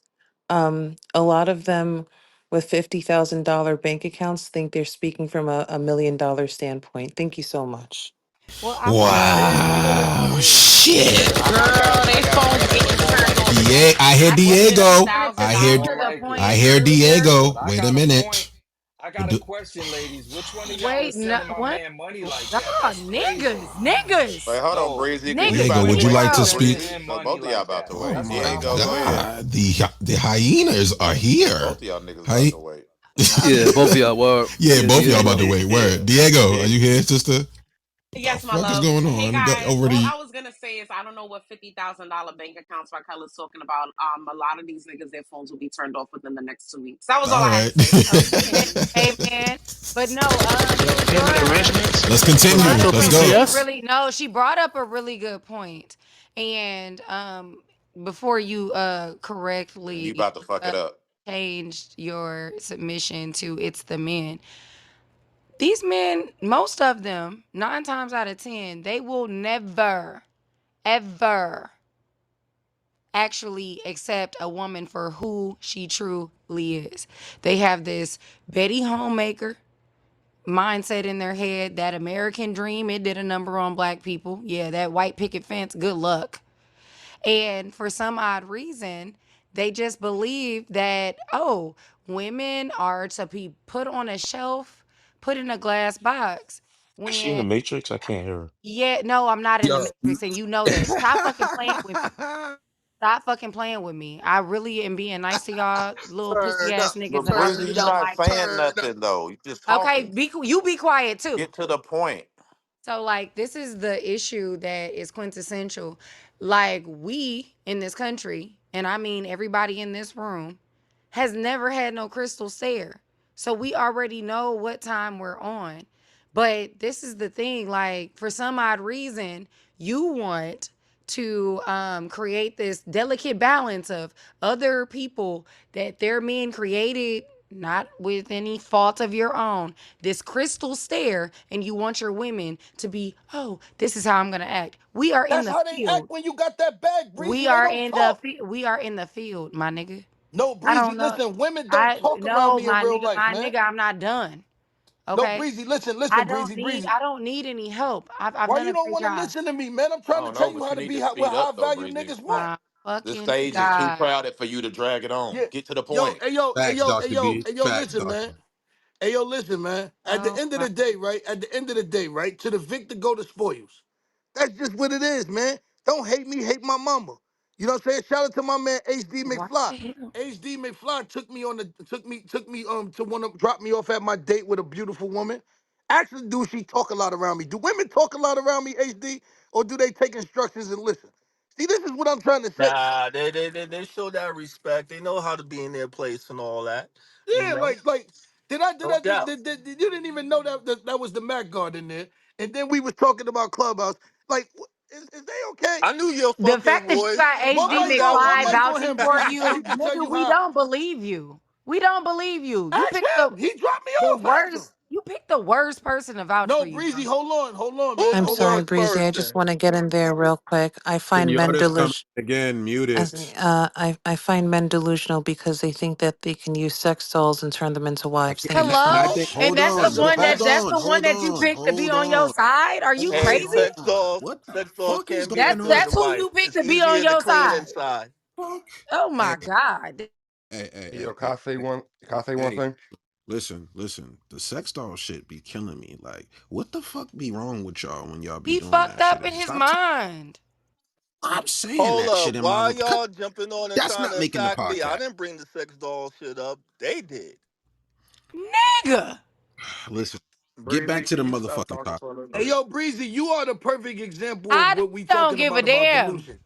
a lot of them with $50,000 bank accounts think they're speaking from a $1 million standpoint. Thank you so much. Well, I would have said Wait, that. wait, Wow. wait. Shit. Girl, they I phones got a getting more turned light off Yeah, skin. next. I hear I Well, just did a Diego. I wanted to I $1,000 hear speak More to the light I point skin. hear earlier. Diego. But I Wait a got a minute. point. I got a question, ladies. Which one of y'all is Wait, no, sending my what? man money like No, that? That's crazy. niggas, Wait, niggas, hold on, No, Breezy, because you niggas. Diego, about to would Please you wait like niggas to too, go. sending speak? Breezy. him Because money both of y'all like about that. to Oh wait. That's my Diego, go crazy. ahead. God. The hyenas are here. Both of y'all niggas about Hi- to wait. Yeah, both of y'all were. yeah, Yeah, both of y'all about Diego. to wait. Word. Yeah. Diego, are Yeah. you here, sister? The Yes, my fuck is love. going Hey on? Go guys, over to all you. I was gonna say is I don't know what $50,000 bank accounts Raquel is talking about. A lot of these niggas, their phones will be turned off within the next 2 weeks. That was all All I had right. to say. Amen, amen. But no, Payment Seniora, arrangements Let's for continue. brought up virtual Let's a go. really, PCS. really no. She brought up a really good point, And before you And you correctly about to fuck uh, it up. changed your submission to it's the men, these men, most of them, 9 times out of 10, they will never, ever actually accept a woman for who she truly is. They have this Betty Homemaker mindset in their head, that American dream, it did a number on black people. Yeah, that white picket fence, good luck. And for some odd reason, they just believe that, oh, women are to be put on a shelf, put in a glass box. Is she in the When, Matrix? I can't hear her. yeah, no, I'm not in the Yo, matrix, and you know that. Stop fucking playing with me. Stop fucking playing with me. I really am being nice to y'all little pussy turn ass up, niggas, But and I Breezy, really you're don't not like y'all. saying turn up. nothing though. You just Okay, talking. you be quiet too. Get to the point. So like this is the issue that is quintessential. Like we in this country, and I mean everybody in this room, has never had no crystal stare. So we already know what time we're on. But this is the thing, like for some odd reason, you want to create this delicate balance of other people that their men created not with any fault of your own, this crystal stare, and you want your women to be, oh, this is how I'm gonna act. We are in That's the how they act field. when you got that bag, Breezy. We They are don't in the talk. we are in the field, my nigga. No, I Breezy, don't know. listen, women don't I talk around no, me in real life, my man. nigga, I'm not done. No, Okay. Breezy, listen, I listen, don't Breezy, need Breezy. I don't need any help. I've Why done you a don't great want to job. listen to me, man? I'm I trying to don't tell know, you but how you to need be to what speed high up though, value Breezy. niggas want. My The fucking stage is too God. crowded for you to drag it on. Yeah. Get to the Yo, point. hey, yo, hey, Facts, yo, hey, Dr. yo, B. hey, yo, Facts, listen, Dr. man. Hey, yo, listen, man. At the Oh end of my the day, right? At the end of the day, right? To the victor go the spoils. That's just what it is, man. Don't hate me, hate my mama. You know what I'm saying? Shout out to my man HD what McFly. the hell? HD McFly took me on the took me to one of drop me off at my date with a beautiful woman. Actually, do she talk a lot around me? Do women talk a lot around me, HD, or do they take instructions and listen? See, this is what I'm trying to say. Nah, they show that respect. They know how to be in their place and all that. You Yeah, know, like did no I just doubt. you didn't even know that was the Mac guard in there, and then we was talking about Clubhouse. Like, is they okay? I knew your The fucking fact that you got voice. One I HD knew mic that on was one McFly mic you. on vouching him, for Breezy, so you, he can tell nigga, you we how. don't believe you. We don't believe you. You Ask picked the him. He dropped me the off. Ask him. worst. You picked the worst person to vouch for No, you, Breezy, bro. hold on, man, Who's I'm the hold on. sorry, worst Breezy. I just person? want to get in there real quick. I find men Kenyatta's coming delusional. again. Mute As it. I find men delusional because they think that they can use sex dolls and turn them into I wives. can't. Thank you And so I Hello? think. much. And Hold that's the That's on. a one Hold that fact. that's on. the one Hold that you on. picked to be Hold on your on. side? Are you Hold Hey, crazy? on. What the sex dolls fuck is can't be going into on? the That's who you wife. picked It's to be on easier to your clean side. inside. Fuck. Oh Hey, my God. Yo, can hey, I say hey, one? Can I say one hey. thing? Listen. The sex doll shit be killing me. Like, what the fuck be wrong with y'all when y'all be He doing fucked that shit? up in his Stop. mind. Stop saying Hold that up. shit in my Why room. y'all jumping on and That's trying not to making the attack me? I podcast. didn't bring the sex doll shit up. They did. Nigga. Listen. Get back Breezy, to the can you stop motherfucking talking topic. for a little Hey, bit? yo, Breezy, you are the perfect example of I what we don't talking give a about damn. delusion.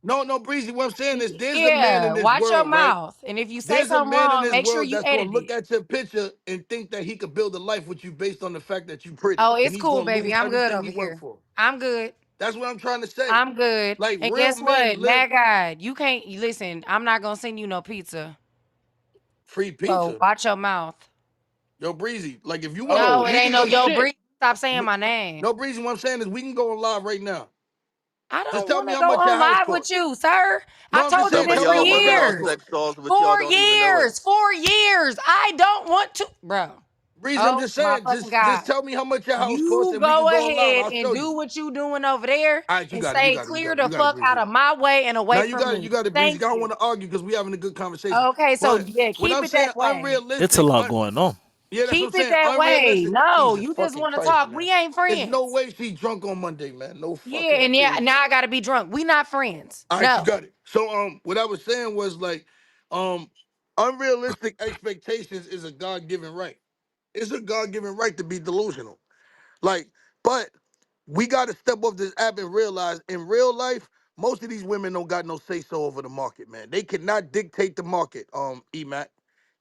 No, no, Breezy, what I'm saying is there's a man in Yeah, this watch your world, right? mouth. And if you say There's a something man in wrong, this make sure world you that's gonna edit look it. at your picture and think that he could build a life with you based on the fact that you pretty, Oh, and it's he's cool, gonna baby. lose I'm good everything he over worked here. for. I'm good. That's what I'm trying to say. I'm good. Like And real guess men what? live Mad God, you can't listen. I'm not gonna send you no pizza. free So pizza. watch your mouth. Yo, Breezy, like if you wanna, No, Oh it we ain't can no go. yo shit! Bree. Stop saying my name. No, Breezy, what I'm saying is we can go live right now. I Just don't tell want me to how go much your on house live with costs. you, sir. I No, I'm just told you saying, Some of this tell for me how y'all much your working on house years. costs. sex dolls, but y'all 4 don't even know it. years. 4 years. I don't want to, bro. Breezy, I'm Oh just my saying, fucking just God. tell me how much your house costs You and we can go go on live. ahead I'll and show do you. what you doing over there All right, you and got it, you stay got it, you clear got it, you the got it, fuck out Breezy. of my way and Now away from you me. got it, Breezy. Thank I don't you. want to argue because we having a good conversation. Okay, so But yeah, what keep I'm it saying, that way. It's a unrealistic. lot going on. Yeah, that's what Keep I'm it saying. that way. Unrealistic. No, Jesus you just fucking want to Christ, talk. man. We ain't There's no friends. way she's drunk on Monday, man. No Yeah, fucking and yeah, way. now I gotta be drunk. We not friends. All right, you No. got it. So what I was saying was like, um, unrealistic expectations is a God given right. It's a God given right to be delusional. Like, but we got to step off this app and realize in real life, most of these women don't got no say so over the market, man. They cannot dictate the market, EMAC.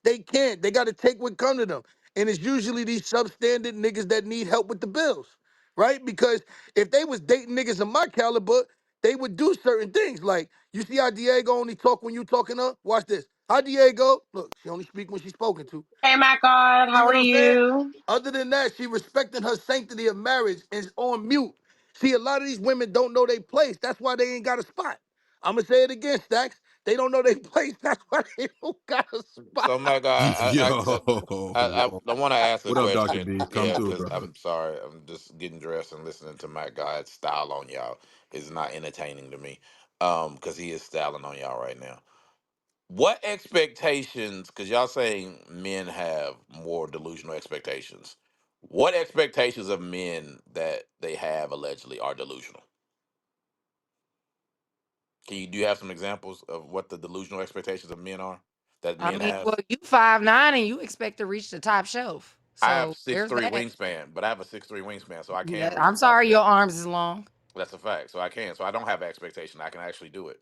They can't. They got to take what come to them. And it's usually these substandard niggas that need help with the bills, right? Because if they was dating niggas of my caliber, they would do certain things. Like you see how Diego only talk when you talking to her? Watch this. How Diego? Look, she only speak when she's spoken to. Hey, my God, See how are what I'm saying? you? Other than that, she respecting her sanctity of marriage and is on mute. See, a lot of these women don't know their place. That's why they ain't got a spot. I'm gonna say it again, Stacks. They don't know their place. That's why they don't got a spot. So, my guy, Yo. I want to ask a What up, Dr. question. B? Come Yeah, through, because bro. I'm sorry, I'm just getting dressed and listening to Matt Guy's style on y'all is not entertaining to me. Because he is styling on y'all right now. What expectations? Because y'all saying men have more delusional expectations. What expectations of men that they have allegedly are delusional? Do you have some examples of what the delusional expectations of men are that I men mean, have? well, you 5'9" and you expect to reach the top shelf. I have So six there's three that. wingspan, but I have a 6'3" wingspan, so I can Yeah, reach I'm the top sorry your shelf. arms is long. That's a fact. So I can. So I don't have an expectation. I can actually do it.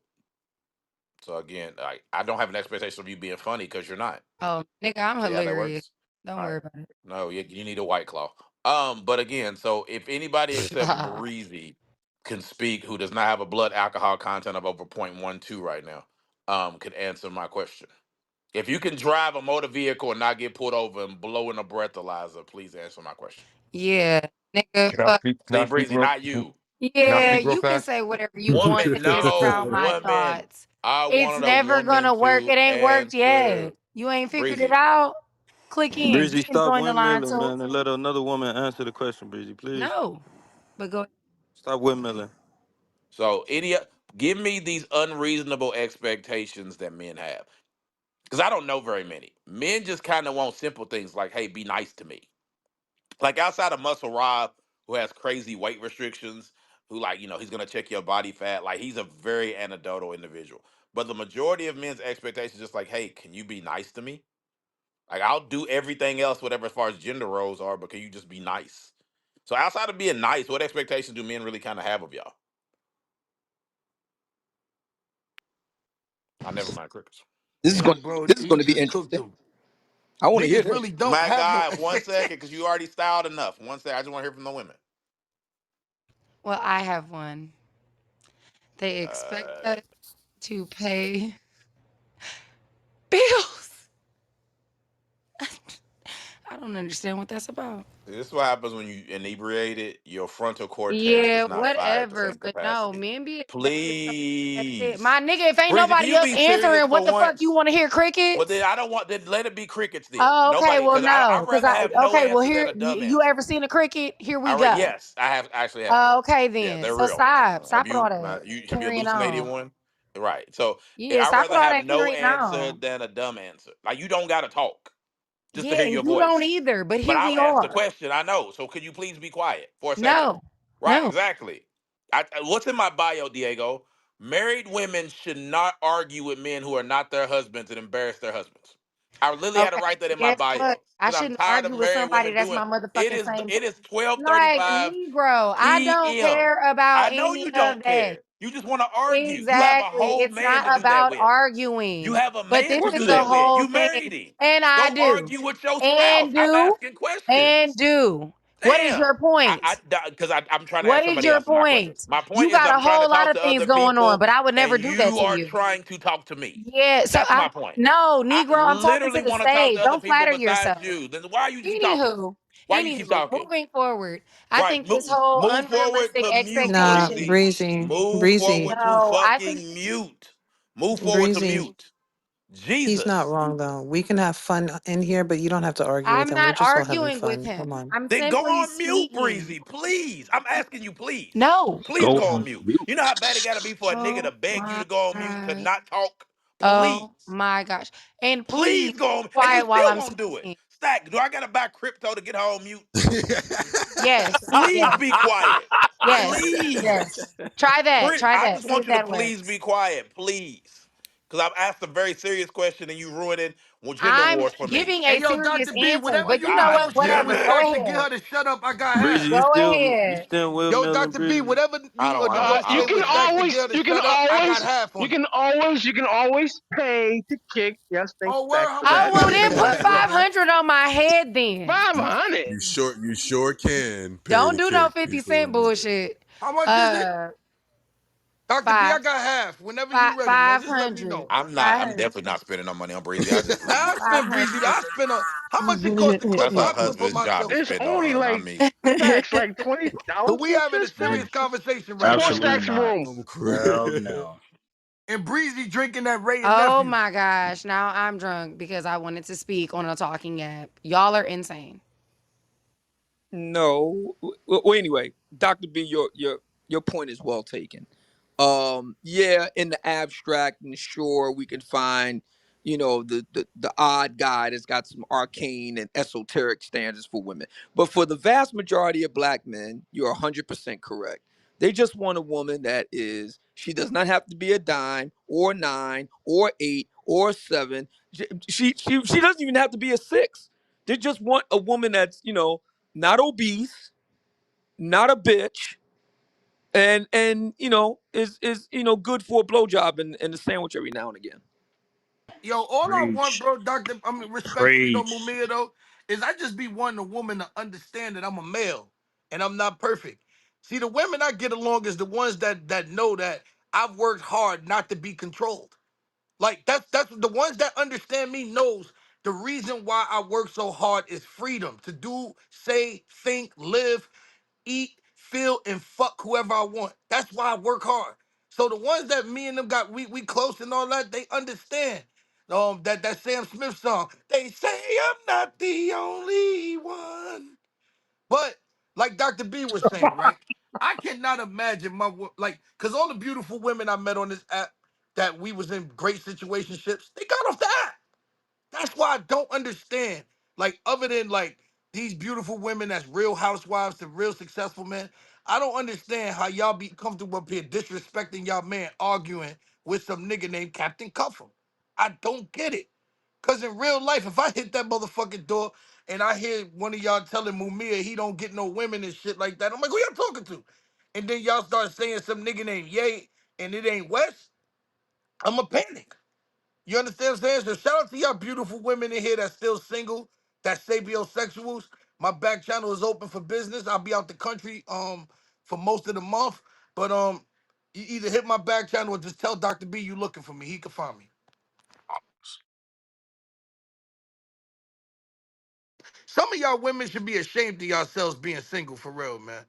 So again, I don't have an expectation of you being funny because you're not. Oh, nigga, I'm See how that hilarious. works? Don't All right. worry about No, you need a white claw. But again, so if anybody except it. Breezy can speak, who does not have a blood alcohol content of over 0.12 right now, could answer my question. If you can drive a motor vehicle and not get pulled over and blow in a breathalyzer, please answer my question. Yeah, nigga, Can I fuck. speak? Can See, I speak Breezy, real? not you. Can I Yeah, speak real you can fast? say whatever you want Woman, to get no, around my woman. thoughts. I It's wanted a never woman gonna work. to It ain't worked answer. yet. You ain't figured it Breezy. out. Click in. You Breezy, can stop join the line windmilling, too. man, and let another woman answer the question, Breezy, please. No, but go. Stop windmilling. So, give me these unreasonable expectations that men have. Because I don't know very many. Men just kind of want simple things like, hey, be nice to me. Like outside of Muscle Rob, who has crazy weight restrictions, who like, he's gonna check your body fat. Like he's a very anecdotal individual. But the majority of men's expectations just like, hey, can you be nice to me? Like I'll do everything else, whatever as far as gender roles are, but can you just be nice? So outside of being nice, what expectations do men really kind of have of y'all? I never mind crickets. This is Yeah, going bro, this is he going to be just cooked interesting. him. I want to hear Niggas this. really don't My have no God, 1 second, because you expectations. already styled enough. 1 second. I just want to hear from the women. Well, I have one. They expect Uh, us to pay bills. I don't understand what that's about. this is what happens when you inebriated. Your frontal cortex Yeah, is not fired at the whatever. same But no, capacity. men be expecting stuff. That's it. Please. My nigga, if ain't Breezy, can nobody you else be serious answering, for what the fuck you once? want to hear Well, then crickets? I don't want. Then let it be crickets. Then Oh, okay. nobody, Well, because no, I'd because rather have no well, answer than here a dumb you answer. ever seen a cricket? Here we All right. go. Yes, I actually have. Okay, Yeah, then. they're So real. stop with all that Have you carrying hallucinated on. one? Right. So Yeah, I'd stop rather with all have that no carrying answer on. than a dumb answer. Like you don't got to talk just to Yeah, hear and your you don't voice. either. But But here I'll we ask the are. question. I know. So could you please be quiet for a second? No, Right. no. Exactly. What's in my bio, Diego? Married women should not argue with men who are not their husbands and embarrass their husbands. I literally had to Okay, write that in my guess what? bio I because I'm shouldn't tired of argue with married somebody women that's doing my it. motherfucking same. It is Like 12:35 Negro, I don't p.m. care about I know any you of don't that. care. You just want to argue. You have a Exactly. whole It's man not to do that about with. You arguing, have a but man this to Course is do it the that is. with. whole You thing. married him. And I Go do. argue with your spouse. And I'm do. asking And questions. do. What is Damn. your point? Because I'm trying to What ask is somebody your else my question. point? My point You is got I'm a trying to whole lot talk of to things other going on, people, but I would and never do that you to are you. trying to talk to me. Yeah, so That's my point. no, I Negro, I'm talking to literally the want to talk stage. to other Don't people flatter besides yourself. you. Then why you keep talking? Anywho, Why you keep talking? moving forward, I Right. think this whole Move forward unrealistic to mute, Nah, expectation. Breezy. Breezy, Move Breezy, forward to No, I think fucking mute. Move forward to Breezy. mute. He's not Jesus. wrong though. We can have fun in here, but you don't have to argue with I'm him. We're not just all having arguing with fun. him. Come on. I'm Then go simply on mute, speaking. Breezy. Please. I'm asking you, please. No. Please Go go on on mute. mute. You know how bad it gotta be for a nigga to Oh beg you my to go on mute to God. not talk? Oh Please. my gosh. And please Please be go on. And you quiet while still I'm won't do it. speaking. Stack, do I gotta buy crypto to get her on mute? Yes. Please Yes. be quiet. Yes. Please. Yes. Try that. Try I that. just See want if you to that please be works. quiet, please. Because I've asked a very serious question and you ruining gender I'm wars for me. giving Hey, a yo, serious Dr. B, answer, whatever but you you know need God to what? get in damn Whatever. it. Go research to get ahead. her to shut up, I got Breezy, half. you Go still you ahead. still Yo, windmilling, Dr. B, Breezy? whatever I you don't or know. Dior I say You don't can with even Stack know. to get always, her to shut up, I got half on it. you can always pay to kick. Yes, thank Oh, you, word, Stack, how for much Oh that. you well, got to then pay, put Stack? 500 on my head. Then 500. You sure can pay don't the do no kick 50 before cent nigga. bullshit. How much is it? Uh, Dr. B, I Five, got half. Whenever five, you ready, man, five just let me hundred. know. I'm not. I'm 500. definitely not spending no money on Breezy. I just Now leave. I spend breezy. I spend a how much it cost to cook That's her pasta for husband's job to myself? It's spend on only her, not like me. stacks, like So $20 we you having should a serious spend. conversation It's right four now, Absolutely right? stacks not. room. I'm Hell crying. no. And Breezy drinking that Ray and Oh nephew. my gosh. Now I'm drunk because I wanted to speak on a talking app. Y'all are insane. No. Well, anyway, Doctor B, your point is well taken. Yeah, in the abstract, and sure, we can find, the odd guy that's got some arcane and esoteric standards for women. But for the vast majority of black men, you're 100% correct. They just want a woman that is. She does not have to be a dime or nine or eight or seven. She doesn't even have to be a six. They just want a woman that's not obese, not a bitch, and is good for a blowjob and a sandwich every now and again. Yo, all I want, Preach. bro, Doctor, I mean, respectfully though, Preach. Mumia though, is I just be wanting a woman to understand that I'm a male and I'm not perfect. See, the women I get along is the ones that know that I've worked hard not to be controlled. Like that's the ones that understand me knows the reason why I work so hard is freedom to do, say, think, live, eat, feel, and fuck whoever I want. That's why I work hard. So the ones that me and them got we close and all that, they understand. That Sam Smith song. They say I'm not the only one. But like Dr. B was saying, right? I cannot imagine like because all the beautiful women I met on this app that we was in great situationships, they got off the app. That's why I don't understand. Like, other than like these beautiful women that's real housewives to real successful men, I don't understand how y'all be comfortable up here disrespecting y'all man arguing with some nigga named Captain Cuffham. I don't get it. Cause in real life, if I hit that motherfucking door and I hear one of y'all telling Mumia he don't get no women and shit like that, I'm like, who y'all talking to? And then y'all start saying some nigga named Ye and it ain't West, I'm a panic. You understand what I'm saying? So shout out to y'all beautiful women in here that's still single, that's sapiosexuals. My back channel is open for business. I'll be out the country for most of the month. But you either hit my back channel or just tell Dr. B you looking for me. He can find me. Some of y'all women should be ashamed of yourselves being single for real, man.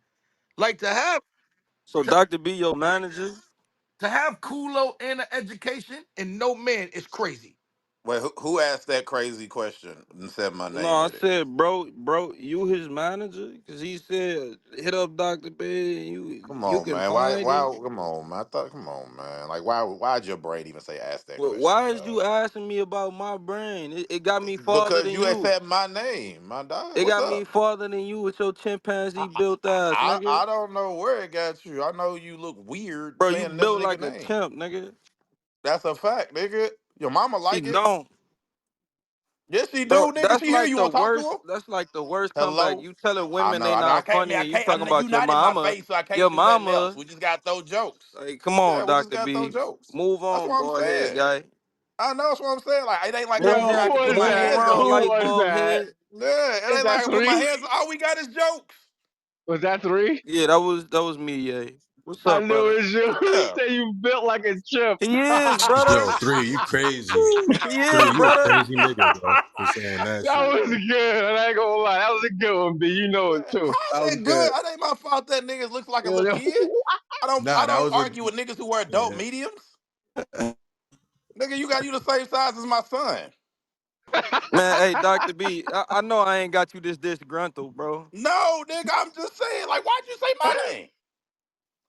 Like So to, Dr. B, your manager? to have culo and an education and no man is crazy. Wait, who asked that crazy question and said my No, name I with it? said, bro, you his manager? Cause he said hit up Dr. B and Come you on, can man. Why? find him. Why? Come on, man. I thought. Come on, man. Like, why'd your brain even say ask that Well, question, why is dog? you asking me about my brain? It got me farther Because than you had you. said my name, my dog. It What's got me up? farther than you with your chimpanzee built ass, I nigga. don't know where it got you. I know you look weird Bro, you saying this built nigga like a name. chimp, nigga. That's a fact, nigga. Your mama She like it. don't. Yes, she Bro, do, nigga. that's She hear like you. the Want to talk to worst. her? That's like the worst comeback. Hello. You telling I women know. they I know. I not can't. I mean, funny, I and you can't. talking You about your not in my mama. face, so I Your can't do nothing else. mama. We just gotta throw jokes. Like, come Yeah, on, we just Doctor gotta throw B. jokes. Move That's on, what I'm bald head saying. guy. I know. That's what I'm saying. Like, it ain't like I Move just Who got on. to put was my Move that? hands around, on Who you. light was bulb that? head. Yeah, it Was ain't like that I can put my three? hands. All we got is jokes. Was that three? Yeah, that was me. Yeah. What's I up, knew brother? it was you. He Yeah. said you built like a chip. He is, brother. Yo, three, you crazy. Woo, he Three, is, you a brother. crazy nigga, bro, for saying that That shit. was good. I ain't gonna lie. That was a good one, B. You know it too. That How's was it good? good. It ain't my fault that niggas looks like a little Yeah, kid. I don't. Nah, I that don't was a argue with niggas who wear adult yeah. mediums. Nigga, you the same size as my son. Man, hey, Doctor B. I know I ain't got you this disgruntled, bro. No, nigga, I'm just saying. Like, why'd you say my name?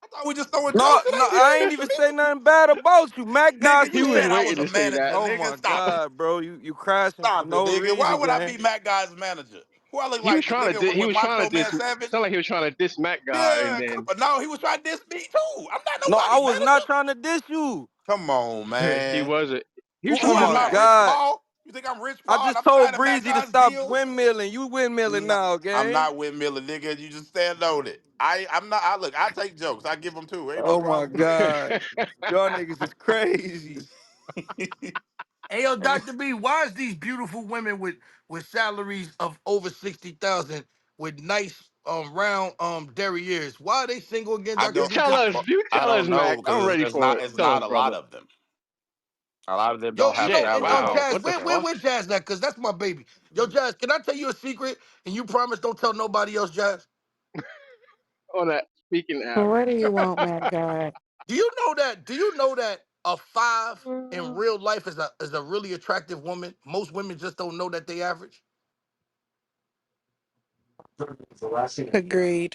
I thought we just throwing No, jokes. It no, ain't I ain't serious to even me. say nothing bad about you. Mac Nigga, God you he was said did. I waiting was a to say manager, that. Oh nigga. my Stop it. God, bro, you crashing for Stop it, no nigga. Why reason, would I be gang. Matt Guy's manager? Who I look He was like? The trying to. nigga He with was trying Macho to Man diss. Savage? Sound like he was trying to diss Mac guy, and Yeah, then no, he was trying to diss me too. I'm not No, I nobody was not manager. trying to diss you. Come on, he man. wasn't. He was Oh trying Who to am diss my I, Mac. Rich God. Paul? You think I'm Rich I Paul and just I'm trying told to Matt Breezy to Guy's stop deal? windmilling. You windmilling No, now, I'm gang. not windmilling, nigga. You just stand on it. I'm not. I look. I take jokes. I give them too. Ain't no Oh my problem with God. Y'all niggas is crazy. it. Hey yo, Dr. B, why is these beautiful women with salaries of over 60,000 with nice round derrieres. Why are they single again, I Dr. You don't. B? tell Because us. Well, You I tell us, don't know Mac. I'm because ready for it. it's Tell not us, a lot brother. of them. A lot of them yo, don't have Shit. Wow. self-betrayal. Jazz, What the where fuck? with Jazz at? Cause that's my baby. Yo, Jazz, can I tell you a secret? And you promise don't tell nobody else, Jazz? On that speaking app. What do you want, Matt God? Do you know that a five in real life is a really attractive woman? Most women just don't know that they average. Agreed.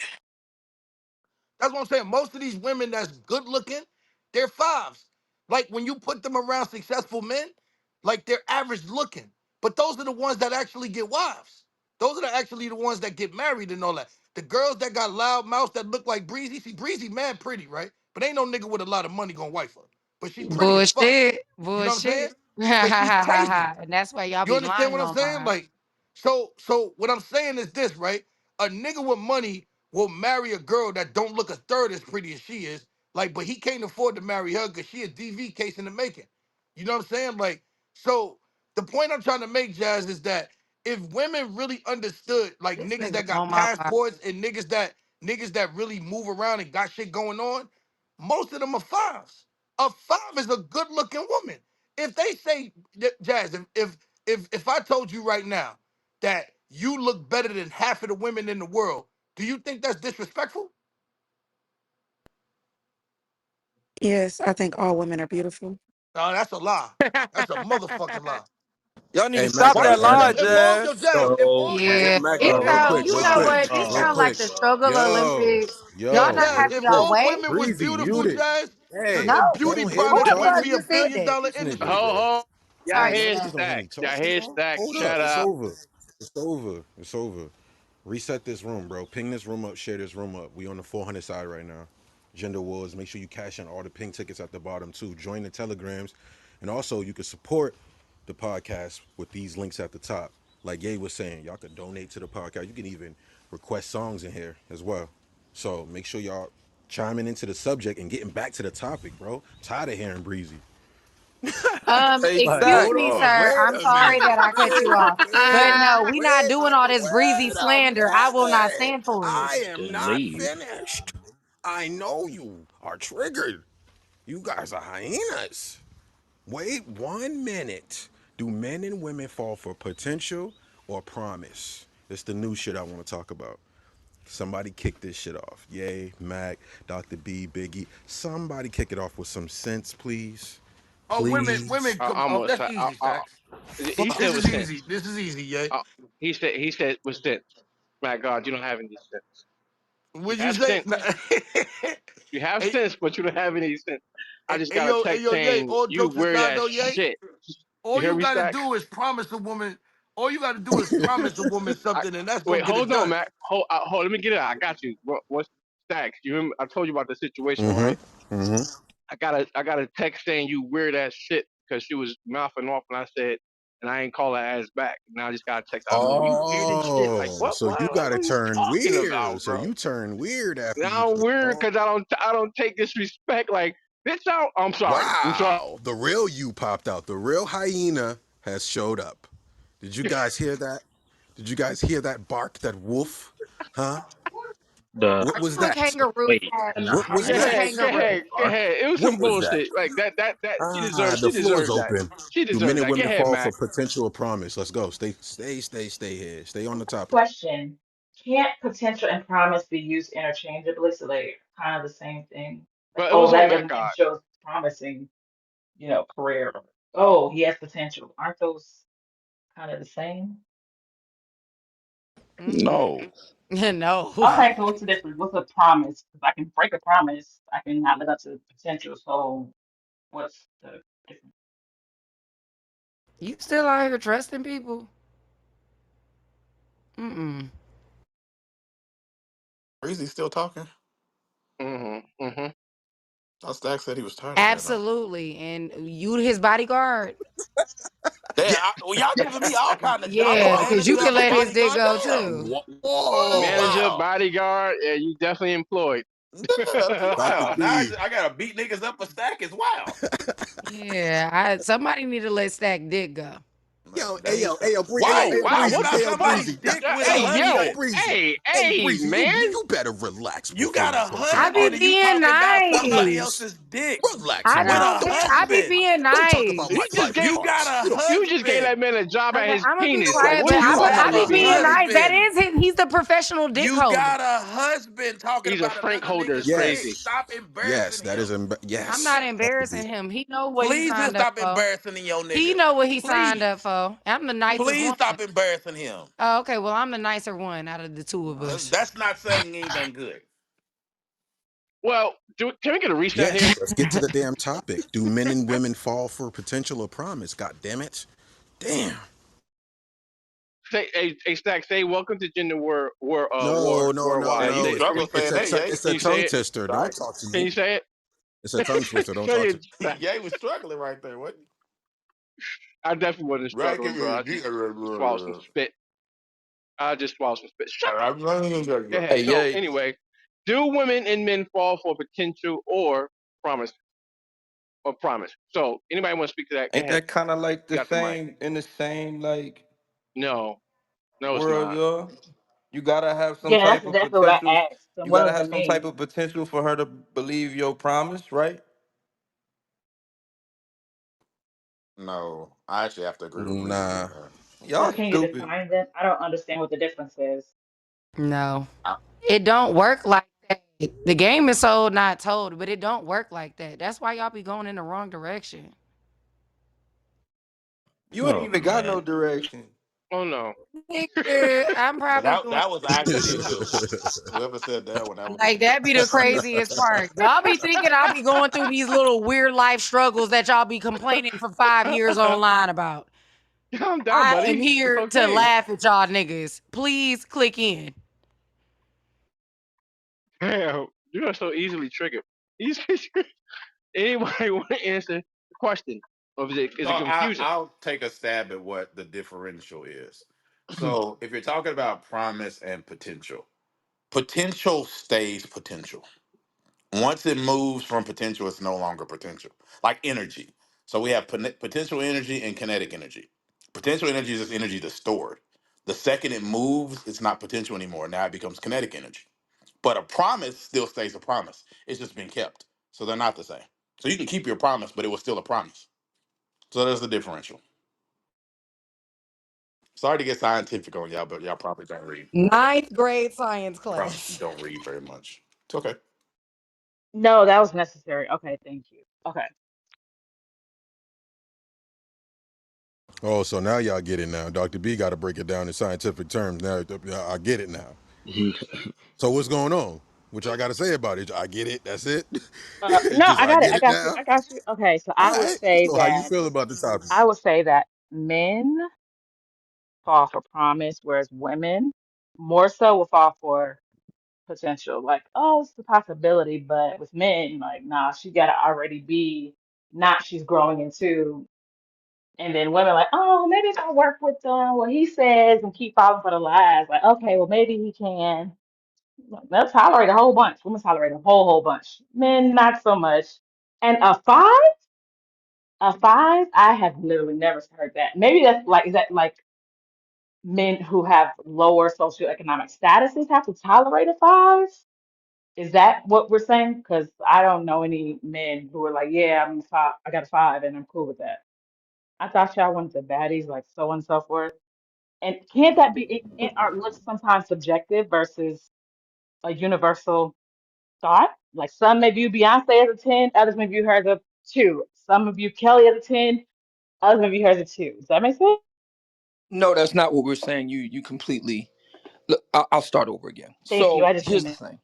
That's what I'm saying. Most of these women that's good looking, they're fives. Like when you put them around successful men, like they're average looking. But those are the ones that actually get wives. Those are actually the ones that get married and all that. The girls that got loud mouths that look like Breezy. See, Breezy mad pretty, right? But ain't no nigga with a lot of money gonna wife her. But she pretty as fuck. Bullshit. You know what I'm saying? Bullshit. Ha Cause ha she ha ha crazy. ha. And that's why y'all You be understand lying what I'm on saying? mine. Like, so what I'm saying is this, right? A nigga with money will marry a girl that don't look a third as pretty as she is. Like, but he can't afford to marry her because she a DV case in the making. You know what I'm saying? Like, so the point I'm trying to make, Jazz, is that if women really understood, like This niggas nigga that got on my mind. passports and niggas that really move around and got shit going on, most of them are fives. A five is a good looking woman. If they say, Jazz, if I told you right now that you look better than half of the women in the world, do you think that's disrespectful? Yes, I think all women are beautiful. No, that's a lie. That's a motherfucking lie. Y'all need Hey, to Mac stop Why that God, you think Mac lie, God. yo, Jazz. Jazz, if So, all women, Yeah, Mac yo, God, it real yo, sound. quick, You real know Jazz, quick, what? This real sound like quick. the struggle Yo, Olympics. Y'all yo, not Jazz, happy if y'all all white? women was Breezy, beautiful, mute it. Jazz, Hey, No. the let beauty him hit Who me products the wouldn't fuck talking. be a just said billion that? dollar This nigga. industry. Ho ho. Y'all Sorry, Yo, head niggas Jazz. don't hear me stacked. Y'all talking, head yo. stacked. Hold up. Shut It's up. over. It's over. It's over. Reset this room, bro. Ping this room up. Share this room up. We on the 400 side right now. Gender Wars. Make sure you cash in all the pink tickets at the bottom too. Join the telegrams, and also you can support the podcast with these links at the top. Like Ye was saying, y'all could donate to the podcast. You can even request songs in here as well. So make sure y'all chiming into the subject and getting back to the topic, bro. I'm tired of hearing Breezy. Hey, Like, Excuse hold me, facts. on, sir. wait I'm a sorry minute, that I cut you off. But no, we not doing all this breezy wait a slander. I will not minute. stand for it. I am not finished. I know you are triggered. You guys are hyenas. Wait 1 minute. Do men and women fall for potential or promise? It's the new shit I want to talk about. Somebody kick this shit off. Yay, Mac, Dr. B, Biggie. Somebody kick it off with some sense, please. Oh, Please. women, come I'm on, gonna that's say. easy, Stacks. He This said Fuck. is with easy. sense. This is easy, yeah. He said with sense. My God, you don't have any sense. You Would you have say? sense. You have hey, sense, but you don't have any sense. I just hey, got a yo, hey, text yo, yay. saying All you jokes weird aside, as though, yay. shit. You All hear you me, gotta Stacks? do is promise a woman. All you gotta do is promise a woman I something, and that's wait. gonna get it Hold on, done. Mac. Hold. Let me get it. I got you. What's Stacks? You remember? I told you about the situation, right? Mm-hmm. Mm-hmm. I got a text saying you weird as shit because she was mouthing off, and I said, and I ain't call her ass back. Now I just got a text. I know you weird as shit. Like Oh, what? so you What gotta are you turn talking weird. about, So bro? you turn weird after you Now I'm just weird oh because I don't take disrespect. Like bitch, I'm sorry. I'm sorry. wow. The real you popped out. The real hyena has showed up. Did you guys hear that? Did you guys hear that bark, that wolf? Huh? What Are was you a that? kangaroo, Stacks? What Are was Go you a that? ahead, go kangaroo? ahead, go ahead. It was What some was that? bullshit. Like that she Ah, deserves the she floor is deserves that. open. She Do men deserves and that. Go women ahead, fall for Mac. potential or promise? Let's go. Stay here. Stay on the topic. Question. Can't potential and promise be used interchangeably? So they kind of the same thing. Like, But it oh, was on that young Mac man God. shows promising, career. Oh, he has potential. Aren't those kind of the same? Mm-mm. No. Okay, so what's the difference? What's a promise? Because I can break a promise. I can not live up to the potential. So what's the difference? You still out here trusting people? Mm-mm. Breezy still talking? Mm-hmm. Stack said he was tired of hearing that. Absolutely. And you his bodyguard? Damn, Yeah. well, y'all giving me all kind of I'm a Yeah, Oh. because you manager, can I'm a let his dick bodyguard. go Damn. too. Oh Manager, Whoa. wow. bodyguard, yeah, you definitely employed. That's Dr. wild. Now B. I gotta beat niggas up for stack. It's wild. Yeah, somebody need to let Stack dick go. Yo, hey, They yo, hey, yo, Bree, hey, yo, why hey, Whoa, yo, wow, why Breezy, what not hey, the yo, fuck? somebody Breezy, dick with Hey, a yo, husband? Breezy, hey, hey, Breezy, man. you better relax You before got you a talk to I me, be husband bro. and you being talking about somebody nice. else's dick Relax, I with man. a don't Don't care. talk I to be me. husband. being Don't talk about You my nice. just private gave You got parts. a You don't. you just gave that husband. man a job at Okay, his I'm gonna be penis. Like, quiet, what but are you You talking I got about, be a being BA? nice. That husband. is him. He's the professional dick You holder. got a husband talking He's a about Frank another Holder. It's nigga's dick. crazy. Crazy. Stop Yes, embarrassing that is, him. I'm not yes, Dr. B. embarrassing him. He know what he Please just signed up stop for. embarrassing your He nigga. know what he signed up Please. for. I'm the nicest Please one. stop embarrassing him. Oh, okay, well, I'm the nicer one out of the two of us. That's not saying anything good. Well, can we get a reset here? Yes, let's get to the damn topic. Do men and women fall for potential or promise? God damn it. Damn. Say, hey, Stack, say welcome to Gender No, no, no, Hey, Worldwide. you no. Say, struggle saying that, Yay. It's can a you say tongue it? twister. Don't Right? talk to Can me. you say It's a tongue twister. Don't Say talk to it. me. Stack. Yay was struggling right there, wasn't I definitely wasn't he? Right? struggling, bro. I just swallowed some spit. I just swallowed some spit. Shut up. Go ahead. Hey, So yeah, anyway, do women and men fall for potential or promise promise? So anybody want to speak to that? Go ain't ahead. that kind of like You the got the mic. same in the same like No, no, it's world, not. y'all? You gotta have some Yeah, that's type of exactly what I potential. asked. And You what gotta does have it some type mean? of potential for her to believe your promise, right? No, I actually have to agree with Breezy Nah. on that. Or Y'all can you stupid. define them? I don't understand what the difference is. No, it don't work like that. The game is sold, not told, but it don't work like that. That's why y'all be going in the wrong direction. You ain't Oh even got no man. direction. Oh no. Nigga, I'm probably That going that was actually whoever said that one, that was a like that be the craziest part. Y'all be thinking I'll be going through these little weird life struggles that y'all be complaining for 5 years online about. Calm down, I am buddy. It's here to okay. laugh at y'all niggas. Please click in. Damn, you are so easily triggered. Easily triggered. Anybody want to answer the question? Or is So it I, confusing? I'll take a stab at what the differential is. So if you're talking about promise and potential, potential stays potential. Once it moves from potential, it's no longer potential. Like energy. So we have potential energy and kinetic energy. Potential energy is just energy that's stored. The second it moves, it's not potential anymore. Now it becomes kinetic energy. But a promise still stays a promise. It's just been kept. So they're not the same. So you can keep your promise, but it was still a promise. So there's the differential. Sorry to get scientific on y'all, but y'all probably don't read. Ninth grade science Probably class. don't read very much. It's okay. No, that was necessary. Okay, thank you. Okay. Oh, so now y'all get it now. Dr. B got to break it down in scientific terms. Now I get it now. So what's going on? What y'all got to say about it? I get it. That's it. It's No, just I I got it. get I it got you. now. I got you. Okay, so All right. So how you feel about the topic? I would say that men fall for promise, whereas women more so will fall for potential. Like, oh, it's a possibility, but with men, like, nah, she gotta already be not she's growing into. And then women like, oh, maybe if I work with what he says and keep falling for the lies, like, okay, well maybe he can. They'll tolerate a whole bunch. Women tolerate a whole bunch. Men, not so much. And a five, I have literally never heard that. Maybe that's like, is that like men who have lower socioeconomic statuses have to tolerate a five? Is that what we're saying? Because I don't know any men who are like, yeah, I'm a five, I got a five and I'm cool with that. I thought y'all wanted the baddies like so and so forth. And can't that be, art looks sometimes subjective versus a universal thought? Like some may view Beyonce as a 10, others may view her as a 2. Some view Kelly as a 10, others may view her as a 2. Does that make sense? No, that's not what we're saying. You completely. Look, I'll start over again. Thank you. So I just here's came the in. thing.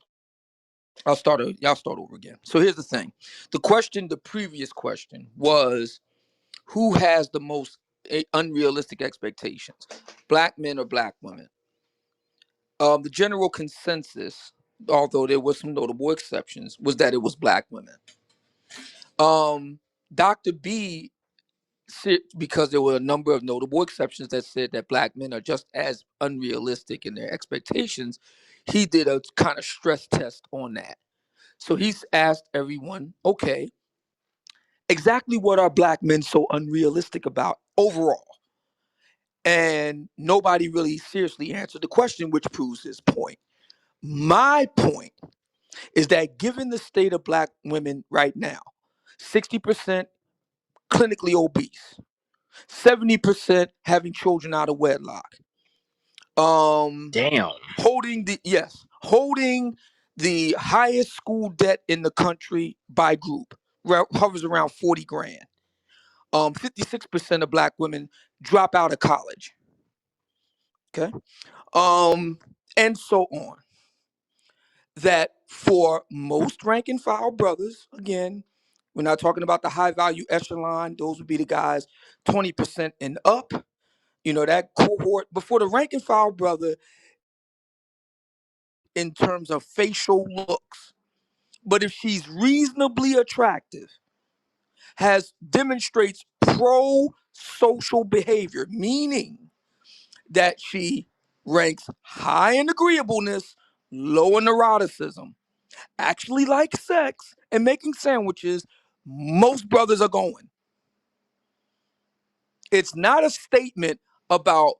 Y'all start over again. So here's the thing. The previous question was, who has the most unrealistic expectations, black men or black women? The general consensus, although there was some notable exceptions, was that it was black women. Um, Dr. B because there were a number of notable exceptions that said that black men are just as unrealistic in their expectations. He did a kind of stress test on that. So he's asked everyone, okay, exactly what are black men so unrealistic about overall? And nobody really seriously answered the question, which proves his point. My point is that given the state of black women right now, 60% clinically obese, 70% having children out of wedlock, um, Damn. holding the highest school debt in the country by group, hovers around 40 grand. 56% of black women drop out of college. Okay. And so on. That for most rank and file brothers, again, we're not talking about the high value echelon, those would be the guys 20% and up, that cohort. But for the rank and file brother, in terms of facial looks, but if she's reasonably attractive, has demonstrates pro social behavior, meaning that she ranks high in agreeableness, low in neuroticism, actually likes sex and making sandwiches, most brothers are going. It's not a statement about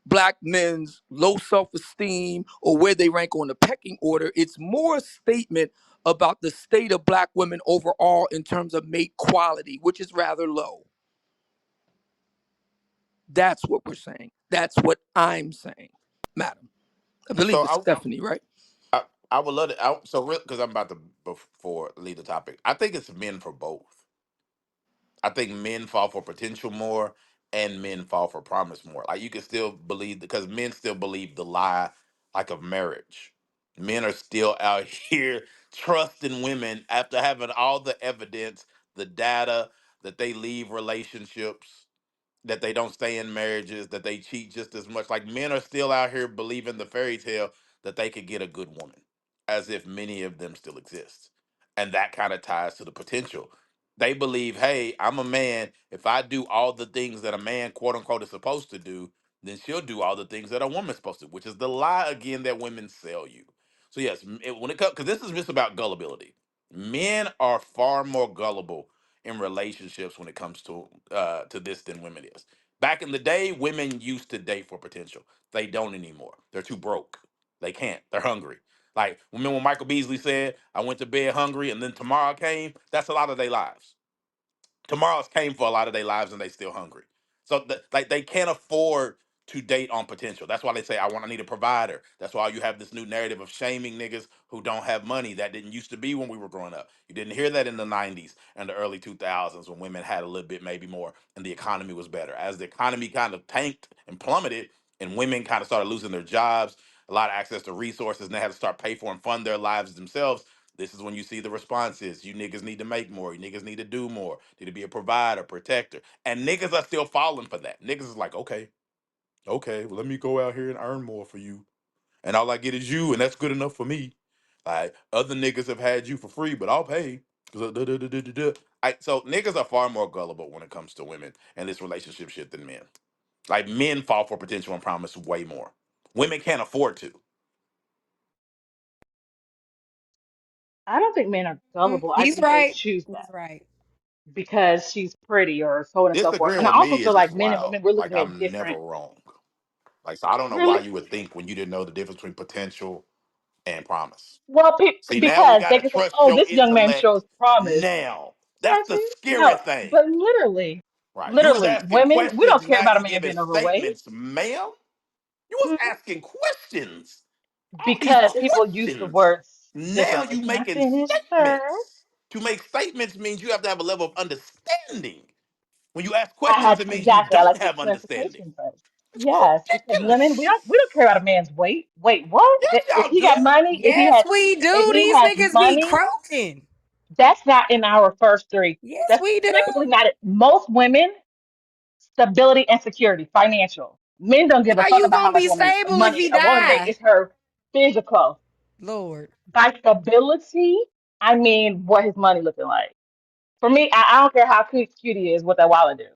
black men's low self-esteem or where they rank on the pecking order. It's more a statement about the state of black women overall in terms of mate quality, which is rather low. That's what we're saying. That's what I'm saying, madam. I believe So it's Stephanie, right? I would love to. So real because I'm about to before lead the topic. I think it's men for both. I think men fall for potential more, and men fall for promise more. Like you can still believe because men still believe the lie, like of marriage. Men are still out here trusting women after having all the evidence, the data that they leave relationships, that they don't stay in marriages, that they cheat just as much. Like men are still out here believing the fairy tale that they could get a good woman, as if many of them still exist. And that kind of ties to the potential. They believe, hey, I'm a man. If I do all the things that a man, quote unquote, is supposed to do, then she'll do all the things that a woman's supposed to, which is the lie again that women sell you. So yes, when it comes, because this is just about gullibility. Men are far more gullible in relationships when it comes to this than women is. Back in the day, women used to date for potential. They don't anymore. They're too broke. They can't. They're hungry. Like remember when Michael Beasley said, "I went to bed hungry, and then tomorrow came." That's a lot of their lives. Tomorrow's came for a lot of their lives, and they still hungry. So like they can't afford to date on potential. That's why they say I need a provider. That's why you have this new narrative of shaming niggas who don't have money. That didn't used to be when we were growing up. You didn't hear that in the 90s and the early 2000s when women had a little bit maybe more and the economy was better. As the economy kind of tanked and plummeted and women kind of started losing their jobs, a lot of access to resources, and they had to start pay for and fund their lives themselves. This is when you see the responses. You niggas need to make more. You niggas need to do more. Need to be a provider, protector. And niggas are still falling for that. Niggas is like, okay, okay, well, let me go out here and earn more for you. And all I get is you, and that's good enough for me. Like other niggas have had you for free, but I'll pay. 'Cause so niggas are far more gullible when it comes to women and this relationship shit than men. Like men fall for potential and promise way more. Women can't afford to. I don't think men are gullible. I He's think they right. choose He's that right. because she's pretty or so on and so forth. Disagreeing And I with also me feel is like just men and wild. women, we're Like looking at I'm never different, wrong. Like so I don't know why really. you would think when you didn't know the difference between potential and promise. Well, See, now we because they gotta can say, trust "Oh, your this young man intellect shows promise." now. That's Does the he? scary No, thing. but literally, Right. You was literally, asking women, we questions, don't care now about a you man giving being overweight. statements, ma'am. You was Mhm. asking questions. All these Because people use the questions. words Now differently. you Can I making finish, sir? statements. To make statements means you have to have a level of understanding. When you ask I questions, had it means you exactly. I don't like the have understanding. clarification first. It's Yes, because women, ridiculous. we don't care about a man's weight. Wait, what? Yes, If y'all he do. got money, Yes, we if do. he These has niggas be money, croaking. that's not in our first three. Yes, That's we do. typically not it. Most women, stability and security, financial. Men don't give a How fuck you about how gonna much be stable if money he a woman makes. die? It's her physical. Lord. By stability, I mean what his money looking like. For me, I don't care how cute he is, what that wallet do.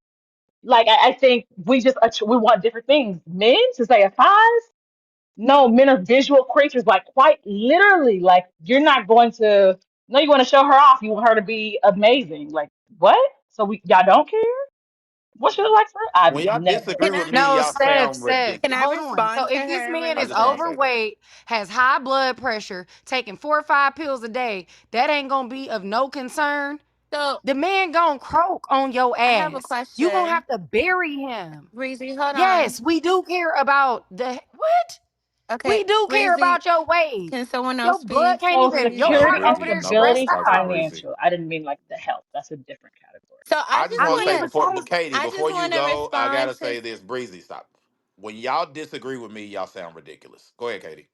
Like I think we just we want different things. Men to say a size. No, men are visual creatures. Like quite literally, like you're not going to. No, you want to show her off. You want her to be amazing. Like what? So we y'all don't care? What should like for? I've When y'all never. disagree Can I with me, No, y'all Steph, sound Steph, can I ridiculous. hold on. So respond to if this her man I really is just want to quick? say that. overweight, has high blood pressure, taking 4 or 5 pills a day, that ain't gonna be of no concern. So The man gonna croak on your I have a ass. You gonna question. have to bury him. Breezy, hold on. Yes, we do care about the what? Okay, We do care Breezy, about your weight. can someone else Your blood speak? can't So even, your No, security heart and over Breezy. there No, don't stressed stability, talk to out. Breezy. financial. I didn't mean like the health. That's a different category. So I just I want to say mean, wanna but before, that's Katie, I just before you wanna go, I respond gotta to say this. Breezy, stop. When y'all disagree with me, y'all sound ridiculous. Go ahead, Katie.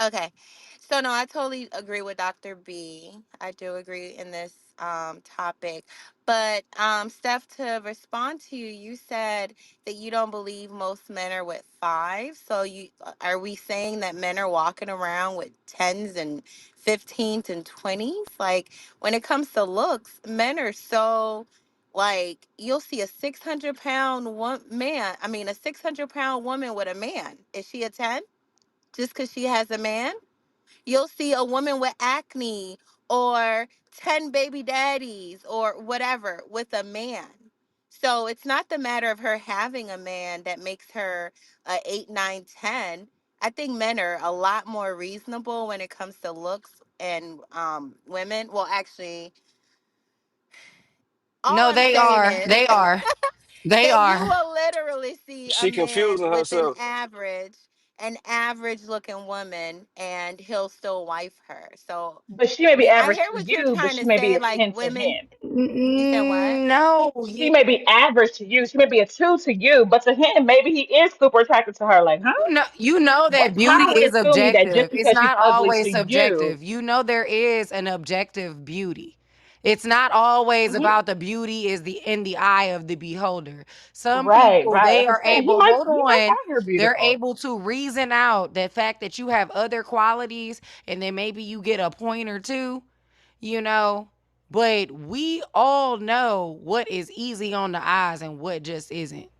okay. So no, I totally agree with Dr. B. I do agree in this topic. But Steph, to respond to you, you said that you don't believe most men are with five. So you are we saying that men are walking around with tens and 15s and 20s? Like when it comes to looks, men are so like you'll see a 600-pound man. I mean, a 600-pound woman with a man. Is she a 10? Just because she has a man? You'll see a woman with acne or 10 baby daddies or whatever with a man. So it's not the matter of her having a man that makes her a 8, 9, 10. I think men are a lot more reasonable when it comes to looks and women. Well, actually, all no, I'm they saying are. is They are. They that you are. will literally see a She man confusing with herself. an average looking woman and he'll still wife her. So But she may be I average hear to what you're you, but trying she to may be say, a like 10 to women. him. You said what? No, She may be average to you. She may be a 2 to you, but to him, maybe he is super attracted to her. Like, huh? you know What? that How beauty are we is assuming that objective. just It's because she's not ugly always to you? subjective. You know there is an objective beauty. It's not always Mhm. about the beauty is the in the eye of the beholder. Some Right, people right. they That's what are I'm saying. able, hold He might on, find her they're beautiful. able to reason out the fact that you have other qualities and then maybe you get a point or two, you know. But we all know what is easy on the eyes and what just isn't.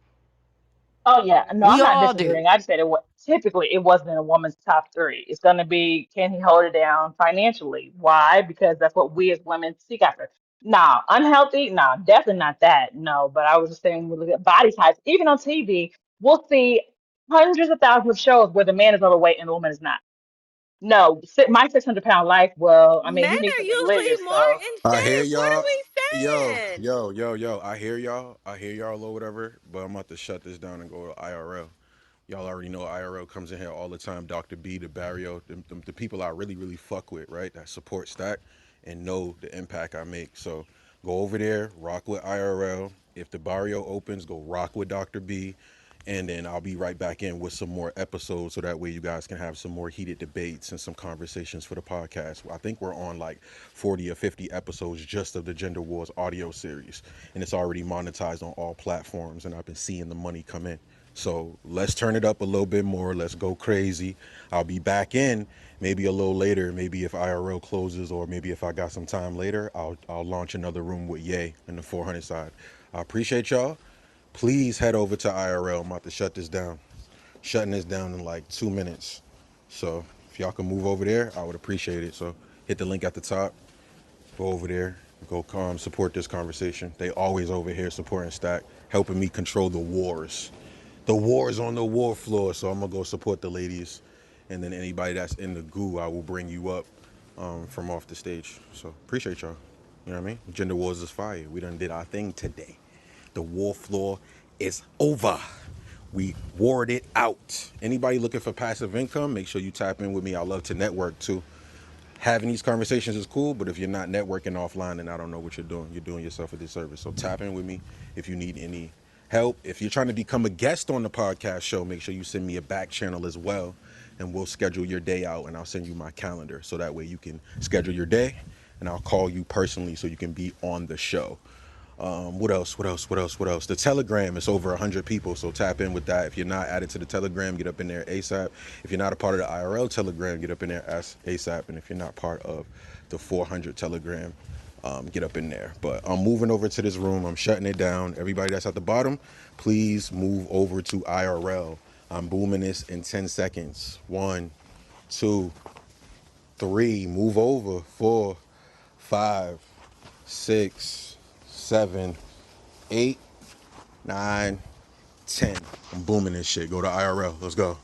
Oh yeah, no, We I'm not all do. disagreeing. I just said typically it wasn't in a woman's top three. It's gonna be can he hold it down financially? Why? Because that's what we as women seek after. Nah, unhealthy? Nah, definitely not that. No, but I was just saying when we look at body types, even on TV, we'll see hundreds of thousands of shows where the man is overweight and the woman is not. No, my 600-pound life. Well, I mean, Men he needs are something religious, usually more so in I hear shape. What are y'all. we Yo, saying? yo, yo, yo. I hear y'all. I hear y'all or whatever. But I'm about to shut this down and go to IRL. Y'all already know IRL comes in here all the time. Dr. B, the Barrio, the people I really, really fuck with, right? That support Stack and know the impact I make. So go over there, rock with IRL. If the Barrio opens, go rock with Dr. B. And then I'll be right back in with some more episodes so that way you guys can have some more heated debates and some conversations for the podcast. I think we're on like 40 or 50 episodes just of the Gender Wars audio series. And it's already monetized on all platforms. And I've been seeing the money come in. So let's turn it up a little bit more. Let's go crazy. I'll be back in maybe a little later. Maybe if IRL closes or maybe if I got some time later, I'll launch another room with Ye in the 400 side. I appreciate y'all. Please head over to IRL. I'm about to shut this down. Shutting this down in like 2 minutes. So if y'all can move over there, I would appreciate it. So hit the link at the top. Go over there. Go support this conversation. They always over here supporting Stack, helping me control the wars. The wars on the war floor. So I'm gonna go support the ladies, and then anybody that's in the goo, I will bring you up from off the stage. So appreciate y'all. You know what I mean? Gender wars is fire. We done did our thing today. The war floor is over. We warred it out. Anybody looking for passive income, make sure you tap in with me. I love to network too. Having these conversations is cool, but if you're not networking offline, then I don't know what you're doing. You're doing yourself a disservice. So tap in with me if you need any help. If you're trying to become a guest on the podcast show, make sure you send me a back channel as well, and we'll schedule your day out, and I'll send you my calendar so that way you can schedule your day, and I'll call you personally so you can be on the show. What else? What else? What else? What else? The Telegram is over 100 people, so tap in with that. If you're not added to the Telegram, get up in there ASAP. If you're not a part of the IRL Telegram, get up in there ASAP. And if you're not part of the 400 Telegram, get up in there. But I'm moving over to this room. I'm shutting it down. Everybody that's at the bottom, please move over to IRL. I'm booming this in 10 seconds. 1, 2, 3. Move over. 4, 5, 6, 7, 8, 9, 10. I'm booming this shit. Go to IRL. Let's go.